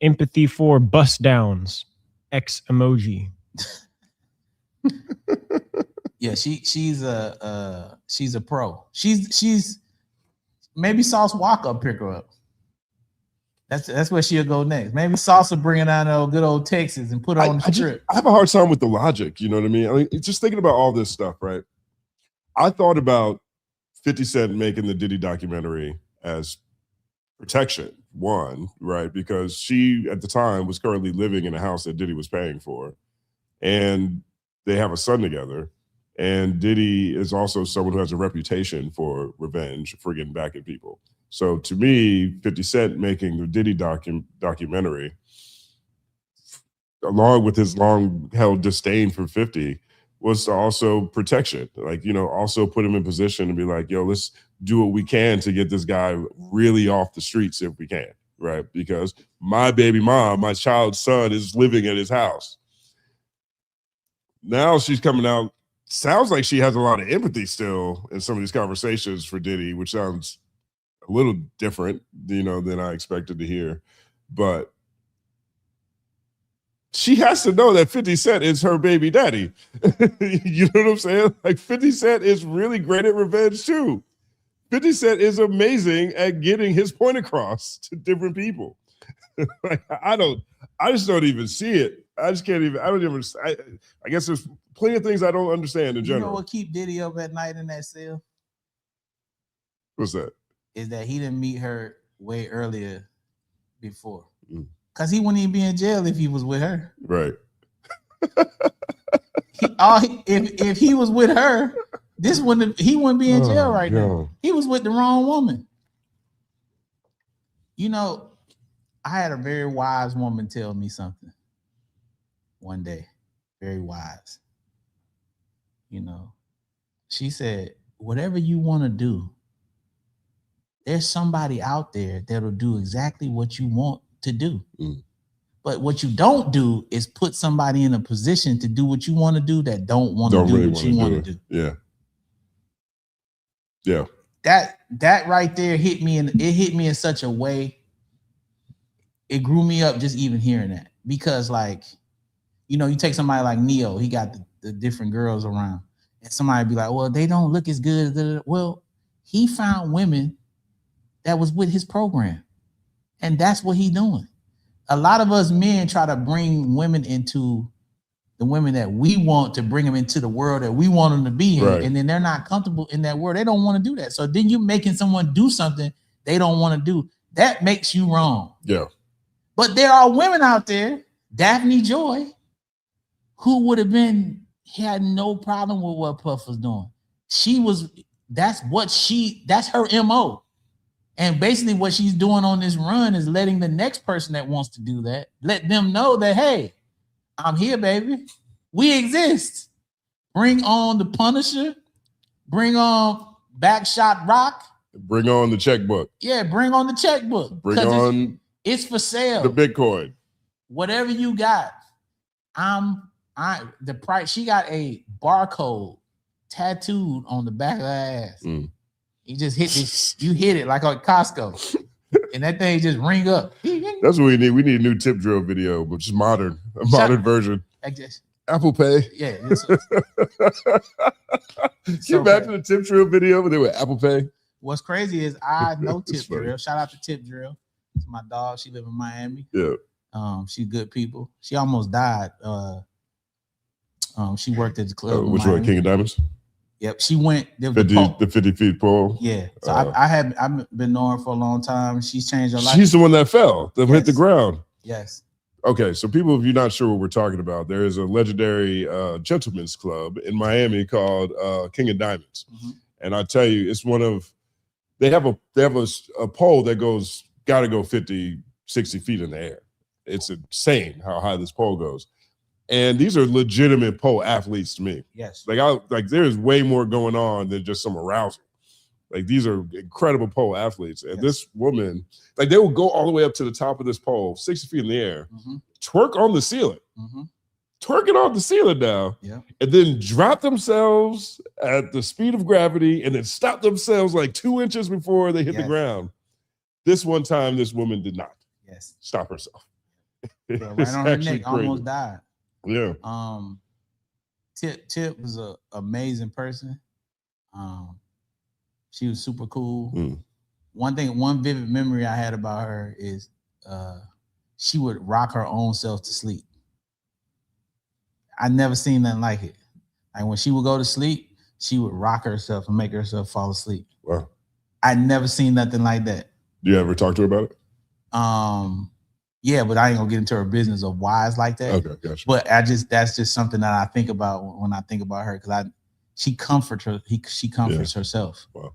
Empathy for bust downs, X emoji. Yeah, she's a pro. She's maybe Sauce Walka pick her up. That's where she'll go next. Maybe Sauce will bring her down to good old Texas and put her on the strip. I have a hard time with the logic. You know what I mean? I mean, just thinking about all this stuff, right? I thought about 50 Cent making the Diddy documentary as protection, one, right? Because she, at the time, was currently living in a house that Diddy was paying for. And they have a son together. And Diddy is also someone who has a reputation for revenge, for getting back at people. So to me, 50 Cent making the Diddy documentary, along with his long-held disdain for 50, was also protection. Like, also put him in position to be like, yo, let's do what we can to get this guy really off the streets if we can, right? Because my baby mom, my child's son, is living at his house. Now she's coming out. Sounds like she has a lot of empathy still in some of these conversations for Diddy, which sounds a little different, than I expected to hear. But she has to know that 50 Cent is her baby daddy. You know what I'm saying? Like 50 Cent is really great at revenge too. 50 Cent is amazing at getting his point across to different people. Like, I just don't even see it. I just can't even, I guess there's plenty of things I don't understand in general. You know what keep Diddy up at night in that cell? What's that? Is that he didn't meet her way earlier before. Because he wouldn't even be in jail if he was with her. Right. If he was with her, he wouldn't be in jail right now. He was with the wrong woman. I had a very wise woman tell me something one day. Very wise. She said, whatever you want to do, there's somebody out there that'll do exactly what you want to do. But what you don't do is put somebody in a position to do what you want to do that don't want to do what you want to do. Yeah. Yeah. That right there hit me, and it hit me in such a way. It grew me up just even hearing that, because you take somebody like Neo, he got the different girls around, and somebody be like, well, they don't look as good. Well, he found women that was with his program, and that's what he doing. A lot of us men try to bring women into the women that we want to bring them into the world that we want them to be in, right. And then they're not comfortable in that world. They don't want to do that. So then you're making someone do something they don't want to do. That makes you wrong. Yeah. But there are women out there, Daphne Joy, who would have had no problem with what Puff was doing. That's her MO. And basically what she's doing on this run is letting the next person that wants to do that, let them know that, hey, I'm here, baby. We exist. Bring on the Punisher. Bring on Backshot Rock. Bring on the checkbook. Yeah, bring on the checkbook. Bring on it's for sale. The Bitcoin. Whatever you got. The price. She got a barcode tattooed on the back of her ass. You just hit it. You hit it like on Costco. and that thing just ring up. That's what we need. We need a new tip drill video, but just modern, a modern version. Apple Pay. Yeah. Can you imagine a tip drill video with Apple Pay? What's crazy is I know Tip Drill. Shout out to Tip Drill. It's my dog. She live in Miami. Yeah. She's good people. She almost died. She worked at the club. Which one? King of Diamonds? Yep. She went the 50 feet pole. Yeah. So I've been knowing her for a long time. She's changed her life. She's the one that fell, that hit the ground. Yes. Okay, so people, if you're not sure what we're talking about, there is a legendary gentleman's club in Miami called King of Diamonds, and I tell you, it's one of they have a pole that got to go 50, 60 feet in the air. It's insane how high this pole goes, and these are legitimate pole athletes to me. Yes, like there's way more going on than just some arousal. Like these are incredible pole athletes. And this woman, like they will go all the way up to the top of this pole, 60 feet in the air, twerk on the ceiling, twerking on the ceiling now, and then drop themselves at the speed of gravity and then stop themselves like 2 inches before they hit the ground. This one time, this woman did not stop herself. Right on her neck, almost died. Yeah. Tip was an amazing person. She was super cool. One vivid memory I had about her is she would rock her own self to sleep. I never seen nothing like it. Like when she would go to sleep, she would rock herself and make herself fall asleep. Wow. I never seen nothing like that. Do you ever talk to her about it? Yeah, but I ain't gonna get into her business of why it's like that. Okay, gotcha. But that's just something that I think about when I think about her, because she comforts herself. Wow.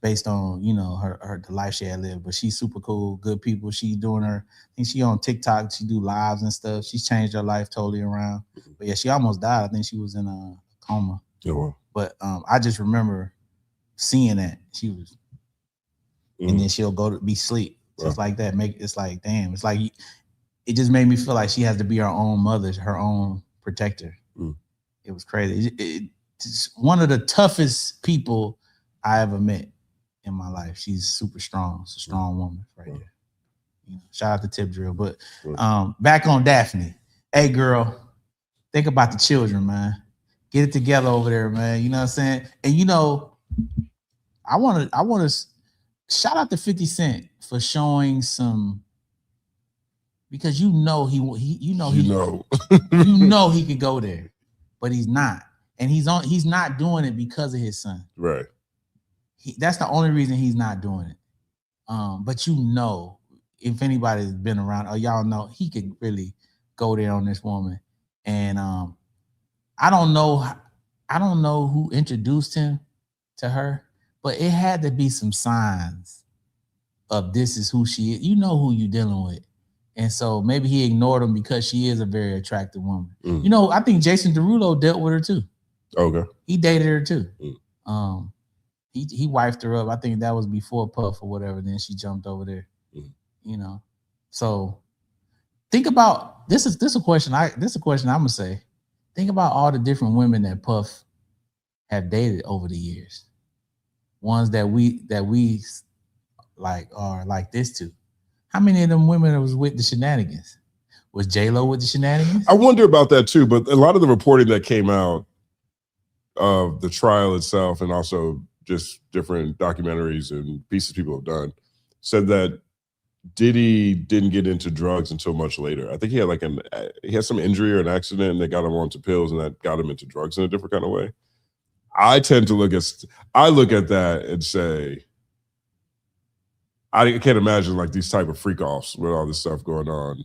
Based on the life she had lived. But she's super cool, good people. She's doing her. I think she on TikTok. She do lives and stuff. She's changed her life totally around. But yeah, she almost died. I think she was in a coma. Oh, wow. But I just remember seeing that she was, and then she'll go to be sleep just like that. It's like damn. It's like it just made me feel like she has to be her own mother, her own protector. It was crazy. It's one of the toughest people I ever met in my life. She's super strong. It's a strong woman right there. Shout out to Tip Drill. But back on Daphne. Hey girl, think about the children, man. Get it together over there, man. You know what I'm saying? And I want to shout out to 50 Cent for showing some, because he he could go there, but he's not. And he's not doing it because of his son. Right. That's the only reason he's not doing it. But if anybody's been around, or y'all know, he could really go there on this woman. And I don't know who introduced him to her, but it had to be some signs of this is who she is. You know who you're dealing with. And so maybe he ignored him because she is a very attractive woman. I think Jason Derulo dealt with her too. Okay. He dated her too. He wifed her up. I think that was before Puff or whatever. Then she jumped over there. So think about this is a question I'm gonna say. Think about all the different women that Puff have dated over the years. Ones that we like are like this too. How many of them women was with the shenanigans? Was J-Lo with the shenanigans? I wonder about that too, but a lot of the reporting that came out of the trial itself, and also just different documentaries and pieces people have done, said that Diddy didn't get into drugs until much later. I think he had some injury or an accident, and they got him onto pills, and that got him into drugs in a different kind of way. I look at that and say, I can't imagine like these type of freak offs with all this stuff going on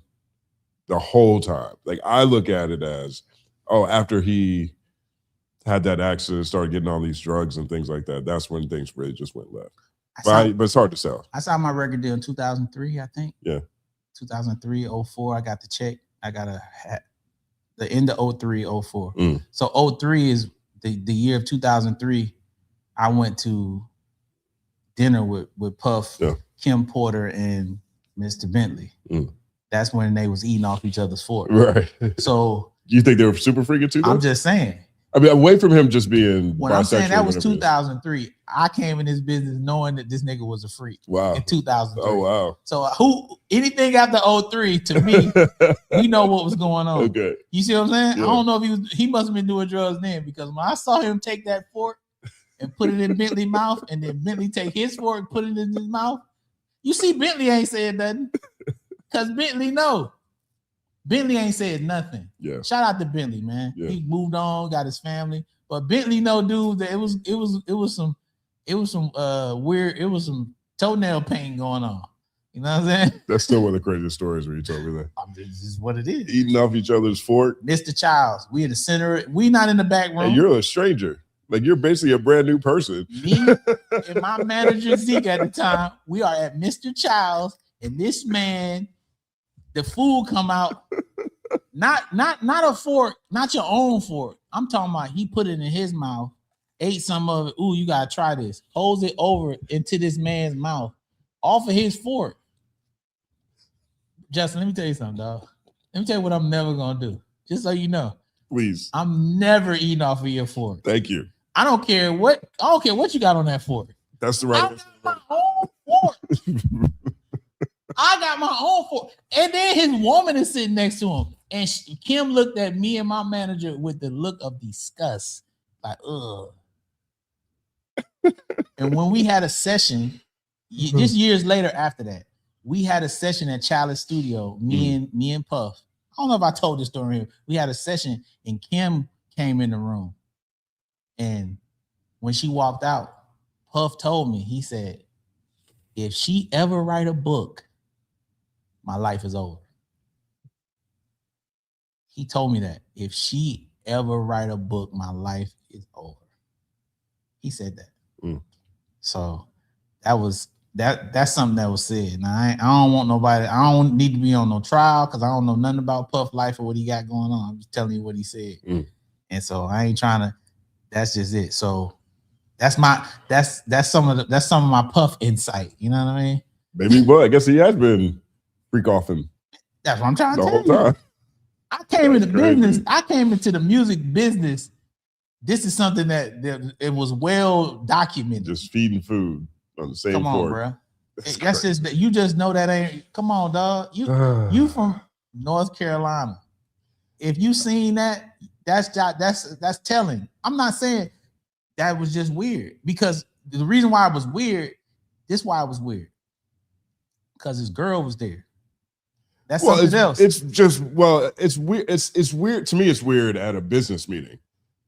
the whole time. Like I look at it as, after he had that accident, started getting all these drugs and things like that, that's when things really just went left. But it's hard to sell. I saw my record deal in 2003, I think. Yeah. 2003, 04, I got the check. I got the end of 03, 04. So 03 is the year of 2003. I went to dinner with Puff, Kim Porter, and Mr. Bentley. That's when they was eating off each other's fork. Right. So you think they were super freaking too? I'm just saying. I mean, away from him just being When I'm saying that was bisexual, whatever it is. 2003, I came in this business knowing that this nigga was a freak. Wow. In 2003. Oh, wow. So anything after 03 to me, we know what was going on. Okay. You see what I'm saying? Yeah. I don't know if he must have been doing drugs then, because when I saw him take that fork and put it in Bentley's mouth, and then Bentley take his fork and put it in his mouth, you see Bentley ain't said nothing. Because Bentley know. Bentley ain't said nothing. Yeah. Shout out to Bentley, man. Yeah. He moved on, got his family. But Bentley know, dude, that it was some weird, it was some toenail pain going on. You know what I'm saying? That's still one of the craziest stories where you told me that. This is what it is. Eating off each other's fork. Mr. Childs, we in the center. We not in the back room. And you're a stranger. Like, you're basically a brand new person. Me and my manager Zeke at the time, we are at Mr. Childs, and this man, the food come out, not a fork, not your own fork. I'm talking about he put it in his mouth, ate some of it. Ooh, you gotta try this. Holds it over into this man's mouth, off of his fork. Justin, let me tell you something, dog. Let me tell you what I'm never gonna do. Just so you know. Please. I'm never eating off of your fork. Thank you. I don't care what you got on that fork. That's the I right. got my own fork. I got my own fork. And then his woman is sitting next to him. And Kim looked at me and my manager with the look of disgust. Like, ugh. And when we had a session, just years later after that, we had a session at Chalice Studio, me and Puff. I don't know if I told this story here. We had a session and Kim came in the room. And when she walked out, Puff told me, he said, if she ever write a book, my life is over. He told me that. If she ever write a book, my life is over. He said that. So that's something that was said. Now I don't want nobody, I don't need to be on no trial because I don't know nothing about Puff life or what he got going on. I'm just telling you what he said. And so I ain't trying to, that's just it. So that's some of my Puff insight. You know what I mean? Maybe, well, I guess he has been freak offing. That's what I'm trying to the tell whole you. time. I came into business. I came into the music business. This is something that it was well documented. Just feeding food on the same Come on, fork. bro. That's just that you just know that ain't. Come on, dog. You from North Carolina. If you seen that, that's telling. I'm not saying that was just weird, because the reason why it was weird, this why it was weird, because his girl was there. That's something else. It's just, well, it's weird. It's weird to me. It's weird at a business meeting.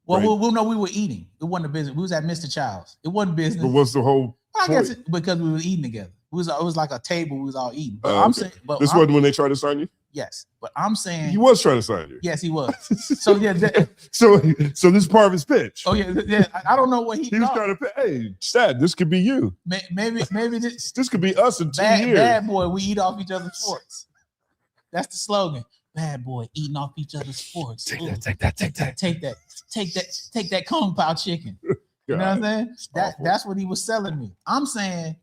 Well, right? no, we were eating. It wasn't a business. We was at Mr. Childs. It wasn't business. But what's the whole? I guess because we were eating together. It was like a table. We was all eating. But I'm saying, this wasn't when they tried to sign you. Yes, but I'm saying he was trying to sign you. Yes, he was. So yeah. So this is part of his pitch. Oh yeah. I don't know what he was trying to pay. Hey, Stat, this could be you. Maybe this could be us in 2 years. Bad boy, we eat off each other's forks. That's the slogan. Bad boy, eating off each other's forks. Take that Kung Pao chicken. You know what I'm saying? That's what he was selling me. I'm saying,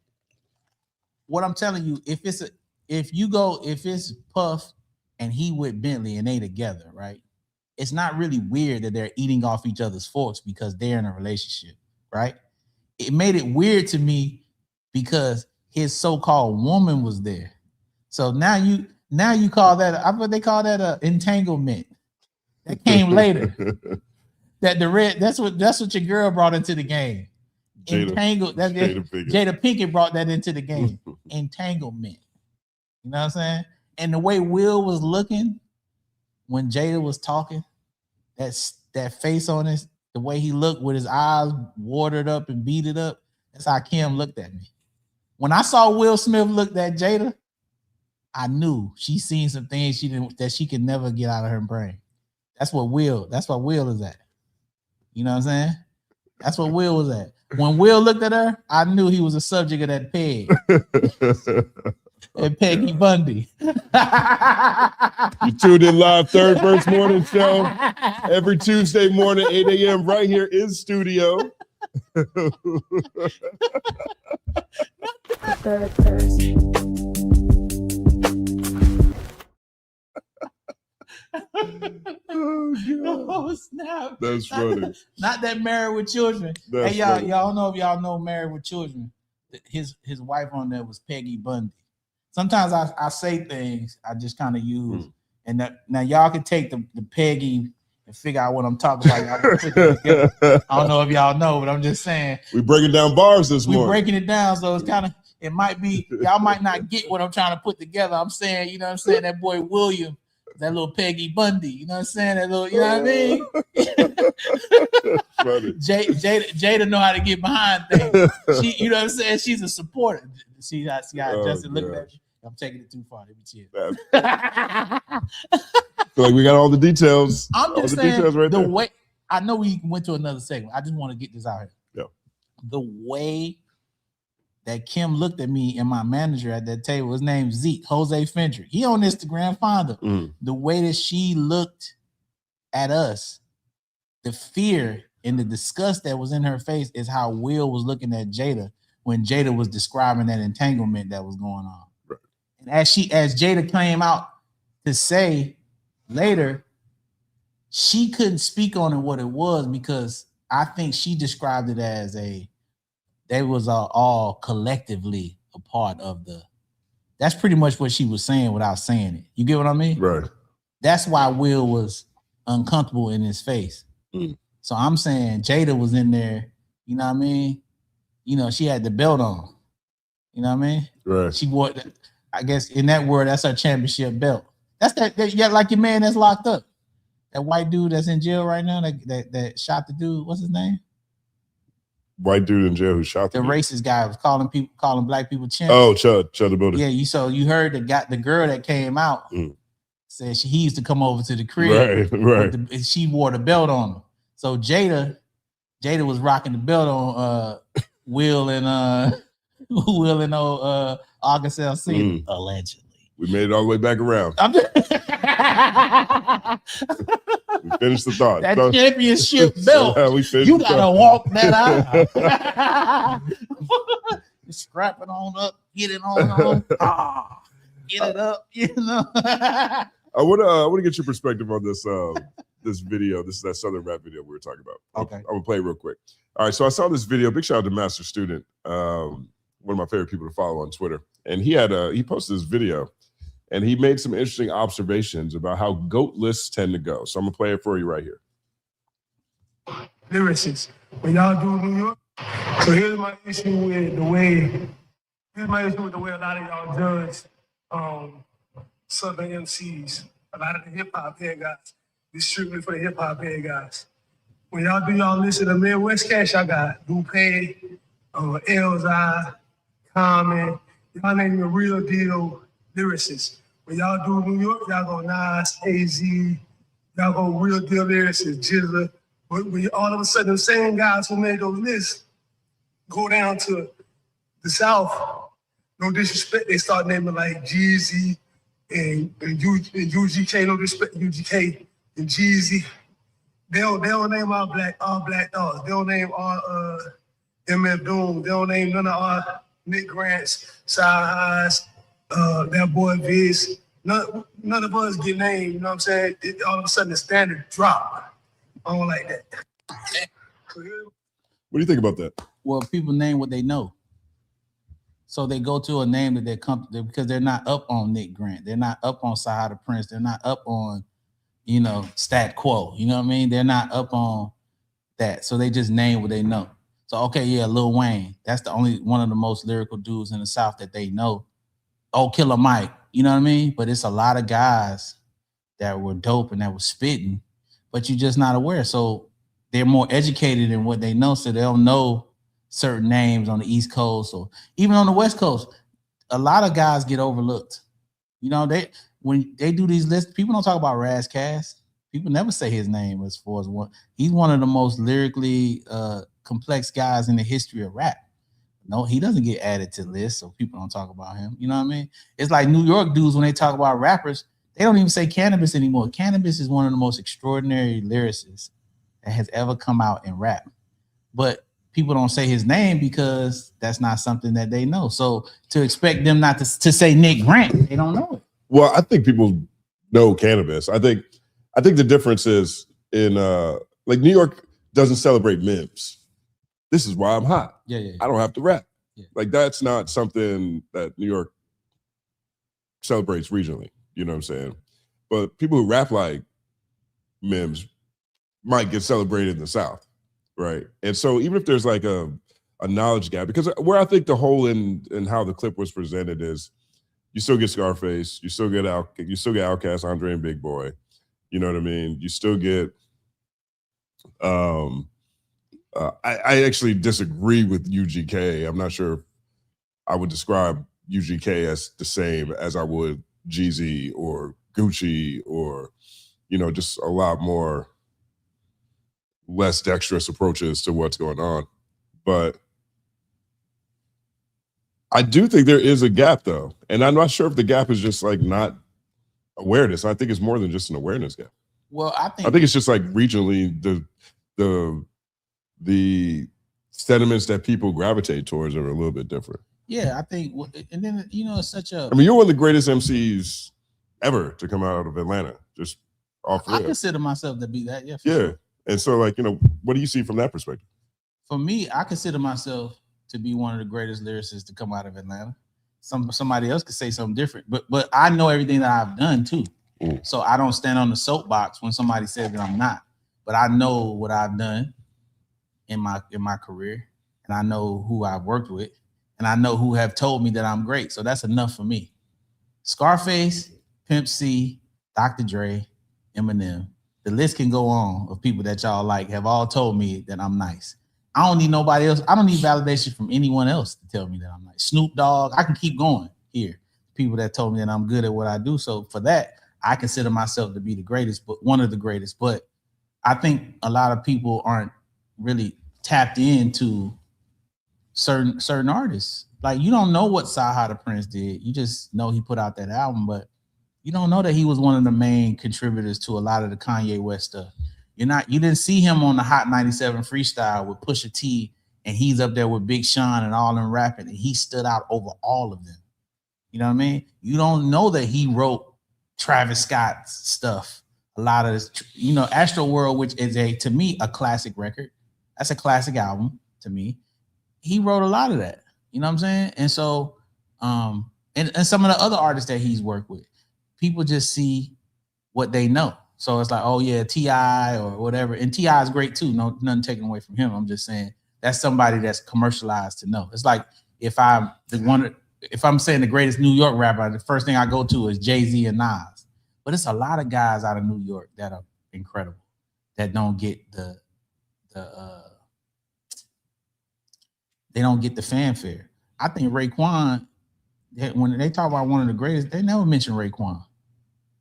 what I'm telling you, if it's Puff and he with Bentley and they together, right? It's not really weird that they're eating off each other's forks because they're in a relationship, right? It made it weird to me because his so-called woman was there. So now you call that, I what they call that a entanglement. That came later. That's what your girl brought into the game. Entangled. Jada Pinkett brought that into the game. Entanglement. You know what I'm saying? And the way Will was looking when Jada was talking, that face on his, the way he looked with his eyes watered up and beaded up, that's how Kim looked at me. When I saw Will Smith look at Jada, I knew she seen some things that she could never get out of her brain. That's what Will is at. You know what I'm saying? That's what Will was at. When Will looked at her, I knew he was a subject of that peg. And Peggy Bundy. You tuned in live Third Verse Morning Show every Tuesday morning, 8 a.m. right here in studio. Third Verse. Oh, God. Oh snap! That's funny. Not that Married with Children. That's hey, y'all, funny. y'all know if y'all know Married with Children. His wife on there was Peggy Bundy. Sometimes I say things I just kind of use, and now y'all can take the Peggy and figure out what I'm talking about. Y'all put it together. I don't know if y'all know, but I'm just saying we breaking down bars this morning. We're breaking it down, so it's kind of it might be y'all might not get what I'm trying to put together. I'm saying, you know what I'm saying, that boy William, that little Peggy Bundy, you know what I'm saying, that little, you know what I mean? Jada know how to get behind things. She, you know what I'm saying, she's a supporter. See how Justin looking at you. I'm taking it too far. Let me chill. Feel like we got all the details. I'm just saying details right the there. way I know we went to another segment. I just want to get this out here. Yeah. The way that Kim looked at me and my manager at that table, his name's Zeke, Jose Fendrick. He on Instagram, find him. The way that she looked at us, the fear and the disgust that was in her face is how Will was looking at Jada when Jada was describing that entanglement that was going on. Right. And as Jada came out to say later, she couldn't speak on it what it was because I think she described it as they was all collectively a part of that's pretty much what she was saying without saying it. You get what I mean? Right. That's why Will was uncomfortable in his face. So I'm saying Jada was in there, you know what I mean? You know, she had the belt on. You know what I mean? Right. She wore, I guess in that word, that's her championship belt. That's that you got like your man that's locked up. That white dude that's in jail right now that shot the dude. What's his name? White dude in jail who shot the racist guy was calling black people chimps. Oh, Chud the building. Yeah, you heard the girl that came out said he used to come over to the crib. Right. She wore the belt on him. So Jada was rocking the belt on Will and August LC allegedly. We made it all the way back around. We finished the thought. That championship belt. You gotta walk that out. Strap it on up, get it on. Get it up, you know. I want to get your perspective on this this video. This is that Southern rap video we were talking about. Okay. I'm gonna play it real quick. All right, so I saw this video. Big shout out to Master Student, one of my favorite people to follow on Twitter. And he posted this video, and he made some interesting observations about how GOAT lists tend to go. So I'm gonna play it for you right here. Lyricists, when y'all do New York, so here's my issue with the way a lot of y'all judge Southern MCs. A lot of the hip hop head guys. This strictly for the hip hop head guys. When y'all do y'all list of the Midwest cats, y'all got Dupe, Elzai, Common. Y'all name the real deal lyricists. When y'all do New York, y'all go Nas, AZ, y'all go real deal lyricists, Jizzler. But when all of a sudden, the same guys who made those lists go down to the South, no disrespect, they start naming like Jeezy and UGK, no disrespect, UGK and Jeezy. They don't name all black dogs. They don't name all MF Doom. They don't name none of our Nick Grants, Side Highs, that boy Viz. None of us get named, you know what I'm saying? All of a sudden the standard drop. I don't like that. What do you think about that? Well, people name what they know. So they go to a name that they're comfortable because they're not up on Nick Grant. They're not up on Sahada Prince. They're not up on, Stat Quo. You know what I mean? They're not up on that. So they just name what they know. So, okay, yeah, Lil Wayne. That's the only one of the most lyrical dudes in the South that they know. Oh, Killer Mike. You know what I mean? But it's a lot of guys that were dope and that were spitting, but you're just not aware. So they're more educated in what they know. So they'll know certain names on the East Coast or even on the West Coast. A lot of guys get overlooked. When they do these lists, people don't talk about Raz Kass. People never say his name as far as one. He's one of the most lyrically complex guys in the history of rap. No, he doesn't get added to lists, so people don't talk about him. You know what I mean? It's like New York dudes, when they talk about rappers, they don't even say Cannabis anymore. Cannabis is one of the most extraordinary lyricists that has ever come out in rap. But people don't say his name because that's not something that they know. So to expect them not to say Nick Grant, they don't know it. Well, I think people know Cannabis. I think the difference is in like New York doesn't celebrate memes. This is why I'm hot. Yeah. I don't have to rap. Yeah. Like that's not something that New York celebrates regionally. You know what I'm saying? But people who rap like memes might get celebrated in the South, right? And so even if there's like a knowledge gap, because where I think the hole in how the clip was presented is, you still get Scarface, you still get Outkast, Andre and Big Boy, you know what I mean? You still get. I actually disagree with UGK. I'm not sure if I would describe UGK as the same as I would Jeezy or Gucci or, just a lot more less dexterous approaches to what's going on. But I do think there is a gap though. And I'm not sure if the gap is just like not awareness. I think it's more than just an awareness gap. Well, I think it's just like regionally the sentiments that people gravitate towards are a little bit different. Yeah, I think, and then it's such a. I mean, you're one of the greatest MCs ever to come out of Atlanta. Just off. I consider myself to be that. Yeah. Yeah, sure. And so what do you see from that perspective? For me, I consider myself to be one of the greatest lyricists to come out of Atlanta. Somebody else could say something different, but I know everything that I've done too. Ooh. So I don't stand on the soapbox when somebody says that I'm not. But I know what I've done in my career, and I know who I've worked with, and I know who have told me that I'm great. So that's enough for me. Scarface, Pimp C, Dr. Dre, Eminem. The list can go on of people that y'all like have all told me that I'm nice. I don't need nobody else. I don't need validation from anyone else to tell me that I'm nice. Snoop Dogg, I can keep going here. People that told me that I'm good at what I do. So for that, I consider myself to be the greatest, but one of the greatest. But I think a lot of people aren't really tapped into certain artists. Like, you don't know what Saha the Prince did. You just know he put out that album, but you don't know that he was one of the main contributors to a lot of the Kanye West stuff. You didn't see him on the Hot 97 freestyle with Pusha T, and he's up there with Big Sean and all them rapping, and he stood out over all of them. You know what I mean? You don't know that he wrote Travis Scott's stuff. A lot of this, Astroworld, which is to me, a classic record. That's a classic album to me. He wrote a lot of that. You know what I'm saying? And so, and some of the other artists that he's worked with, people just see what they know. So it's like, oh yeah, T.I. or whatever. And T.I. is great too. No, nothing taken away from him. I'm just saying that's somebody that's commercialized to know. It's like if I'm saying the greatest New York rapper, the first thing I go to is Jay-Z and Nas. But it's a lot of guys out of New York that are incredible that don't get they don't get the fanfare. I think Raekwon, when they talk about one of the greatest, they never mention Raekwon.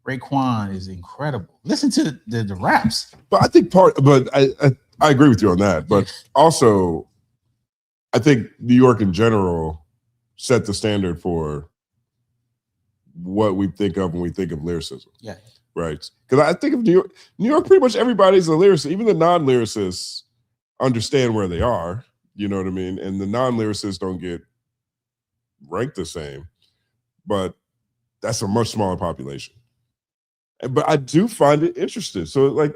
Raekwon is incredible. Listen to the raps. But I think I agree with you on that. But also, I think New York in general set the standard for what we think of when we think of lyricism. Yeah. Right. Because I think of New York, pretty much everybody's a lyricist. Even the non-lyricists understand where they are. You know what I mean? And the non-lyricists don't get ranked the same. But that's a much smaller population. But I do find it interesting. So, I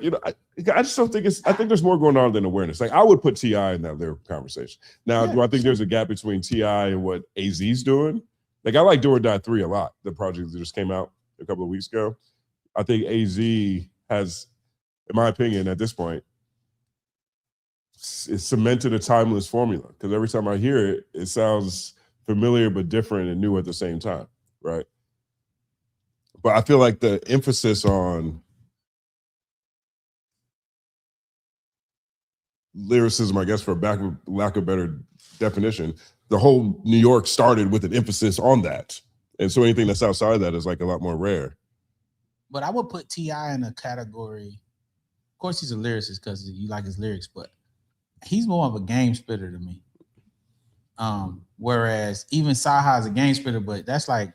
just don't think I think there's more going on than awareness. Like, I would put T.I. in that lyrical conversation. Now, do I think there's a gap between T.I. and what AZ's doing? Like, I like Do or Die 3 a lot, the project that just came out a couple of weeks ago. I think AZ has, in my opinion, at this point, it's cemented a timeless formula. Because every time I hear it, it sounds familiar but different and new at the same time, right? But I feel like the emphasis on lyricism, I guess, for lack of better definition, the whole New York started with an emphasis on that. And so anything that's outside of that is like a lot more rare. But I would put T.I. in a category. Of course, he's a lyricist because you like his lyrics, but he's more of a game spitter to me. Whereas even Saha is a game spitter, but that's like,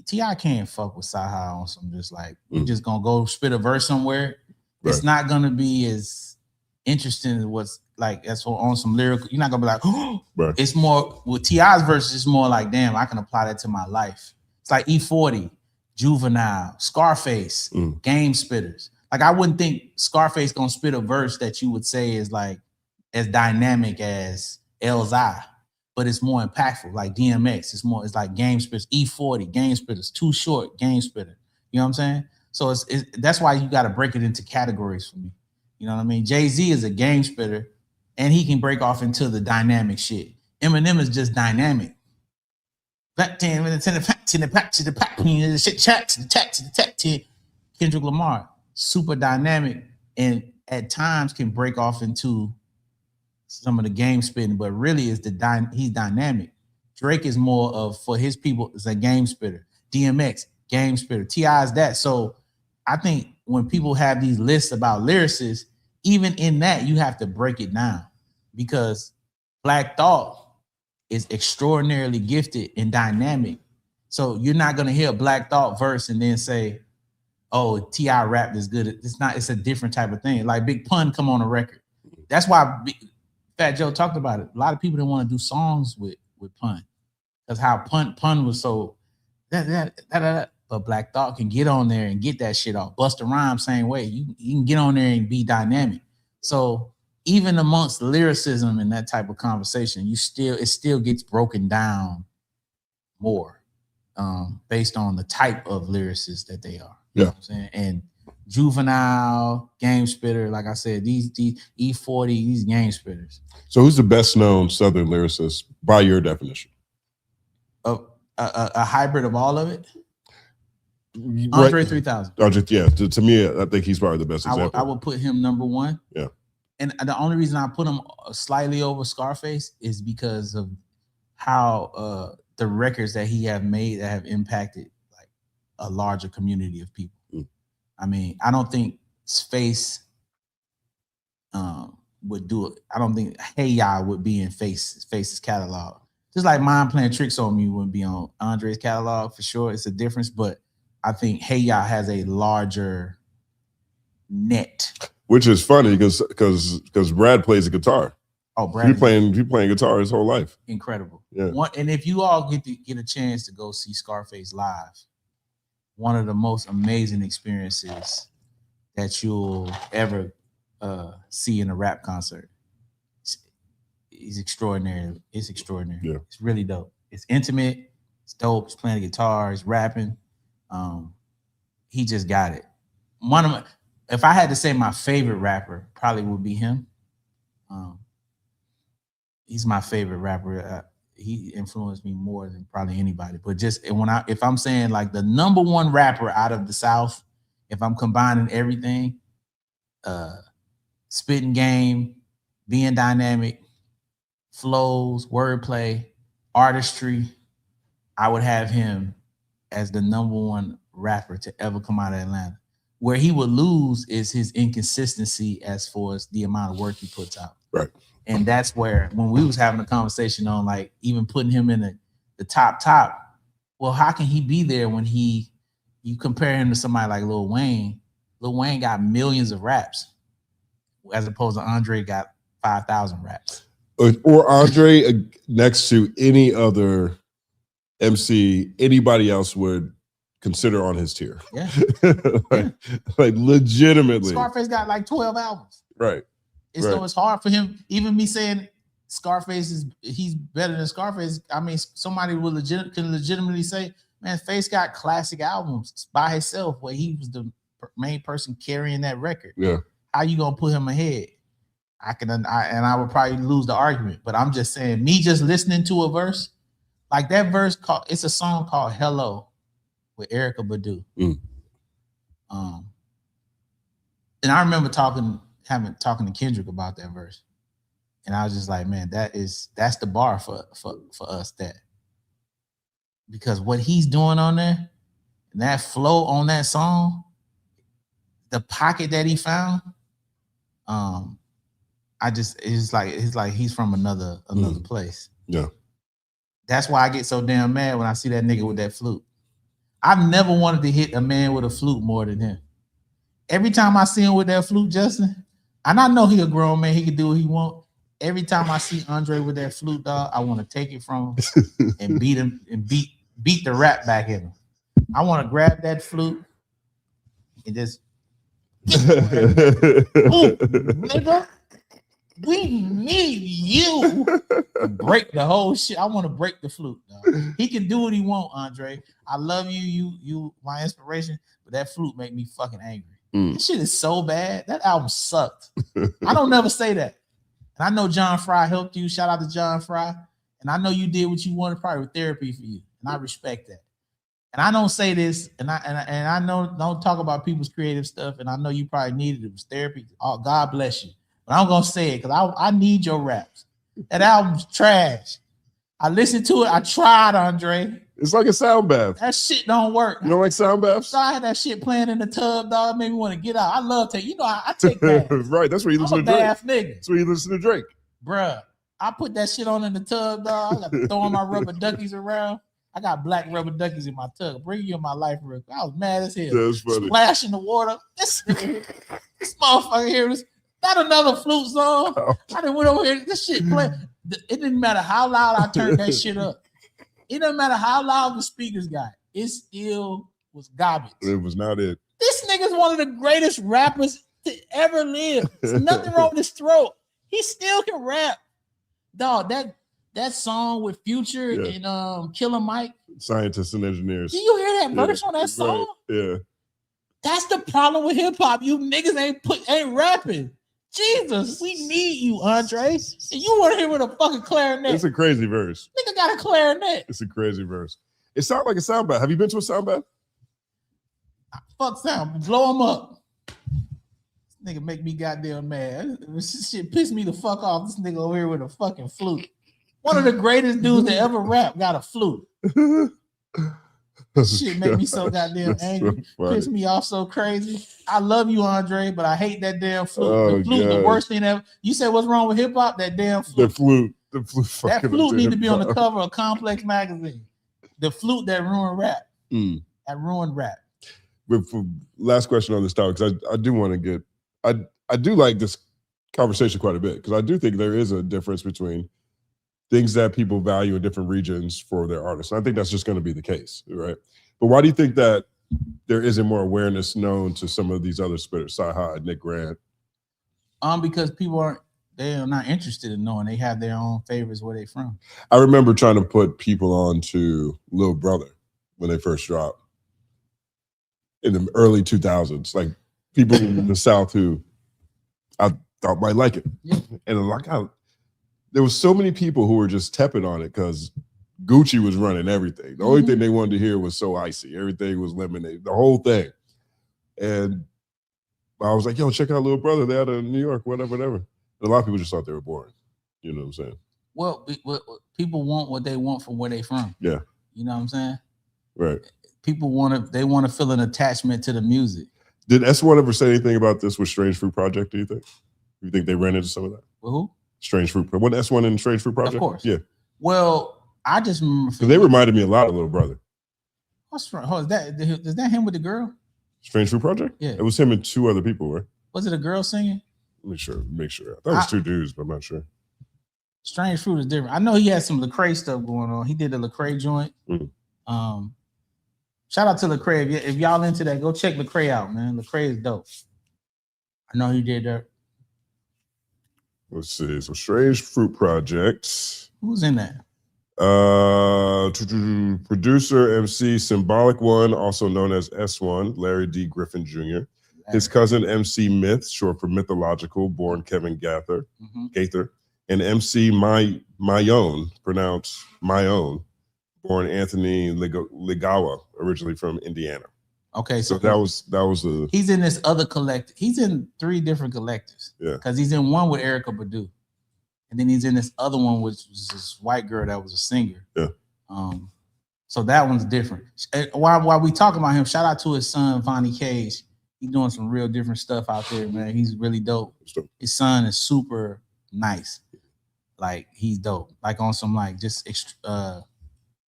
T.I. can't fuck with Saha on some just like, we're just gonna go spit a verse somewhere. Right. It's not gonna be as interesting as what's like, that's on some lyrical. You're not gonna be like, oh, right. It's more with T.I.'s verses, it's more like, damn, I can apply that to my life. It's like E40, Juvenile, Scarface, game spitters. Like I wouldn't think Scarface gonna spit a verse that you would say is like as dynamic as Elzai, but it's more impactful. Like DMX, it's like Game Spitters, E40, Game Spitters, Too Short, Game Spitter. You know what I'm saying? So that's why you got to break it into categories for me. You know what I mean? Jay-Z is a game spitter, and he can break off into the dynamic shit. Eminem is just dynamic. Kendrick Lamar, super dynamic, and at times can break off into some of the game spitting, but really is he's dynamic. Drake is more of, for his people, is a game spitter. DMX, game spitter. T.I. is that. So I think when people have these lists about lyricists, even in that, you have to break it down, because Black Thought is extraordinarily gifted and dynamic. So you're not going to hear a Black Thought verse and then say, oh, T.I. rapped is good. It's not, it's a different type of thing. Like Big Pun come on a record. That's why Fat Joe talked about it. A lot of people didn't want to do songs with Pun, because how Pun was so but Black Thought can get on there and get that shit off. Busta Rhymes same way. You can get on there and be dynamic. So even amongst lyricism and that type of conversation, it still gets broken down more based on the type of lyricist that they are. You know what I'm saying? And Juvenile, Game Spitter, like I said, these E40, these game spitters. So who's the best known Southern lyricist by your definition? A hybrid of all of it? Andre 3000. Yeah, to me, I think he's probably the best example. I would put him number one. Yeah. And the only reason I put him slightly over Scarface is because of how the records that he have made that have impacted like a larger community of people. I mean, I don't think Face would do it. I don't think Hey Ya would be in Face's catalog. Just like Mind Playing Tricks on Me wouldn't be on Andre's catalog for sure. It's a difference, but I think Hey Ya has a larger net. Which is funny because Brad plays the guitar. Oh, Brad, he playing guitar his whole life. Incredible. Yeah. And if you all get a chance to go see Scarface live, one of the most amazing experiences that you'll ever see in a rap concert. It's extraordinary. It's extraordinary. Yeah. It's really dope. It's intimate. It's dope. He's playing the guitar. He's rapping. He just got it. If I had to say my favorite rapper, probably would be him. He's my favorite rapper. He influenced me more than probably anybody. But just if I'm saying like the number one rapper out of the South, if I'm combining everything, spitting game, being dynamic, flows, wordplay, artistry, I would have him as the number one rapper to ever come out of Atlanta. Where he would lose is his inconsistency as far as the amount of work he puts out. Right. And that's where, when we was having a conversation on like even putting him in the top, well, how can he be there when you compare him to somebody like Lil Wayne? Lil Wayne got millions of raps, as opposed to Andre got 5,000 raps. Or Andre next to any other MC, anybody else would consider on his tier. Yeah. like legitimately. Scarface got like 12 albums. Right. So it's hard for him, even me saying Scarface he's better than Scarface. I mean, somebody can legitimately say, man, Face got classic albums by himself where he was the main person carrying that record. Yeah. How you gonna put him ahead? I would probably lose the argument, but I'm just saying, me just listening to a verse, like that verse it's a song called Hello with Erykah Badu. And I remember talking to Kendrick about that verse. And I was just like, man, that's the bar for us, that. Because what he's doing on there, and that flow on that song, the pocket that he found, it's like he's from another place. Yeah. That's why I get so damn mad when I see that nigga with that flute. I've never wanted to hit a man with a flute more than him. Every time I see him with that flute, Justin, and I know he a grown man, he can do what he want. Every time I see Andre with that flute, dog, I want to take it from him and beat him and beat the rap back in him. I want to grab that flute and just Ooh, nigga, we need you to break the whole shit. I want to break the flute. Dog. He can do what he want, Andre. I love you. You my inspiration, but that flute make me fucking angry. That shit is so bad. That album sucked. I don't never say that. And I know John Fry helped you. Shout out to John Fry. And I know you did what you wanted, probably with therapy for you. And I respect that. And I don't say this, and I know don't talk about people's creative stuff. And I know you probably needed it. It was therapy. Oh, God bless you. But I'm gonna say it because I need your raps. That album's trash. I listened to it. I tried, Andre. It's like a sound bath. That shit don't work. You don't like sound baths? So I had that shit playing in the tub, dog. It made me want to get out. I love take. You know, I take baths. Right. That's where you listen I'm to a Drake. bath nigga. That's where you listen to Drake. Bruh, I put that shit on in the tub, dog. I got to throwing my rubber duckies around. I got black rubber duckies in my tub. Bring you in my life real quick. I was mad as hell. That's funny. Splash in the water. This motherfucker here was not another flute song. I done went over here. This shit play. It didn't matter how loud I turned that shit up. It doesn't matter how loud the speakers got. It still was garbage. It was not it. This nigga's one of the greatest rappers to ever live. There's nothing wrong with his throat. He still can rap. Dog, that song with Future and Killer Mike. Scientists and engineers. Do you hear that verse on that song? Right. Yeah. That's the problem with hip hop. You niggas ain't rapping. Jesus, we need you, Andre. And you want to hear with a fucking clarinet. It's a crazy verse. Nigga got a clarinet. It's a crazy verse. It sounds like a sound bath. Have you been to a sound bath? Fuck sound. Blow him up. This nigga make me goddamn mad. This shit pissed me the fuck off. This nigga over here with a fucking flute. One of the greatest dudes that ever rap got a flute. Shit make me so goddamn angry. So Piss me off so crazy. I love you, Andre, but I hate that damn flute. Oh, the flute, the worst thing ever. You said what's wrong with hip hop? That damn flute. The flute. That flute need to be on the cover of Complex magazine. The flute that ruined rap. That ruined rap. But for last question on this topic, because I do want to get, I do like this conversation quite a bit, because I do think there is a difference between things that people value in different regions for their artists. And I think that's just going to be the case, right? But why do you think that there isn't more awareness known to some of these other spitters, Sci-Hi, Nick Grant? Because people they are not interested in knowing. They have their own favorites where they from. I remember trying to put people on to Lil Brother when they first dropped in the early 2000s, like people in the South who I thought might like it. Yeah. And like there was so many people who were just tepid on it because Gucci was running everything. The only thing they wanted to hear was So Icy. Everything was Lemonade, the whole thing. And I was like, yo, check out Lil Brother. They're out of New York, whatever. And a lot of people just thought they were boring. You know what I'm saying? Well, people want what they want from where they from. Yeah. You know what I'm saying? Right. People want to feel an attachment to the music. Did S1 ever say anything about this with Strange Fruit Project, do you think? You think they ran into some of that? With who? Strange Fruit. What S1 in Strange Fruit Project? Of course. Yeah. Well, I just remember because they reminded me a lot of Little Brother. What's wrong? Oh, is that him with the girl? Strange Fruit Project? Yeah. It was him and two other people, right? Was it a girl singing? Make sure. I thought it was two dudes, but I'm not sure. Strange Fruit is different. I know he had some Lecrae stuff going on. He did the Lecrae joint. Shout out to Lecrae. If y'all into that, go check Lecrae out, man. Lecrae is dope. I know he did that. Let's see. So Strange Fruit Project. Who's in that? Producer MC Symbolic One, also known as S1, Larry D. Griffin Jr. His cousin MC Myth, short for mythological, born Kevin Gaither, and MC Mayone, pronounced Mayone, born Anthony Ligawa, originally from Indiana. Okay, so that was a. He's in this other collective. He's in 3 different collectives. Yeah, because he's in one with Erykah Badu, and then he's in this other one with this white girl that was a singer. Yeah. So that one's different. While we talk about him, shout out to his son Vonnie Cage. He's doing some real different stuff out there, man. He's really dope. His son is super nice. Like he's dope. Like on some like just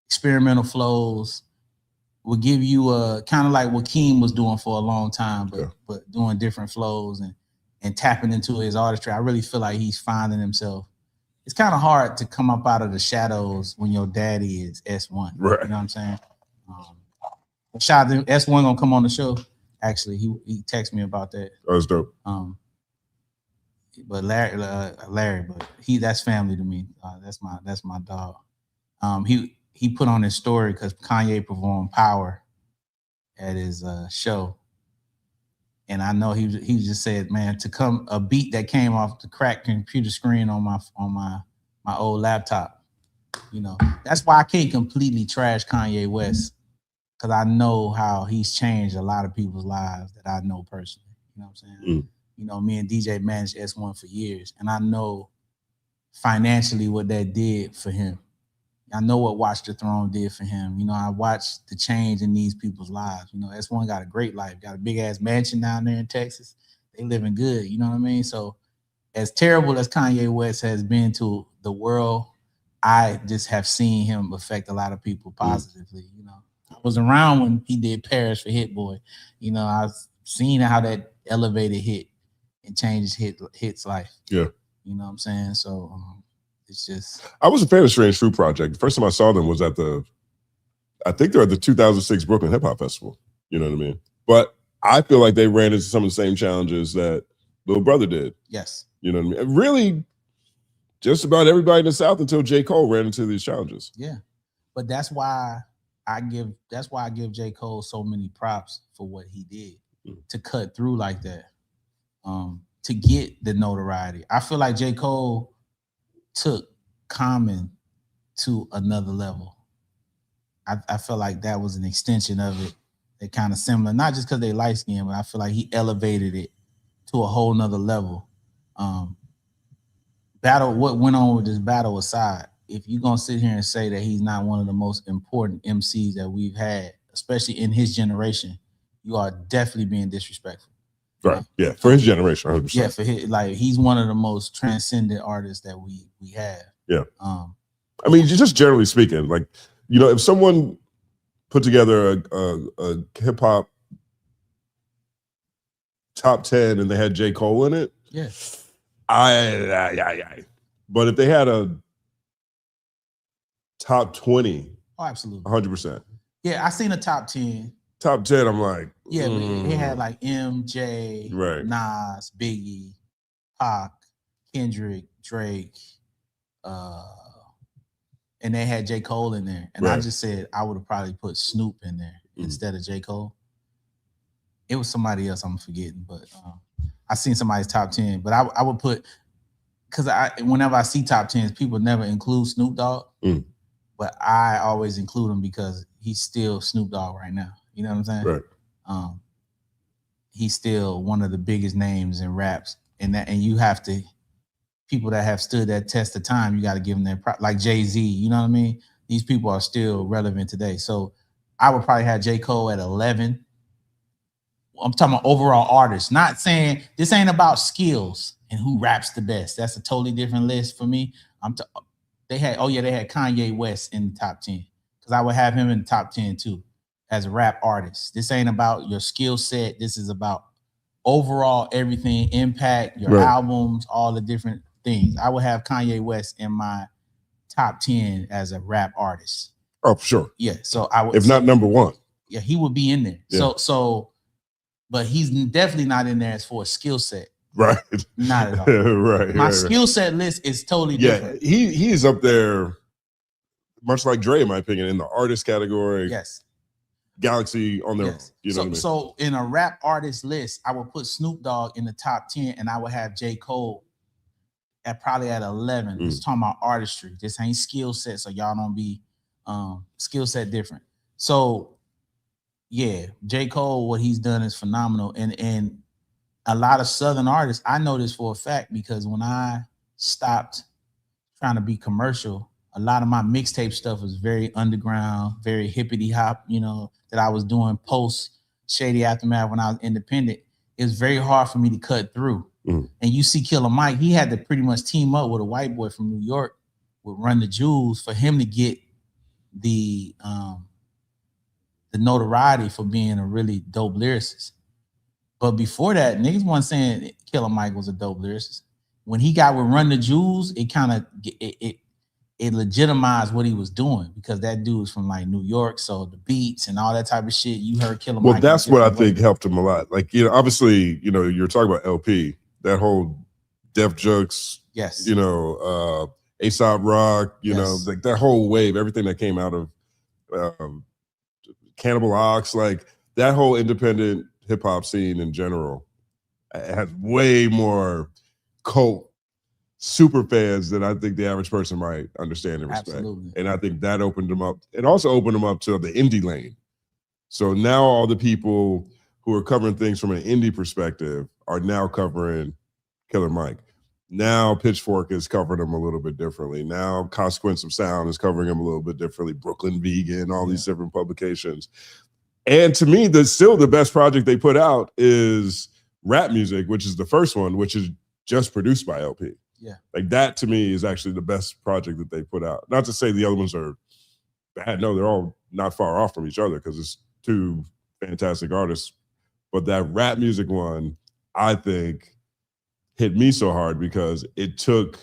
experimental flows. Will give you a kind of like what Keem was doing for a long time, but doing different flows and tapping into his artistry. I really feel like he's finding himself. It's kind of hard to come up out of the shadows when your daddy is S1. Right. You know what I'm saying? Shout out to S1 gonna come on the show. Actually, he texted me about that. Oh, that's dope. But Larry, but that's family to me. That's my dog. He put on his story because Kanye performed Power at his show, and I know he just said, man, to come a beat that came off the cracked computer screen on my old laptop. You know, that's why I can't completely trash Kanye West, because I know how he's changed a lot of people's lives that I know personally. You know what I'm saying? You know, me and DJ managed S1 for years, and I know financially what that did for him. I know what Watch the Throne did for him. You know, I watched the change in these people's lives. You know, S1 got a great life, got a big ass mansion down there in Texas. They living good, you know what I mean? So as terrible as Kanye West has been to the world, I just have seen him affect a lot of people positively. You know, I was around when he did Paris for Hit Boy. You know, I've seen how that elevated hit and changed hits life. Yeah. You know what I'm saying? So it's just. I was a fan of Strange Fruit Project. The first time I saw them was I think they're at the 2006 Brooklyn Hip Hop Festival. You know what I mean? But I feel like they ran into some of the same challenges that Little Brother did. Yes. You know what I mean? Really, just about everybody in the South until J. Cole ran into these challenges. Yeah. But that's why I give J. Cole so many props for what he did to cut through like that. To get the notoriety. I feel like J. Cole took Common to another level. I feel like that was an extension of it. They're kind of similar, not just because they light skinned, but I feel like he elevated it to a whole nother level. What went on with this battle aside, if you're gonna sit here and say that he's not one of the most important MCs that we've had, especially in his generation, you are definitely being disrespectful. Right. Yeah. For his generation, 100%. Yeah. For his, like, he's one of the most transcendent artists that we have. Yeah. I mean, just generally speaking, like, you know, if someone put together a hip hop top 10 and they had J. Cole in it, yeah. But if they had a top 20, oh, absolutely, 100%. Yeah, I seen a top 10. Top 10, I'm like, yeah, but he had like MJ, right, Nas, Biggie, Pac, Kendrick, Drake, and they had J. Cole in there. And I just said I would have probably put Snoop in there instead of J. Cole. It was somebody else I'm forgetting, but I seen somebody's top 10. But I would put, because whenever I see top 10s, people never include Snoop Dogg, but I always include him because he's still Snoop Dogg right now. You know what I'm saying? Right. He's still one of the biggest names in raps, and you have to, people that have stood that test of time, you got to give them their like Jay-Z. You know what I mean? These people are still relevant today. So I would probably have J. Cole at 11. I'm talking about overall artists. Not saying this ain't about skills and who raps the best. That's a totally different list for me. They had Kanye West in the top 10 because I would have him in the top 10 too as a rap artist. This ain't about your skill set. This is about overall everything, impact, your albums, all the different things. I would have Kanye West in my top 10 as a rap artist. Oh, for sure. Yeah. So I would, if not number one. Yeah, he would be in there. Yeah. So, but he's definitely not in there as for a skill set. Right. Not at all. Right. My skill set list is totally different. Yeah, he's up there, much like Dre, in my opinion, in the artist category. Yes. Galaxy on their own. You know what I mean? So in a rap artist list, I would put Snoop Dogg in the top 10, and I would have J. Cole probably at 11. It's talking about artistry. This ain't skill set, so y'all don't be skill set different. So yeah, J. Cole, what he's done is phenomenal. And a lot of Southern artists, I know this for a fact because when I stopped trying to be commercial, a lot of my mixtape stuff was very underground, very hippity hop, you know, that I was doing post Shady Aftermath when I was independent. It was very hard for me to cut through. And you see Killer Mike, he had to pretty much team up with a white boy from New York with Run the Jewels for him to get the notoriety for being a really dope lyricist. But before that, niggas weren't saying Killer Mike was a dope lyricist. When he got with Run the Jewels, it kind of it legitimized what he was doing because that dude was from like New York, so the beats and all that type of shit. You heard Killer Mike. Well, that's what I think helped him a lot. Like, you know, obviously, you know, you're talking about LP, that whole Def Jux, yes, you know, A$AP Rock, you know, like that whole wave, everything that came out of Cannibal Ox, like that whole independent hip hop scene in general has way more cult super fans than I think the average person might understand and respect. Absolutely. And I think that opened them up. It also opened them up to the indie lane. So now all the people who are covering things from an indie perspective are now covering Killer Mike. Now Pitchfork is covering him a little bit differently. Now Consequence of Sound is covering him a little bit differently. Brooklyn Vegan, all these different publications. And to me, still the best project they put out is Rap Music, which is the first one, which is just produced by LP. Yeah. Like that to me is actually the best project that they put out. Not to say the other ones are bad. No, they're all not far off from each other because it's two fantastic artists. But that Rap Music one, I think, hit me so hard because it took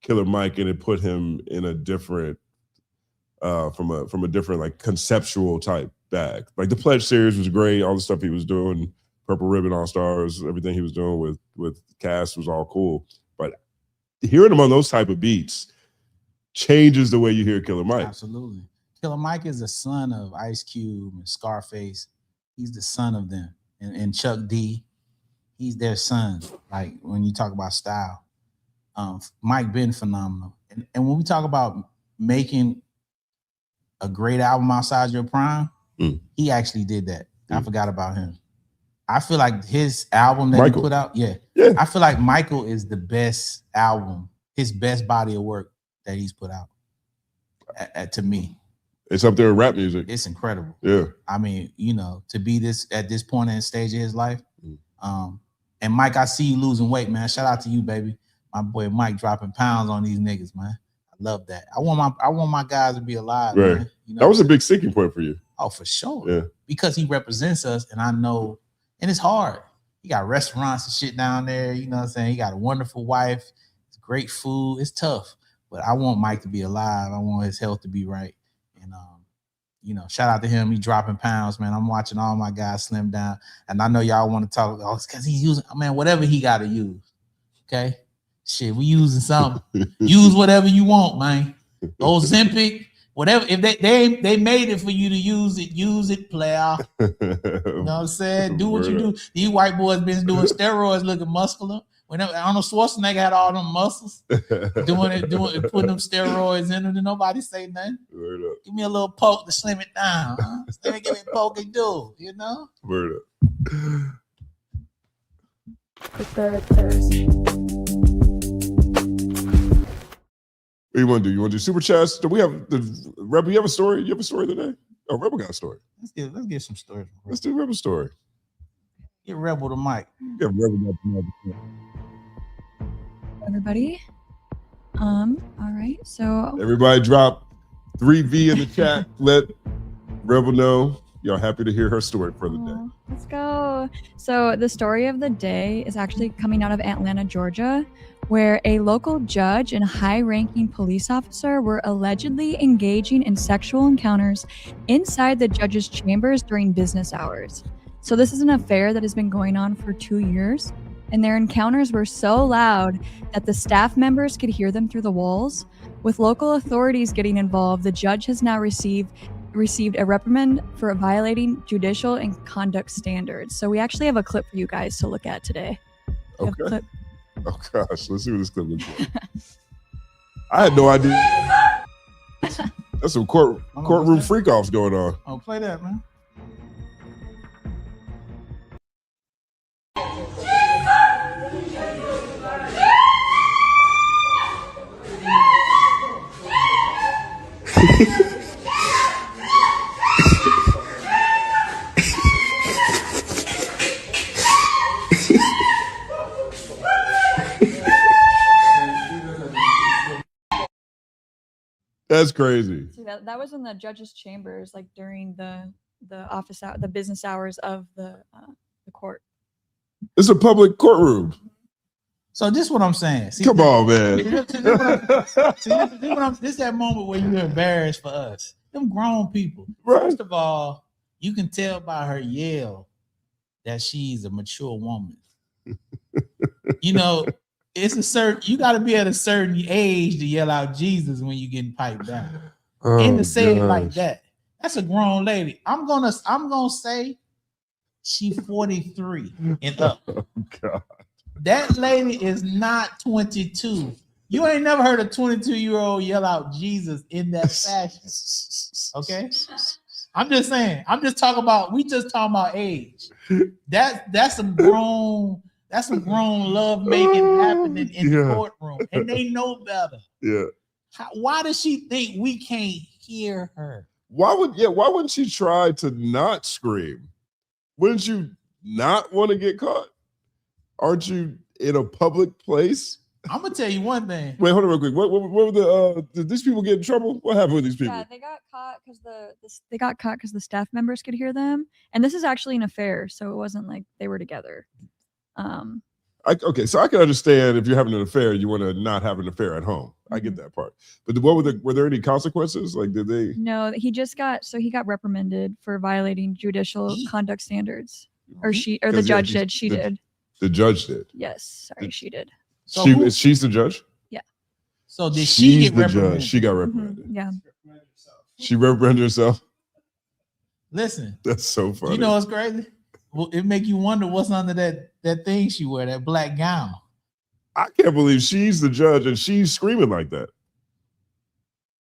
Killer Mike and it put him in a different, from a different like conceptual type bag. Like the Pledge series was great. All the stuff he was doing, Purple Ribbon All Stars, everything he was doing with Cass was all cool. But hearing him on those type of beats changes the way you hear Killer Mike. Absolutely. Killer Mike is the son of Ice Cube and Scarface. He's the son of them. And Chuck D, he's their son. Like when you talk about style, Mike been phenomenal. And when we talk about making a great album outside your prime, he actually did that. I forgot about him. I feel like his album that he put out, I feel like Michael is the best album, his best body of work that he's put out. To me, it's up there with Rap Music. It's incredible. Yeah, I mean, you know, to be at this point in the stage of his life. And Mike, I see you losing weight, man. Shout out to you, baby. My boy Mike dropping pounds on these niggas, man. I love that. I want my guys to be alive, right. Man. You know that was a big sticking point for you. Oh, for sure. Yeah, because he represents us, and I know. And it's hard. He got restaurants and shit down there. You know what I'm saying? He got a wonderful wife. It's great food. It's tough. But I want Mike to be alive. I want his health to be right. And, you know, shout out to him. He dropping pounds, man. I'm watching all my guys slim down. And I know y'all want to talk. Oh, it's because he's using, man, whatever he got to use. Okay? Shit, we using something. Use whatever you want, man. Ozempic. Whatever, if they made it for you to use it, player. You know what I'm saying? Do what you do. These white boys been doing steroids looking muscular. Whenever Arnold Schwarzenegger had all them muscles, putting them steroids in them, and nobody say nothing. Give me a little poke to slim it down. Huh? Let me give me a poke and do, you know? Word up. What do you want to do? You want to do super chats? Do we have the Rebel? You have a story? You have a story today? Oh, Rebel got a story. Let's get some stories. Let's do Rebel story. Get Rebel the mic. Yeah, Rebel got the mic. Everybody. All right. So everybody drop 3V in the chat. Let Rebel know y'all happy to hear her story for the day. Let's go. So the story of the day is actually coming out of Atlanta, Georgia, where a local judge and high-ranking police officer were allegedly engaging in sexual encounters inside the judge's chambers during business hours. So this is an affair that has been going on for 2 years, and their encounters were so loud that the staff members could hear them through the walls. With local authorities getting involved, the judge has now received a reprimand for violating judicial and conduct standards. So we actually have a clip for you guys to look at today. Okay. Oh gosh, let's see what this clip looks like. I had no idea. That's some courtroom freak-offs going on. Oh, play that, man. That's crazy. So that was in the judge's chambers, like during the business hours of the court. It's a public courtroom. So this is what I'm saying. See, Come on, man. This that moment where you're embarrassed for us. Them grown people. Right. First of all, you can tell by her yell that she's a mature woman. You know, you got to be at a certain age to yell out Jesus when you're getting piped down. And to say it like that. That's a grown lady. I'm gonna say she's 43 and up. Oh, God. That lady is not 22. You ain't never heard a 22-year-old yell out Jesus in that fashion. Okay? I'm just saying. We just talking about age. That's some grown love making happening in the courtroom. And they know better. Yeah. Why does she think we can't hear her? Why wouldn't she try to not scream? Wouldn't you not want to get caught? Aren't you in a public place? I'm gonna tell you one thing. Wait, hold on real quick. What were did these people get in trouble? What happened with these people? Yeah, they got caught because the staff members could hear them, and this is actually an affair, so it wasn't like they were together. Okay, so I can understand if you're having an affair, you want to not have an affair at home. I get that part. But were there any consequences? Like, did they? No, he got reprimanded for violating judicial conduct standards, or the judge did. She did. The judge did. Yes, sorry, she did. So she's the judge? Yeah. So did she get reprimanded? She got reprimanded. Mm-hmm. Yeah. She reprimanded herself. Listen. That's so funny. You know what's crazy? Well, it make you wonder what's under that thing she wear, that black gown. I can't believe she's the judge and she's screaming like that.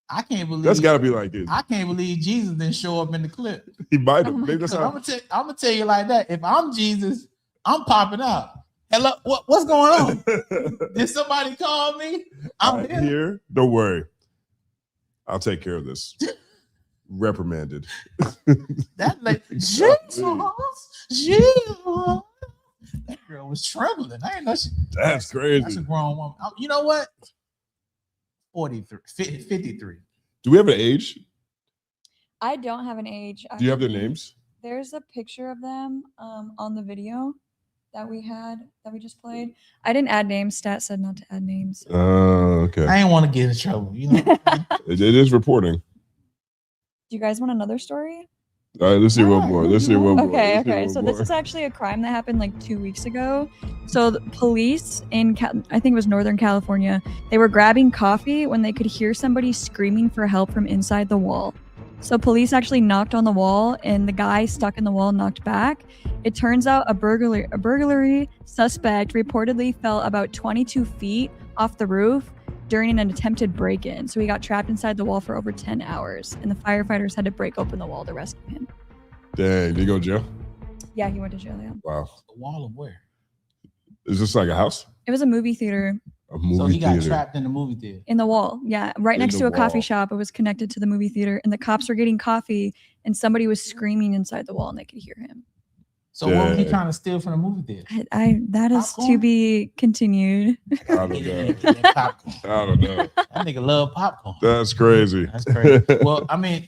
I can't believe that's got to be like this. I can't believe Jesus didn't show up in the clip. He might have. I'm gonna tell you like that. If I'm Jesus, I'm popping out. Hello, what's going on? Did somebody call me? I'm here. Don't worry. I'll take care of this. Reprimanded. That like Jesus. That girl was trembling. I ain't know she. That's crazy. That's a grown woman. You know what? 53. Do we have an age? I don't have an age. Do you have their names? There's a picture of them on the video that we just played. I didn't add names. Stat said not to add names. Oh, okay. I ain't want to get in trouble. You know, it is reporting. Do you guys want another story? All right, let's hear one more. Okay. So this is actually a crime that happened like 2 weeks ago. So the police in, I think it was Northern California, they were grabbing coffee when they could hear somebody screaming for help from inside the wall. So police actually knocked on the wall and the guy stuck in the wall knocked back. It turns out a burglary suspect reportedly fell about 22 feet off the roof during an attempted break-in. So he got trapped inside the wall for over 10 hours and the firefighters had to break open the wall to rescue him. Dang, did he go to jail? Yeah, he went to jail, yeah. Wow. The wall of where? Is this like a house? It was a movie theater. So he got trapped in the movie theater. In the wall, yeah. Right next to a coffee shop. It was connected to the movie theater and the cops were getting coffee and somebody was screaming inside the wall and they could hear him. So what was he trying to steal from the movie theater? That is popcorn? To be continued. I don't know. I don't know. That nigga love popcorn. That's crazy. That's crazy. Well, I mean,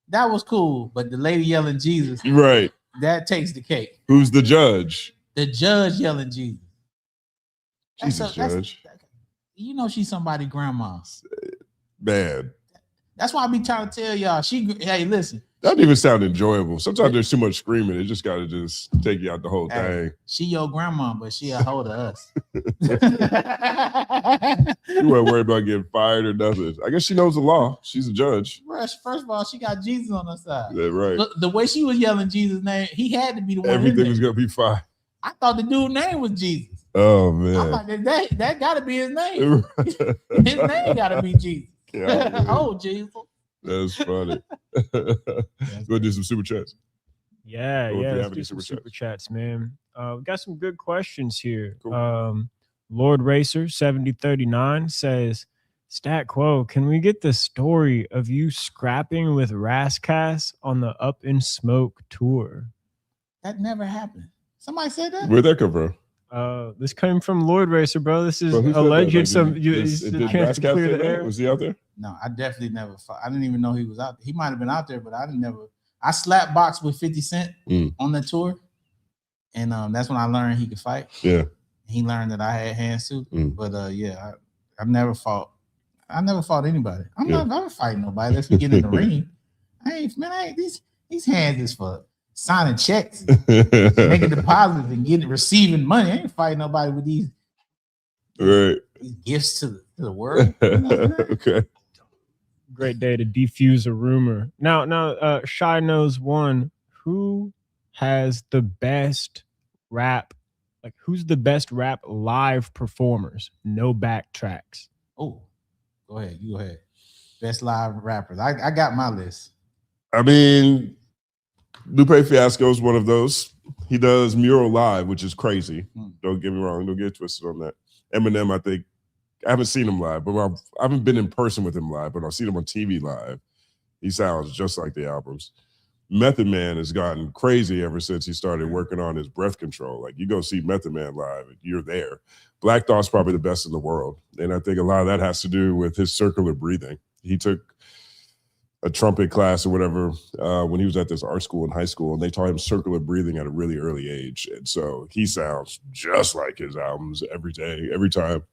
that was cool, but the lady yelling Jesus, right? That takes the cake. Who's the judge? The judge yelling Jesus. She's a judge. You know she's somebody's grandma. Man. That's why I be trying to tell y'all. Hey, listen. That doesn't even sound enjoyable. Sometimes there's too much screaming. It just got to just take you out the whole thing. She your grandma, but she a hold of us. You weren't worried about getting fired or nothing. I guess she knows the law. She's a judge. First of all, she got Jesus on her side. Yeah, right. The way she was yelling Jesus' name, he had to be the one. Everything was going to be fine. I thought the dude's name was Jesus. Oh, man. I'm like, that got to be his name. His name got to be Jesus. Yeah, oh, Jesus. That's funny. Go do some super chats. Yeah, let's do some super chats, man. We got some good questions here. Cool. Lord Racer 7039 says, Stat Quo, can we get the story of you scrapping with Rascass on the Up in Smoke tour? That never happened. Somebody said that? Where'd that come from? This came from Lord Racer, bro. This is alleged. Was he out there? No, I definitely never fought. I didn't even know he was out there. He might have been out there, but I didn't never. I slap boxed with 50 Cent on the tour. And that's when I learned he could fight. Yeah. He learned that I had hand soup. But yeah, I never fought. I never fought anybody. I'm not fighting nobody. Let's get in the ring. I ain't these hands is for signing checks, making deposits, and receiving money. I ain't fighting nobody with these gifts to the world. Okay. Great day to defuse a rumor. Now, Shy knows one. Who has the best rap? Like, who's the best rap live performers? No backtracks. Oh, go ahead. You go ahead. Best live rappers. I got my list. I mean, Lupe Fiasco is one of those. He does Mural Live, which is crazy. Don't get me wrong. Don't get twisted on that. Eminem, I think, I haven't seen him live, but I haven't been in person with him live, but I've seen him on TV live. He sounds just like the albums. Method Man has gotten crazy ever since he started working on his breath control. Like, you go see Method Man live, you're there. Black Thought's probably the best in the world. And I think a lot of that has to do with his circular breathing. He took a trumpet class or whatever when he was at this art school in high school, and they taught him circular breathing at a really early age. And so he sounds just like his albums every day, every time.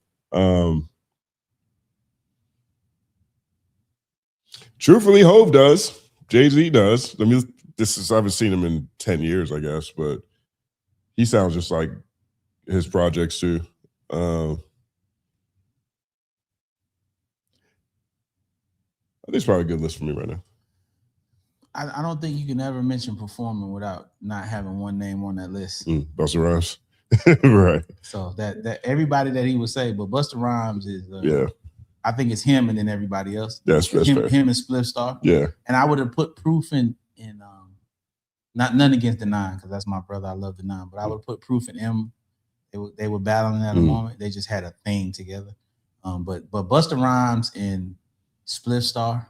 Truthfully, Hove does. Jay-Z does. I mean, I haven't seen him in 10 years, I guess, but he sounds just like his projects too. I think it's probably a good list for me right now. I don't think you can ever mention performing without not having one name on that list. Busta Rhymes. Right. So that everybody that he would say, but Busta Rhymes is I think it's him and then everybody else. That's fair. Him and Spliff Star. Yeah. And I would have put Proof in none against the Nine, because that's my brother. I love the Nine, but I would have put Proof and M. They were battling at a moment. They just had a thing together. But Busta Rhymes and Spliff Star,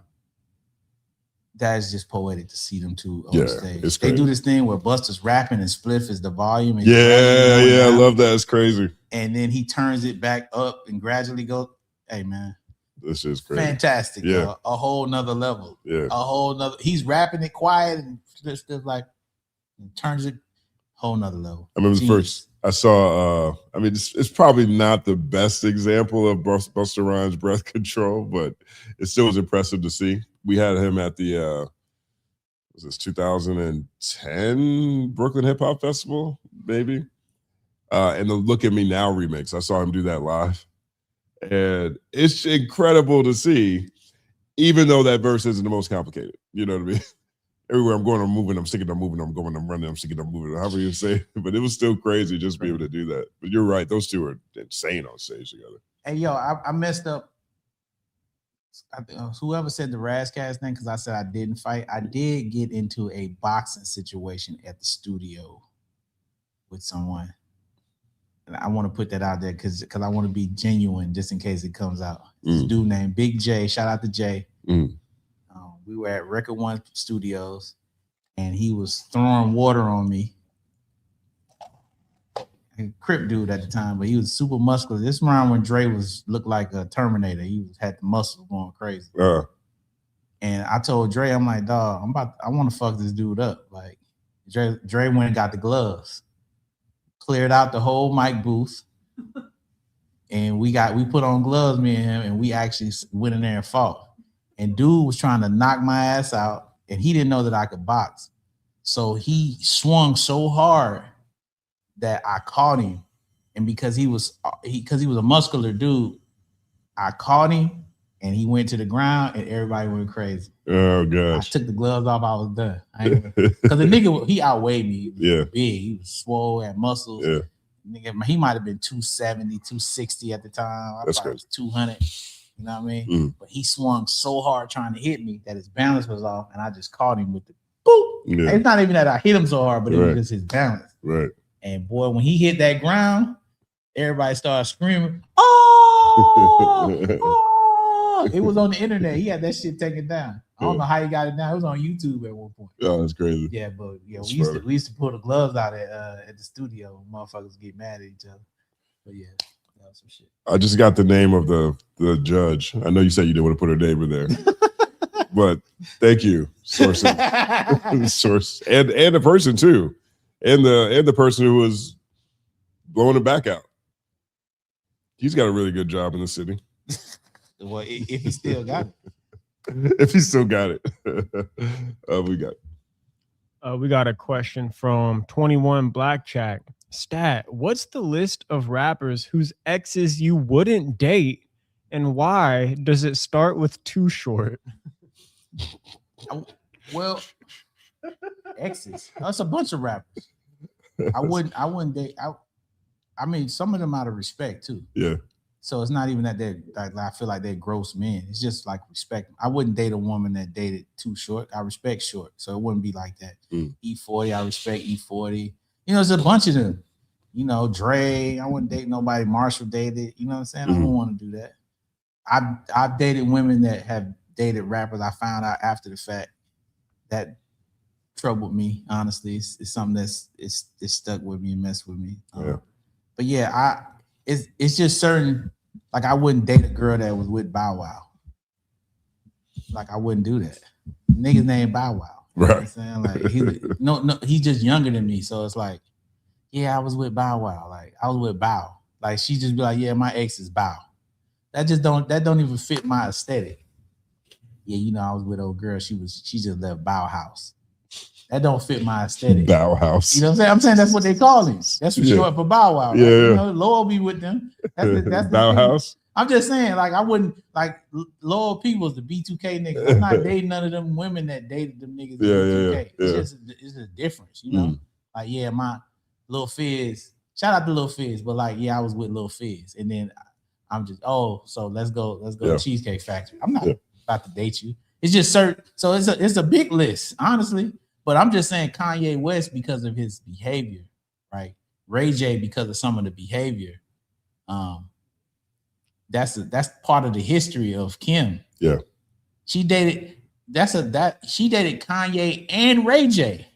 that is just poetic to see them two on stage. They do this thing where Busta's rapping and Spliff is the volume. And I love that. It's crazy. And then he turns it back up and gradually goes, hey, man. This is crazy. Fantastic. Yeah. A whole nother level. Yeah. A whole nother. He's rapping it quiet and just like turns it whole nother level. I remember the first I saw. I mean, it's probably not the best example of Busta Rhymes' breath control, but it still was impressive to see. We had him at the was this 2010 Brooklyn Hip Hop Festival, maybe, and the Look at Me Now remix. I saw him do that live. And it's incredible to see, even though that verse isn't the most complicated. You know what I mean? Everywhere I'm going, I'm moving, I'm singing, I'm moving, I'm going, I'm running, I'm singing, I'm moving, however you say it. But it was still crazy just to be able to do that. But you're right, those two are insane on stage together. Hey, yo, I messed up. Whoever said the Razzcast thing, because I said I didn't fight. I did get into a boxing situation at the studio with someone. And I want to put that out there because I want to be genuine just in case it comes out. This dude named Big J, shout out to Jay. We were at Record One Studios and he was throwing water on me. A Crip dude at the time, but he was super muscular. This round when Dre looked like a Terminator. He had the muscles going crazy. And I told Dre, I'm like, dog, I want to fuck this dude up. Like Dre went and got the gloves. Cleared out the whole mic booth, and we put on gloves, me and him, and we actually went in there and fought. And dude was trying to knock my ass out, and he didn't know that I could box. So he swung so hard that I caught him, and because he was a muscular dude, I caught him, and he went to the ground, and everybody went crazy. Oh gosh! I took the gloves off. I was done. Because the nigga, he outweighed me. He was big. He was swole, had muscles. Yeah. Nigga, he might have been 270, 260 at the time. That's crazy. 200. You know what I mean? But he swung so hard trying to hit me that his balance was off, and I just caught him with the boop. Yeah. It's not even that I hit him so hard, but it was just his balance. Right. And boy, when he hit that ground, everybody started screaming, "Oh!" Oh! It was on the internet. He had that shit taken down. I don't know how he got it down. It was on YouTube at one point. Oh, that's crazy. Yeah, but yeah, we used to pull the gloves out at the studio. Motherfuckers get mad at each other. But yeah, that was some shit. I just got the name of the judge. I know you said you didn't want to put her name in there, but thank you, sources, source, and the person too, and the person who was blowing it back out. He's got a really good job in the city. Well, if he still got it. If he still got it. We got a question from 21 Blackjack. Stat, what's the list of rappers whose exes you wouldn't date, and why does it start with Too Short? Well, exes. That's a bunch of rappers. I wouldn't date. I mean, some of them out of respect too. Yeah. So it's not even that I feel like they're gross men. It's just like respect. I wouldn't date a woman that dated Too Short. I respect Short, so it wouldn't be like that. E40, I respect E40. You know, there's a bunch of them. You know, Dre. I wouldn't date nobody Marshall dated. You know what I'm saying? I don't want to do that. I've dated women that have dated rappers. I found out after the fact that troubled me. Honestly, it's something that's it's stuck with me and messed with me. But yeah, it's just certain. Like I wouldn't date a girl that was with Bow Wow. Like I wouldn't do that. Nigga's name Bow Wow. Right. You know what I'm saying? Like no, he's just younger than me. So it's like, yeah, I was with Bow Wow. Like I was with Bow. Like she just be like, yeah, my ex is Bow. That don't even fit my aesthetic. Yeah, you know, I was with old girl. She just left Bow House. That don't fit my aesthetic. Bow House. You know what I'm saying? I'm saying that's what they call him. That's for short for Bow Wow. Right? Yeah. You know, Lowell be with them. That's Bow House. I'm just saying, like, I wouldn't like Lowell P was the B2K niggas. I'm not dating none of them women that dated them niggas. B2K. It's a difference, you know. Like, yeah, my Lil Fizz. Shout out to Lil Fizz, but like, yeah, I was with Lil Fizz, and then I'm just so let's go to Cheesecake Factory. I'm not about to date you. It's just certain. So it's a big list, honestly. But I'm just saying Kanye West because of his behavior, right? Ray J because of some of the behavior. That's part of the history of Kim. Yeah. She dated Kanye and Ray J.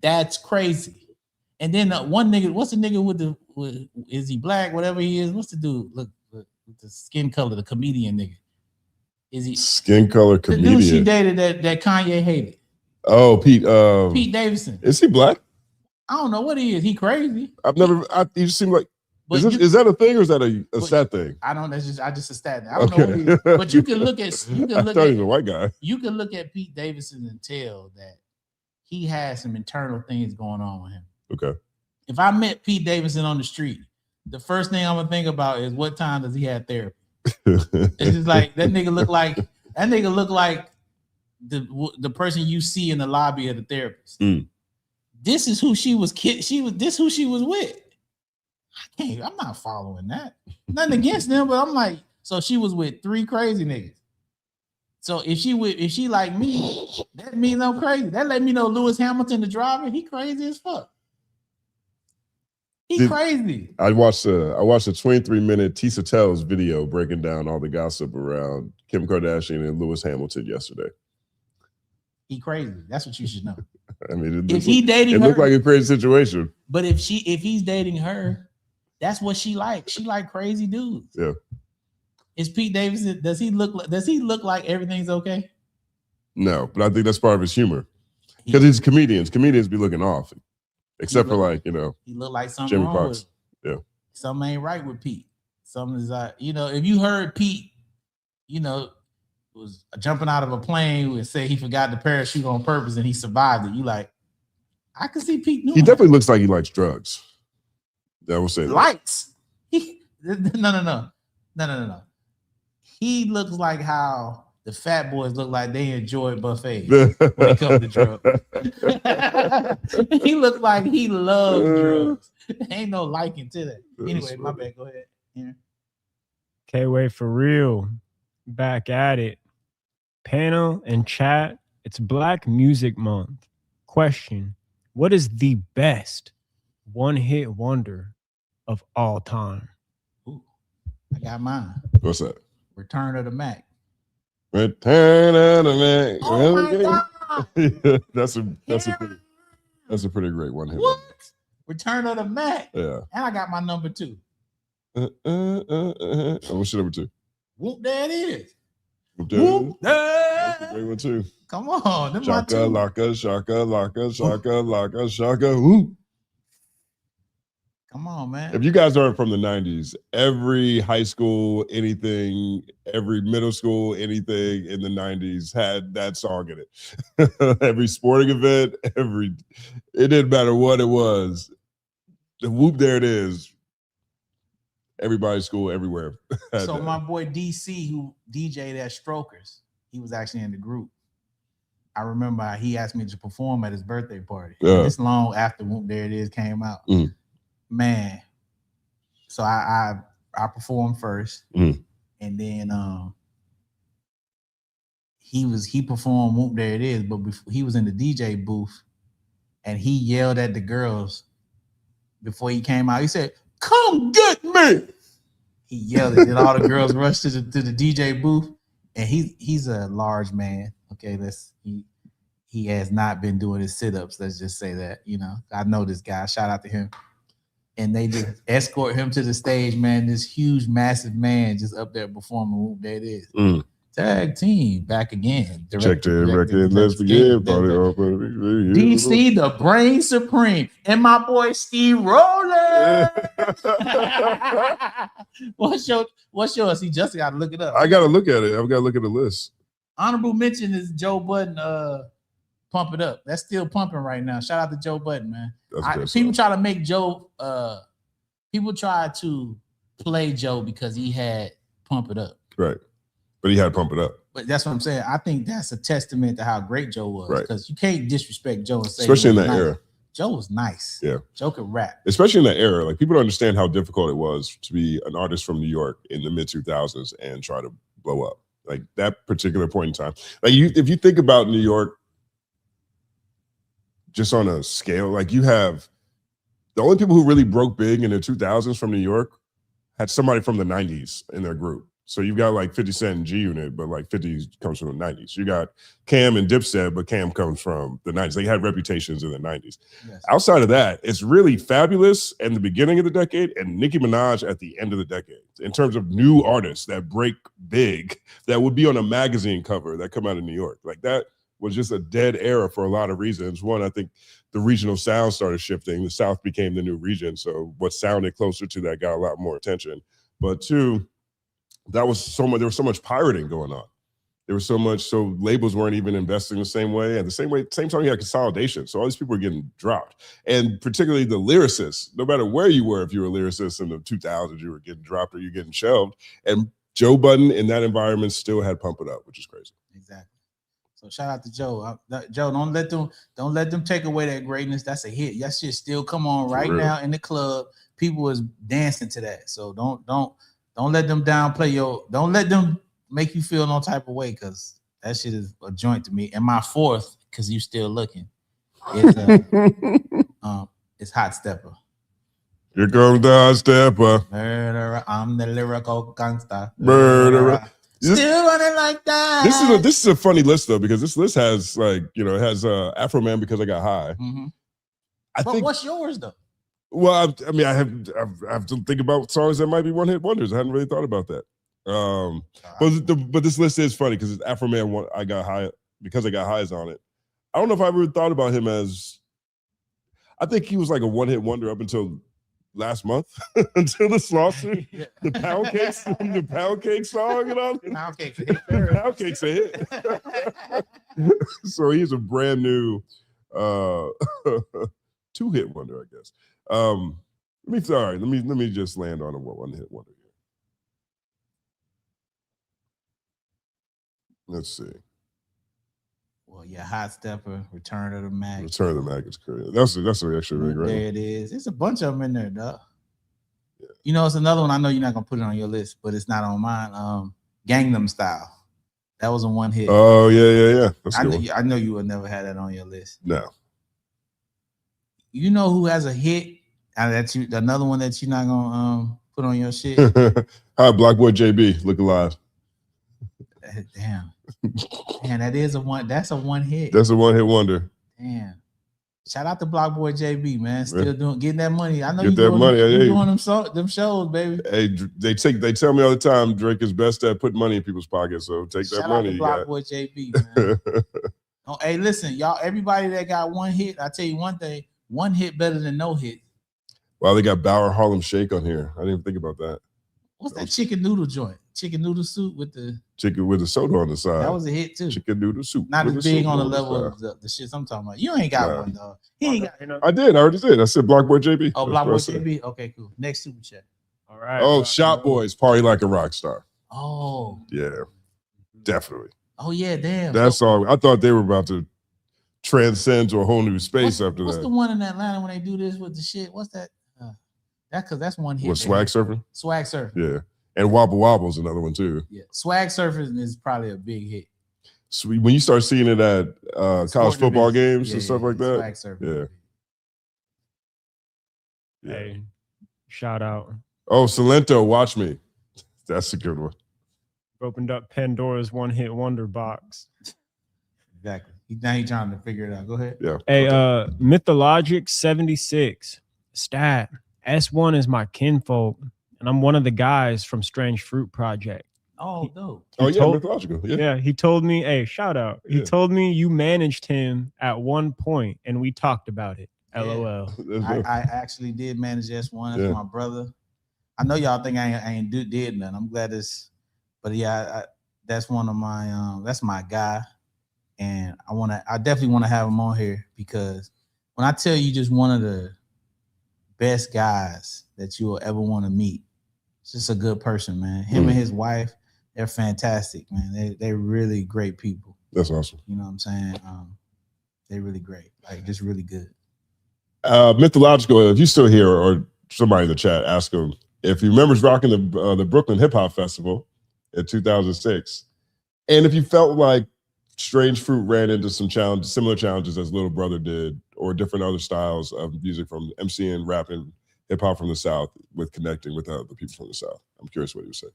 That's crazy. And then one nigga, what's the nigga with is he black? Whatever he is, what's the dude? Look with the skin color, the comedian nigga. Is he skin color comedian? The dude she dated that Kanye hated. Oh, Pete Davidson. Is he black? I don't know what he is. He crazy. You seem like is that a thing or is that a stat thing? I don't. I just a stat. I don't know what he is. But you can look at. You can look I thought at. he was a white guy. You can look at Pete Davidson and tell that he has some internal things going on with him. Okay. If I met Pete Davidson on the street, the first thing I'm gonna think about is what time does he have therapy? It's just like that nigga look like the person you see in the lobby of the therapist. This is who she was who she was with. I'm not following that. Nothing against them, but I'm like, so she was with 3 crazy niggas. So if she like me, that means I'm crazy. That let me know Lewis Hamilton, the driver, he crazy as fuck. Crazy. I watched a 23-minute Tisa Tells video breaking down all the gossip around Kim Kardashian and Lewis Hamilton yesterday. He crazy. That's what you should know. I mean, it looked like a crazy situation. But if he's dating her, that's what she likes. She like crazy dudes. Yeah. Is Pete Davidson? Does he look like everything's okay? No, but I think that's part of his humor. Because he's comedians. Comedians be looking off. Except for like, you know, he looked like something Jimmy wrong Fox. with, something ain't right with Pete. Something is you know, if you heard Pete, you know, was jumping out of a plane and say he forgot the parachute on purpose and he survived it, you like, I can see Pete doing He definitely looks like he likes drugs. I will say that. Lights. No. He looks like how the fat boys look like they enjoy buffets when it comes to drugs. He looks like he loves drugs. Ain't no liking to that. Anyway, my bad. Go ahead. Yeah. K-Way for real. Back at it. Panel and chat. It's Black Music Month. Question. What is the best one-hit wonder of all time? Ooh, I got mine. What's that? Return of the Mac. Return of the Mac. Oh my God. That's a pretty great one. What? Return of the Mac. Yeah. And I got my number 2. What's your number 2? Whoop, there it is. Whoop, that's a great one too. Come on. Them Shaka, laka, shaka, laka, shaka, laka, shaka, whoop. Come on, man. If you guys aren't from the 90s, every high school, anything, every middle school, anything in the 90s had that song in it. Every sporting event, it didn't matter what it was. The whoop, there it is. Everybody's school, everywhere. So my boy DC, who DJ'd at Strokers, he was actually in the group. I remember he asked me to perform at his birthday party. This long after Whoop There It Is came out. Man. So I performed first. And then he performed Whoop There It Is, but he was in the DJ booth and he yelled at the girls before he came out. He said, "Come get me." He yelled it, and all the girls rushed to the DJ booth. And he's a large man. Okay, he has not been doing his sit-ups. Let's just say that. You know, I know this guy. Shout out to him. And they just escort him to the stage, man. This huge, massive man just up there performing Whoop There It Is. Tag team back again. Check the record. Let's begin. DC, the brain supreme, and my boy Steve Rowland. What's yours? He just got to look it up. I got to look at it. I've got to look at the list. Honorable mention is Joe Budden. Pump It Up. That's still pumping right now. Shout out to Joe Budden, man. People try to make Joe. People try to play Joe because he had Pump It Up. Right. But he had to Pump It Up. But that's what I'm saying. I think that's a testament to how great Joe was. Because you can't disrespect Joe and say, especially in that era. Joe was nice. Yeah. Joe could rap. Especially in that era. Like, people don't understand how difficult it was to be an artist from New York in the mid-2000s and try to blow up. Like, that particular point in time. Like, if you think about New York, just on a scale, like, you have the only people who really broke big in the 2000s from New York had somebody from the 90s in their group. So you've got like 50 Cent and G Unit, but like 50 comes from the 90s. You got Cam and Dipset, but Cam comes from the 90s. They had reputations in the 90s. Yes. Outside of that, it's really Fabulous in the beginning of the decade and Nicki Minaj at the end of the decade in terms of new artists that break big, that would be on a magazine cover that come out of New York. Like, that was just a dead era for a lot of reasons. One, I think the regional sound started shifting. The South became the new region. So what sounded closer to that got a lot more attention. But two, there was so much pirating going on. There was so much, so labels weren't even investing the same way. And same time you had consolidation. So all these people were getting dropped. And particularly the lyricists, no matter where you were, if you were a lyricist in the 2000s, you were getting dropped or you're getting shelved. And Joe Budden in that environment still had Pump It Up, which is crazy. Exactly. So shout out to Joe. Joe, don't let them take away that greatness. That's a hit. That shit still come on right now in the club. People is dancing to that. So don't let them downplay don't let them make you feel no type of way, because that shit is a joint to me. And my fourth, because you still looking, is it's Hot Stepper. Here comes the Hot Stepper. Murderer, I'm the lyrical gangster. Murderer. Still running like that. This is a funny list though, because this list has it has Afro Man Because I Got High. Mm-hmm. I think, what's yours though? Well, I have to think about songs that might be one-hit wonders. I hadn't really thought about that. But this list is funny because it's Afro Man I Got High Because I Got High is on it. I don't know if I ever thought about him as. I think he was like a one-hit wonder up until last month, until this lawsuit. The Pound Cake song and all. Pound Cake's a hit. So he's a brand new two-hit wonder, I guess. Let me just land on a one-hit wonder here. Let's see. Well, yeah, Hot Stepper, Return of the Mac. Return of the Mac is crazy. That's actually really great. There it is. There's a bunch of them in there, dog. Yeah. You know, it's another one. I know you're not gonna put it on your list, but it's not on mine. Gangnam Style. That was a one hit. Oh yeah. I know you would never have that on your list. No. You know who has a hit? Another one that you're not gonna put on your shit. Hi, Block Boy JB, Look Alive. Damn, that is a one. That's a one hit. That's a one-hit wonder. Damn. Shout out to Block Boy JB, man. Still getting that money. I know you doing them shows, baby. Hey, they tell me all the time Drake is best at putting money in people's pockets. So take that money. Shout out to Block Boy JB, man. Oh, hey, listen, y'all. Everybody that got one hit, I tell you one thing: one hit better than no hit. Wow, they got Bauer Harlem Shake on here. I didn't even think about that. What's that chicken noodle joint? Chicken noodle soup with the chicken with the soda on the side. That was a hit too. Chicken noodle soup. Not as big on the level of the shit I'm talking about. You ain't got one though. He ain't got. I did. I already did. I said Block Boy JB. Oh, Block Boy JB. Okay, cool. Next super chat. All right. Oh, Shop Boys party like a rock star. Oh. Yeah, definitely. Oh yeah, damn. That song. I thought they were about to transcend to a whole new space after what's that. The one in Atlanta when they do this with the shit? What's that? That's one hit. What, Swag Surfing? Swag Surfing. Yeah. And Wobble Wobble's another one too. Yeah. Swag Surfing is probably a big hit. So when you start seeing it at college football games and stuff like that. Swag Surfing. Yeah. Hey, shout out. Oh, Salento, watch me. That's a good one. Opened up Pandora's one-hit wonder box. Exactly. Now he's trying to figure it out. Go ahead. Yeah. Hey, Mythologic 76 stat. S1 is my kinfolk, and I'm one of the guys from Strange Fruit Project. Oh, dope. Oh, yeah, Mythological. Yeah. He told me, hey, shout out. Yeah. He told me you managed him at one point, and we talked about it. Yeah. LOL. I actually did manage S1. That's my brother. I know y'all think I ain't did nothing. I'm glad it's, but yeah, that's one of my that's my guy, and I definitely want to have him on here because when I tell you just one of the best guys that you will ever want to meet, it's just a good person, man. Him and his wife, they're fantastic, man. They're really great people. That's awesome. You know what I'm saying? They're really great, like just really good. Mythological, if you're still here or somebody in the chat, ask him if he remembers rocking the Brooklyn Hip Hop Festival in 2006. And if you felt like Strange Fruit ran into some similar challenges as Little Brother did, or different other styles of music from MCing, rapping, hip hop from the South with connecting with the people from the South. I'm curious what he would say.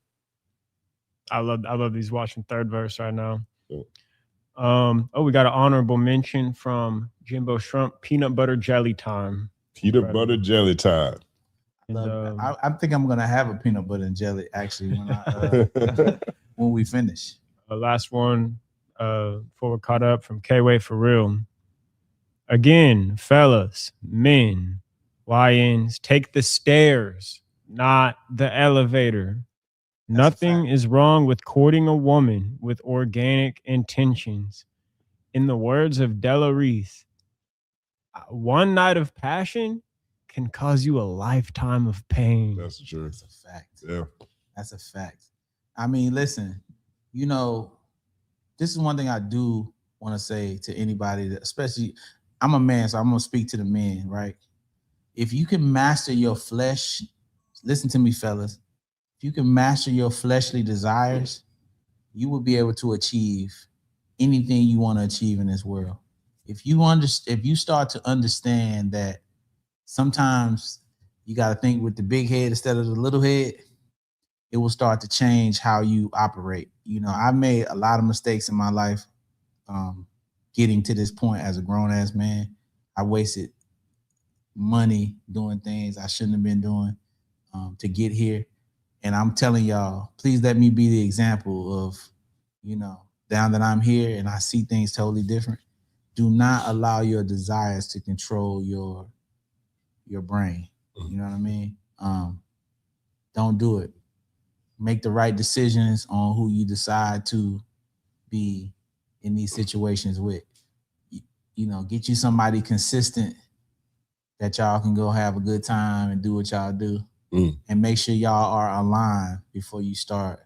I love these watching third verse right now. Yeah. We got an honorable mention from Jimbo Shrimp, peanut butter jelly time. Peanut butter jelly time. And, I think I'm gonna have a peanut butter and jelly actually when when we finish. Last one before we're caught up from K-Way for real. Again, fellas, men, YNs, take the stairs, not the elevator. Nothing is wrong with courting a woman with organic intentions. In the words of Della Reese, one night of passion can cause you a lifetime of pain. That's true. That's a fact. Yeah. That's a fact. I mean, listen, you know, this is one thing I do want to say to anybody, that, especially, I'm a man, so I'm going to speak to the men, right? If you can master your flesh, listen to me, fellas. If you can master your fleshly desires, you will be able to achieve anything you want to achieve in this world. If you start to understand that sometimes you got to think with the big head instead of the little head, it will start to change how you operate. You know, I made a lot of mistakes in my life getting to this point as a grown-ass man. I wasted money doing things I shouldn't have been doing to get here. And I'm telling y'all, please let me be the example of, you know, now that I'm here and I see things totally different. Do not allow your desires to control your brain. You know what I mean? Don't do it. Make the right decisions on who you decide to be in these situations with. You know, get you somebody consistent that y'all can go have a good time and do what y'all do. And make sure y'all are aligned before you start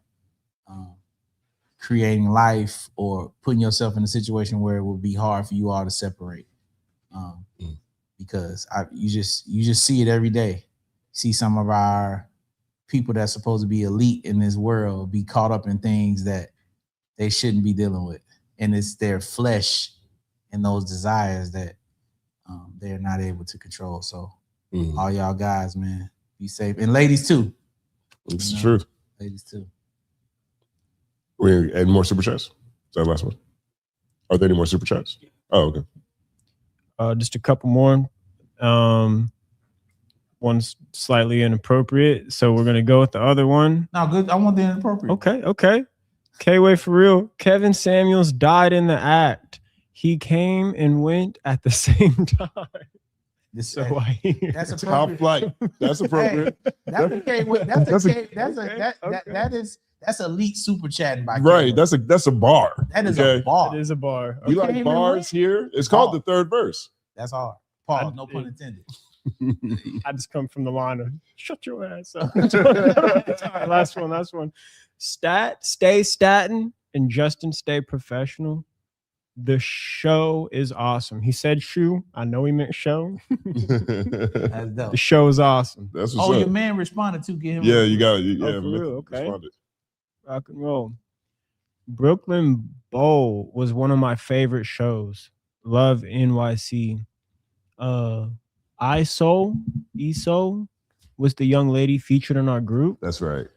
creating life or putting yourself in a situation where it will be hard for you all to separate. Because you just see it every day. See some of our people that's supposed to be elite in this world be caught up in things that they shouldn't be dealing with. And it's their flesh and those desires that they're not able to control. So all y'all guys, man, be safe. And ladies too. It's the truth. Ladies too. We add more super chats? Is that the last one? Are there any more super chats? Oh, okay. Just a couple more. One's slightly inappropriate, so we're gonna go with the other one. No, good. I want the inappropriate. Okay. K-Way for real. Kevin Samuels died in the act. He came and went at the same time. This, So I hear. that's Top appropriate. flight. That's appropriate. That's elite super chatting by Right. Kendrick. That's a bar. That is okay? a bar. It is a bar. You Okay, like man, bars what? here? It's called Bar. the third verse. That's hard. Pause. No pun intended. I just come from the line of shut your ass up. All right, last one. Stay statin and Justin stay professional. The show is awesome. He said shoe. I know he meant show. That's dope. The show is awesome. That's what's Oh, up. your man responded to get him. Yeah, you got it. Yeah, Oh, for real? Okay. responded. Rock and roll. Brooklyn Bowl was one of my favorite shows. Love NYC. ESO was the young lady featured in our group. That's right.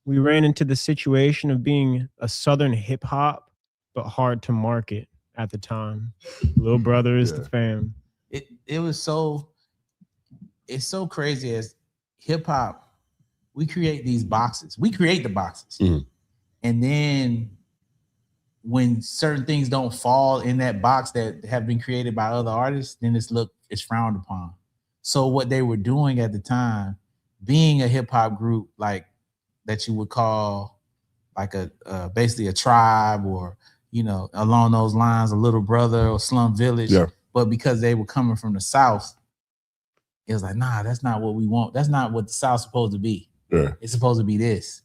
We ran into the situation of being a Southern hip hop, but hard to market at the time. Little brother is the fam. It's so crazy as hip hop. We create these boxes. We create the boxes. Mhm. And then when certain things don't fall in that box that have been created by other artists, then it's frowned upon. So what they were doing at the time, being a hip hop group like that you would call like a basically a tribe or, you know, along those lines, a Little Brother or Slum Village. Yeah. But because they were coming from the South, it was like, nah, that's not what we want. That's not what the South's supposed to be. Yeah. It's supposed to be this,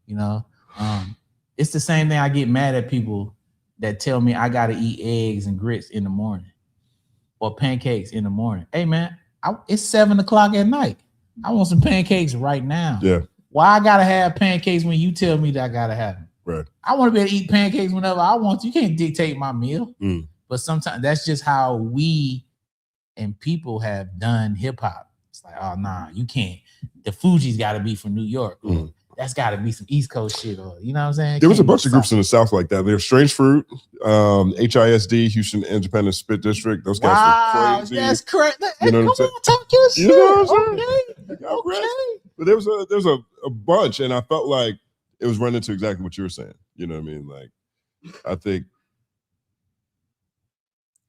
you know? It's the same thing. I get mad at people that tell me I got to eat eggs and grits in the morning or pancakes in the morning. Hey, man, it's 7 o'clock at night. I want some pancakes right now. Yeah. Why I got to have pancakes when you tell me that I got to have them? Right. I want to be able to eat pancakes whenever I want to. You can't dictate my meal. Mm. But sometimes that's just how we and people have done hip hop. It's like, oh, nah, you can't. The Fugees got to be from New York. Or that's got to be some East Coast shit. Or, you know what I'm saying? There was a bunch of groups in the South like that. There's Strange Fruit, HISD, Houston Independent Spit District. Those guys were crazy. That's correct. You know what I'm saying? Talk your shit. You know what I'm saying? Okay. But there was a bunch, and I felt like it was running to exactly what you were saying. You know what I mean? Like, I think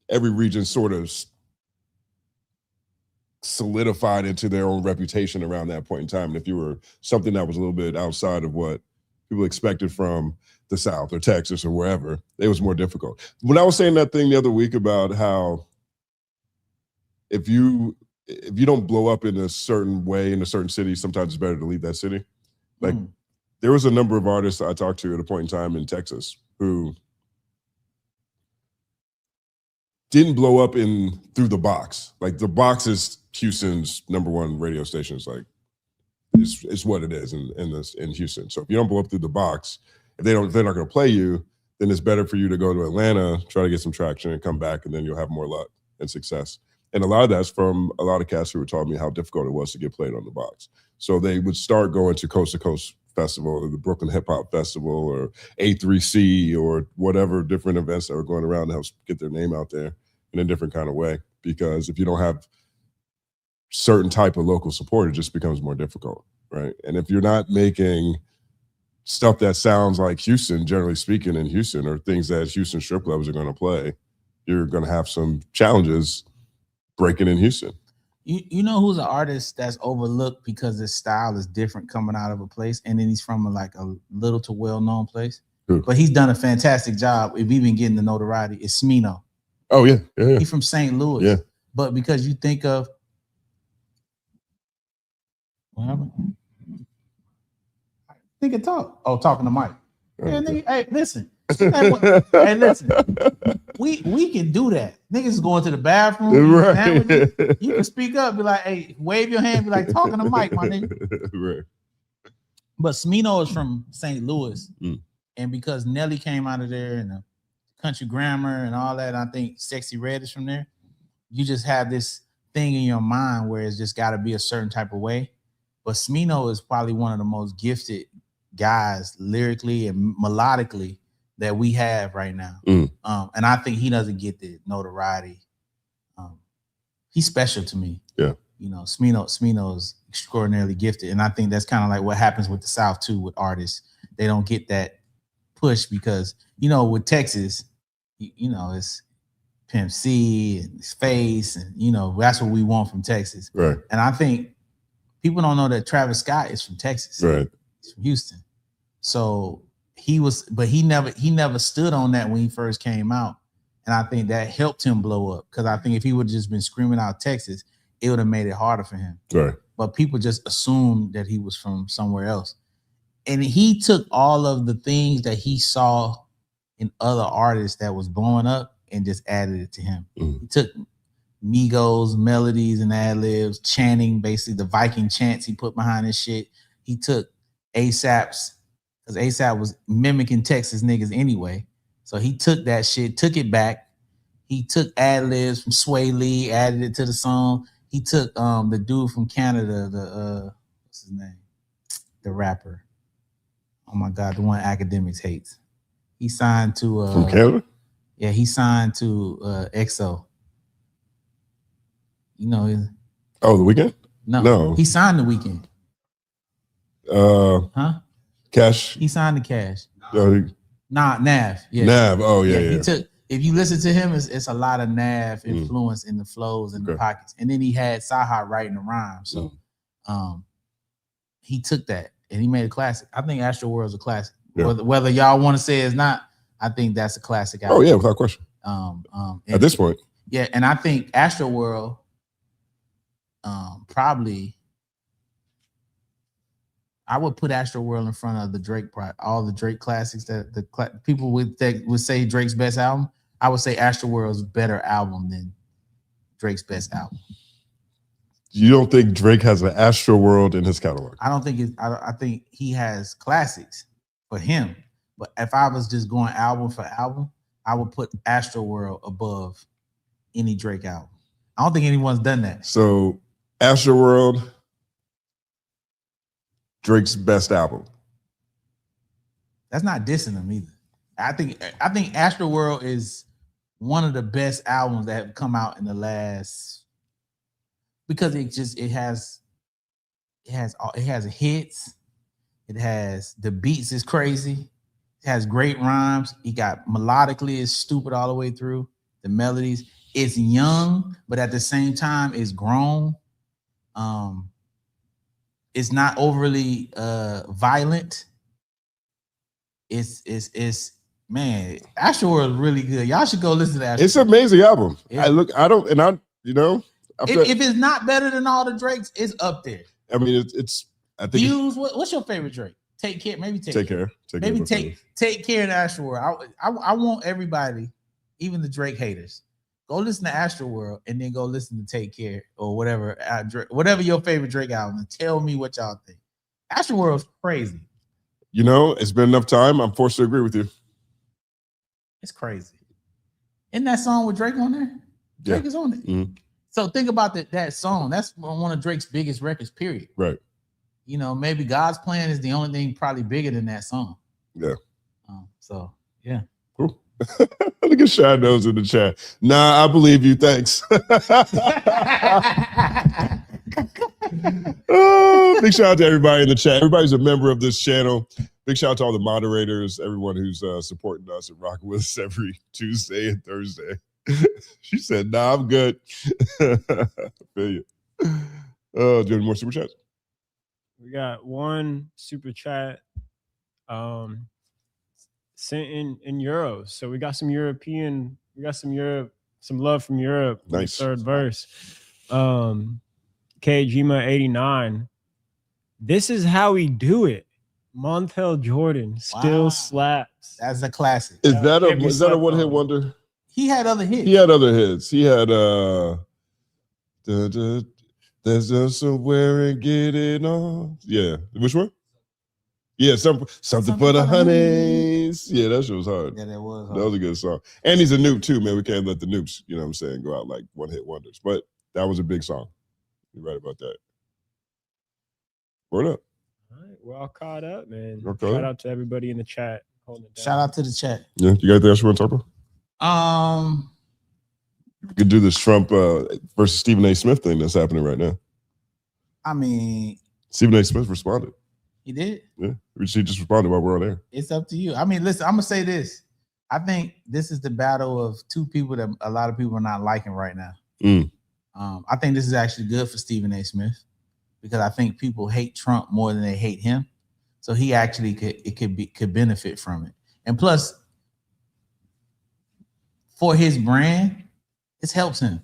every region sort of solidified into their own reputation around that point in time. And if you were something that was a little bit outside of what people expected from the South or Texas or wherever, it was more difficult. When I was saying that thing the other week about how if you don't blow up in a certain way in a certain city, sometimes it's better to leave that city. Like there was a number of artists I talked to at a point in time in Texas who didn't blow up through the box. Like the box is Houston's #1 radio station. It's like it's what it is in Houston. So if you don't blow up through the box, if they're not going to play you, then it's better for you to go to Atlanta, try to get some traction, and come back, and then you'll have more luck and success. And a lot of that's from a lot of cats who were telling me how difficult it was to get played on the box. So they would start going to Coast Festival or the Brooklyn Hip Hop Festival or A3C or whatever different events that were going around to help get their name out there in a different kind of way. Because if you don't have certain type of local support, it just becomes more difficult, right? And if you're not making stuff that sounds like Houston, generally speaking, in Houston, or things that Houston strip clubs are going to play, you're going to have some challenges breaking in Houston. You know who's an artist that's overlooked because his style is different coming out of a place, and then he's from a little to well-known place? Who? But he's done a fantastic job. If even getting the notoriety, it's Smino. Oh yeah. He's from St. Louis. Yeah. But because you think of what happened? Think and talk. Oh, talking to Mike. Yeah, nigga, hey, listen. Hey, listen. We can do that. Niggas is going to the bathroom. Right. You can speak up, be like, hey, wave your hand, be like, talking to Mike, my nigga. Right. But Smino is from St. Louis. And because Nelly came out of there and the Country Grammar and all that, I think Sexy Red is from there. You just have this thing in your mind where it's just got to be a certain type of way. But Smino is probably one of the most gifted guys lyrically and melodically that we have right now. And I think he doesn't get the notoriety. He's special to me. Yeah. You know, Smino is extraordinarily gifted. And I think that's kind of like what happens with the South too, with artists. They don't get that push because, you know, with Texas, you know, Pimp C and his face, and you know that's what we want from Texas. Right. And I think people don't know that Travis Scott is from Texas. Right. He's from Houston. So he never stood on that when he first came out. And I think that helped him blow up. Because I think if he would have just been screaming out Texas, it would have made it harder for him. Right. But people just assumed that he was from somewhere else. And he took all of the things that he saw in other artists that was blowing up and just added it to him. Mm. He took Migos, melodies and ad-libs, chanting, basically the Viking chants he put behind his shit. He took ASAP's, because ASAP was mimicking Texas niggas anyway. So he took that shit, took it back. He took ad-libs from Sway Lee, added it to the song. He took the dude from Canada, the what's his name? The rapper. Oh my God, the one Academics hates. He signed to from Canada? Yeah, he signed to EXO. You know, The Weeknd? No. He signed The Weeknd. Huh? Cash. He signed to Cash. Nav. Yeah. Nav. Oh yeah. He took. If you listen to him, it's a lot of Nav influence in the flows and the pockets. And then he had Saha writing the rhymes. So he took that and he made a classic. I think Astroworld's a classic. Yeah. Whether y'all want to say it's not, I think that's a classic album. Oh yeah, without question. At this point. Yeah, and I think Astroworld probably I would put Astroworld in front of the Drake all the Drake classics that people would say Drake's best album. I would say Astroworld's better album than Drake's best album. You don't think Drake has an Astroworld in his catalog? I don't think I think he has classics for him. But if I was just going album for album, I would put Astroworld above any Drake album. I don't think anyone's done that. So Astroworld, Drake's best album. That's not dissing him either. I think Astroworld is one of the best albums that have come out in the last, because it has hits, it has the beats is crazy, it has great rhymes, he got melodically is stupid all the way through, the melodies, it's young, but at the same time it's grown. It's not overly violent. It's man, Astroworld is really good. Y'all should go listen to that. It's an amazing album. Yeah. If it's not better than all the Drakes, it's up there. I mean, I think Views. What's your favorite Drake? Take Care. Maybe Take Care. Maybe Take Care and Astroworld. I want everybody, even the Drake haters, go listen to Astroworld and then go listen to Take Care or whatever your favorite Drake album, and tell me what y'all think. Astroworld's crazy. You know, it's been enough time. I'm forced to agree with you. It's crazy. Isn't that song with Drake on there? Drake is on it. Mm-hmm. So think about that song. That's one of Drake's biggest records, period. Right. You know, maybe God's Plan is the only thing probably bigger than that song. Yeah. So, yeah. Cool. Look at Shy Nose in the chat. Nah, I believe you. Thanks. Big shout out to everybody in the chat. Everybody's a member of this channel. Big shout out to all the moderators, everyone who's supporting us and rocking with us every Tuesday and Thursday. She said, nah, I'm good. I feel you. Do you have any more super chats? We got one super chat sent in euros. So we got some some love from Europe. Nice. Third verse. KGMA89. This is how we do it. Montel Jordan still slaps. That's a classic. Is that a one-hit wonder? He had other hits. He had other hits. He had there's just somewhere and get it on. Yeah. Which one? Yeah, something for the honeys. Yeah, that shit was hard. Yeah, that was hard. That was a good song. And he's a noob too, man. We can't let the noobs, you know what I'm saying, go out like one-hit wonders. But that was a big song. You're right about that. Word up. All right, we're all caught up, man. Okay. Shout out to everybody in the chat. Holding it down. Shout out to the chat. Yeah, you got anything else you want to talk about? We could do this Trump versus Stephen A. Smith thing that's happening right now. I mean, Stephen A. Smith responded. He did? Yeah, he just responded while we're on air. It's up to you. I mean, listen, I'm going to say this. I think this is the battle of two people that a lot of people are not liking right now. I think this is actually good for Stephen A. Smith because I think people hate Trump more than they hate him. So he actually could benefit from it. And plus, for his brand, this helps him.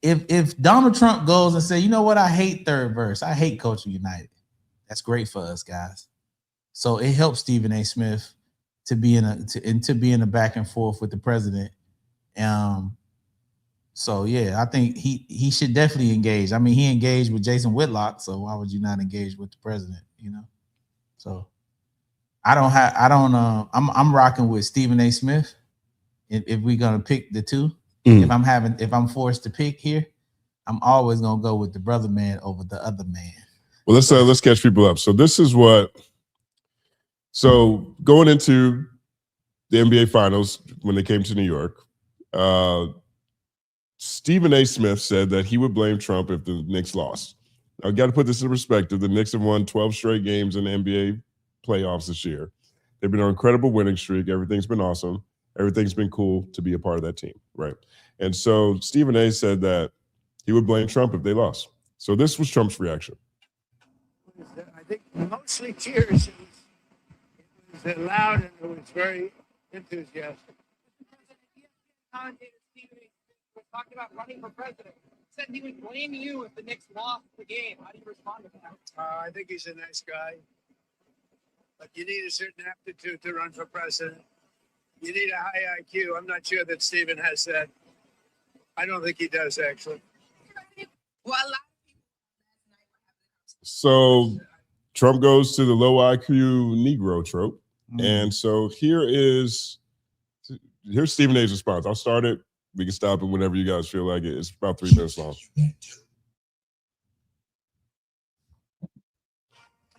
If Donald Trump goes and say, you know what, I hate Third Verse, I hate Culture United, that's great for us guys. So it helps Stephen A. Smith to be in a back and forth with the president. So yeah, I think he should definitely engage. I mean, he engaged with Jason Whitlock, so why would you not engage with the president? You know, so I'm rocking with Stephen A. Smith. If we're gonna pick the two, if I'm forced to pick here, I'm always gonna go with the brother man over the other man. Well, let's catch people up. So this is what. So going into the NBA Finals when they came to New York, Stephen A. Smith said that he would blame Trump if the Knicks lost. Now, I got to put this in perspective. The Knicks have won 12 straight games in the NBA playoffs this year. They've been on an incredible winning streak. Everything's been awesome. Everything's been cool to be a part of that team, right? And so Stephen A. said that he would blame Trump if they lost. So this was Trump's reaction. I think mostly tears. It was loud and it was very enthusiastic. Was talking about running for president. Said he would blame you if the Knicks lost the game. How do you respond to that? I think he's a nice guy, but you need a certain aptitude to run for president. You need a high IQ. I'm not sure that Stephen has that. I don't think he does, actually. So Trump goes to the low IQ Negro trope. And so here's Stephen A's response. I'll start it. We can stop it whenever you guys feel like it. It's about 3 minutes long.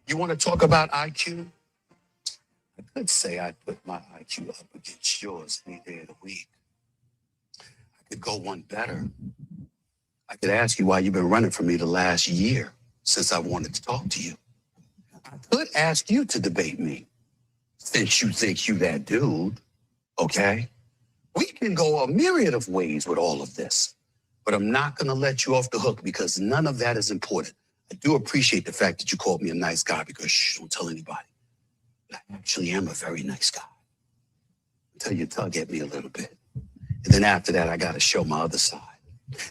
You want to talk about IQ? I could say I put my IQ up against yours any day of the week. I could go one better. I could ask you why you've been running from me the last year since I wanted to talk to you. I could ask you to debate me since you think you that dude, okay? We can go a myriad of ways with all of this, but I'm not going to let you off the hook because none of that is important. I do appreciate the fact that you called me a nice guy because don't tell anybody. But I actually am a very nice guy. Until you tug at me a little bit. And then after that, I got to show my other side.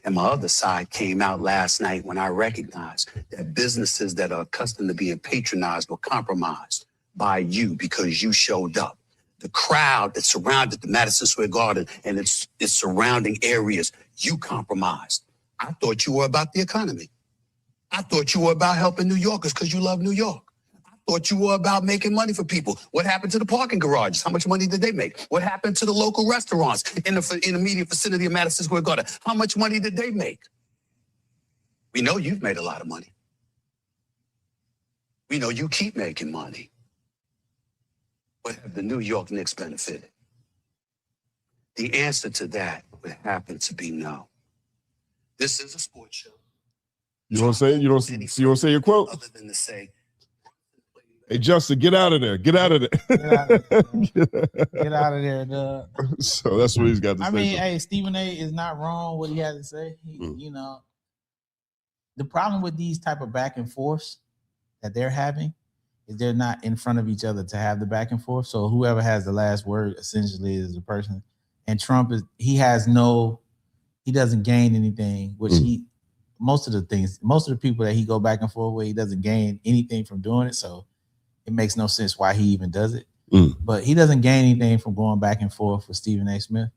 And my other side came out last night when I recognized that businesses that are accustomed to being patronized were compromised by you because you showed up. The crowd that surrounded the Madison Square Garden and its surrounding areas, you compromised. I thought you were about the economy. I thought you were about helping New Yorkers because you love New York. I thought you were about making money for people. What happened to the parking garages? How much money did they make? What happened to the local restaurants in the immediate vicinity of Madison Square Garden? How much money did they make? We know you've made a lot of money. We know you keep making money. But have the New York Knicks benefited? The answer to that would happen to be no. This is a sports show. You want to say it? You want to say your quote? Other than to say, hey, Justin, get out of there. Get out of there. Get out of there, Doug. So that's what he's got to say. I mean, hey, Stephen A. is not wrong what he had to say. You know, the problem with these type of back and forths that they're having is they're not in front of each other to have the back and forth. So whoever has the last word essentially is the person. And Trump he doesn't gain anything, which most of the people that he go back and forth with, he doesn't gain anything from doing it. So it makes no sense why he even does it. But he doesn't gain anything from going back and forth with Stephen A. Smith.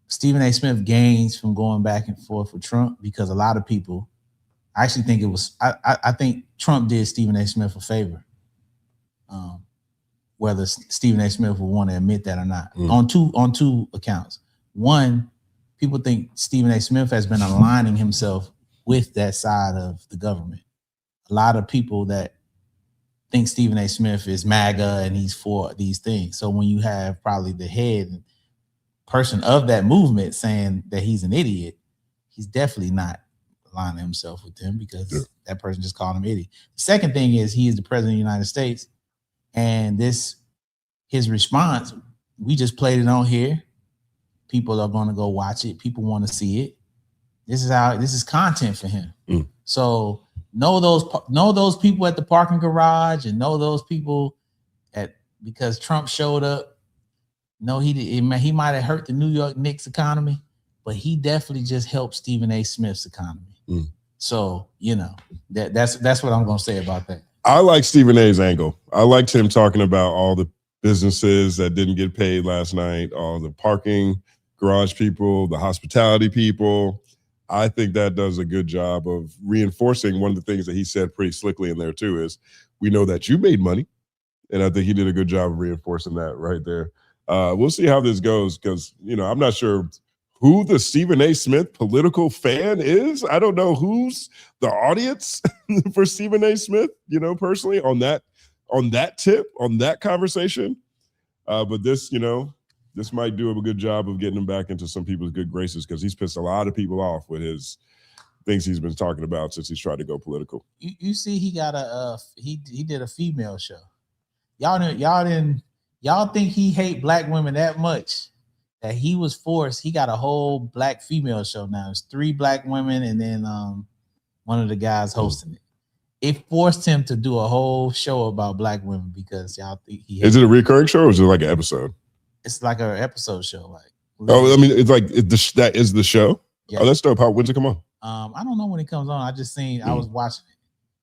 Stephen A. Smith gains from going back and forth with Trump because a lot of people, I actually think I think Trump did Stephen A. Smith a favor. Whether Stephen A. Smith will want to admit that or not, on two accounts. One, people think Stephen A. Smith has been aligning himself with that side of the government. A lot of people that think Stephen A. Smith is MAGA and he's for these things. So when you have probably the head person of that movement saying that he's an idiot, he's definitely not aligning himself with them because that person just called him idiot. The second thing is he is the president of the United States. And his response, we just played it on here. People are going to go watch it. People want to see it. This is content for him. So know those people at the parking garage, and know those people because Trump showed up. No, he might have hurt the New York Knicks economy, but he definitely just helped Stephen A. Smith's economy. So, that's what I'm going to say about that. I like Stephen A's angle. I liked him talking about all the businesses that didn't get paid last night, all the parking garage people, the hospitality people. I think that does a good job of reinforcing one of the things that he said pretty slickly in there too is, we know that you made money. And I think he did a good job of reinforcing that right there. We'll see how this goes because, I'm not sure who the Stephen A. Smith political fan is. I don't know who's the audience for Stephen A. Smith, personally on that tip, on that conversation. But this, this might do a good job of getting him back into some people's good graces because he's pissed a lot of people off with his things he's been talking about since he's tried to go political. You see, he got he did a female show. Y'all think he hate black women that much that he was forced. He got a whole black female show now. It's 3 black women and then one of the guys hosting it. It forced him to do a whole show about black women because y'all think he. Is it a recurring show or is it like an episode? It's like an episode show. That is the show. Yeah. Oh, that's dope. When's it come on? I don't know when it comes on. I just seen. I was watching it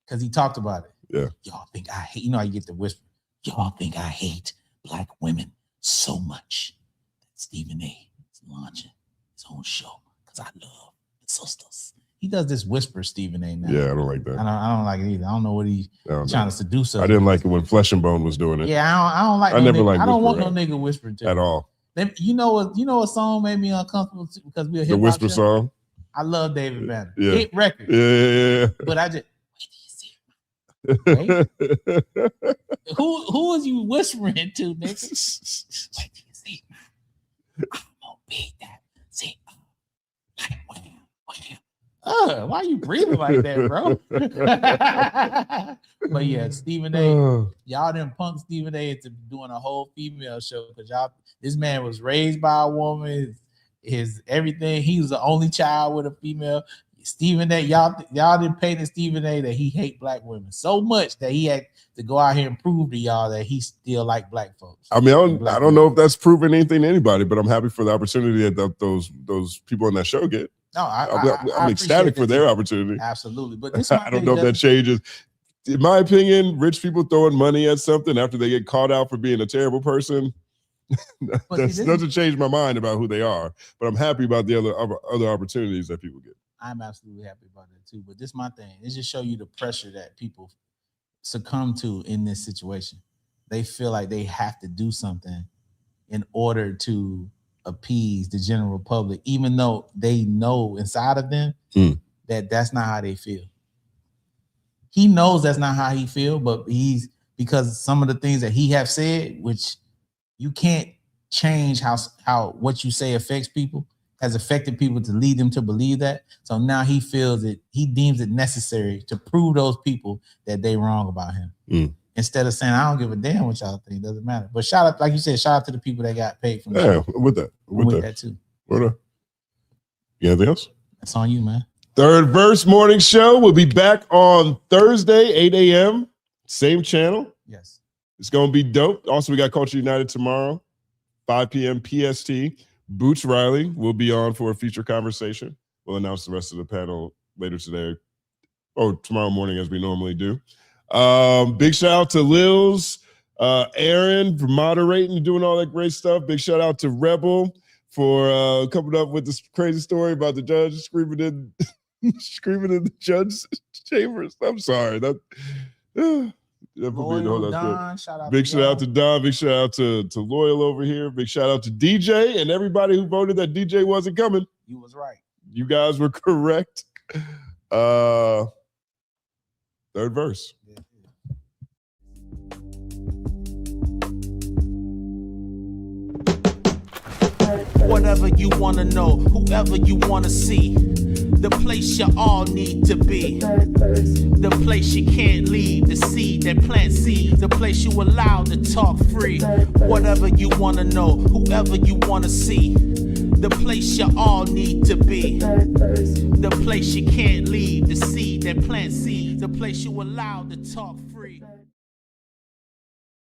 because he talked about it. Yeah. Y'all think I hate? How you get the whisper. Y'all think I hate black women so much that Stephen A. is launching his own show because I love the sisters. He does this whisper, Stephen A. now. Yeah, I don't like that. I don't like it either. I don't know what he's trying to seduce us. I didn't like it when Flesh and Bone was doing it. Yeah, I don't like. I don't want no nigga whispering to at me. all. You know what song made me uncomfortable because we're the whisper song. I love David Banner. Yeah. Hit record. Yeah. But I just wait till you see it. Right? Who is you whispering to, nigga? Wait till you see it. I'm gonna beat that. See, why are you breathing like that, bro? But yeah, Stephen A. Y'all didn't punk Stephen A. into doing a whole female show because this man was raised by a woman. His everything. He was the only child with a female. Stephen A. Y'all didn't pay to Stephen A. that he hate black women so much that he had to go out here and prove to y'all that he still like black folks. I mean, I don't know if that's proving anything to anybody, but I'm happy for the opportunity that those people on that show get. No, I'm ecstatic for their opportunity. Absolutely, but this I don't know if that changes. In my opinion, rich people throwing money at something after they get called out for being a terrible person, that doesn't change my mind about who they are. But I'm happy about the other opportunities that people get. I'm absolutely happy about that too. But this is my thing. It just show you the pressure that people succumb to in this situation. They feel like they have to do something in order to appease the general public, even though they know inside of them that that's not how they feel. He knows that's not how he feel, but because some of the things that he have said, which you can't change how what you say affects people, has affected people to lead them to believe that. So now he deems it necessary to prove those people that they wrong about him. Instead of saying, I don't give a damn what y'all think, doesn't matter. But shout out, like you said, shout out to the people that got paid from that. Yeah, with that too. What up? You anything else? That's on you, man. Third Verse Morning Show will be back on Thursday, 8 a.m. Same channel. Yes. It's going to be dope. Also, we got Culture United tomorrow, 5 p.m. PST. Boots Riley will be on for a feature conversation. We'll announce the rest of the panel later today or tomorrow morning as we normally do. Big shout out to Lils, Aaron for moderating and doing all that great stuff. Big shout out to Rebel for coming up with this crazy story about the judge screaming in the judge's chambers. I'm sorry. Big shout out to Don. Big shout out to Loyal over here. Big shout out to DJ and everybody who voted that DJ wasn't coming. You was right. You guys were correct. Third verse. Whatever you want to know, whoever you want to see, the place you all need to be, the place you can't leave, the seed that plants seeds, the place you allowed to talk free. Whatever you want to know, whoever you want to see, The place you all need to be. The place you can't leave. The seed that plants seeds. The place you allowed to talk free.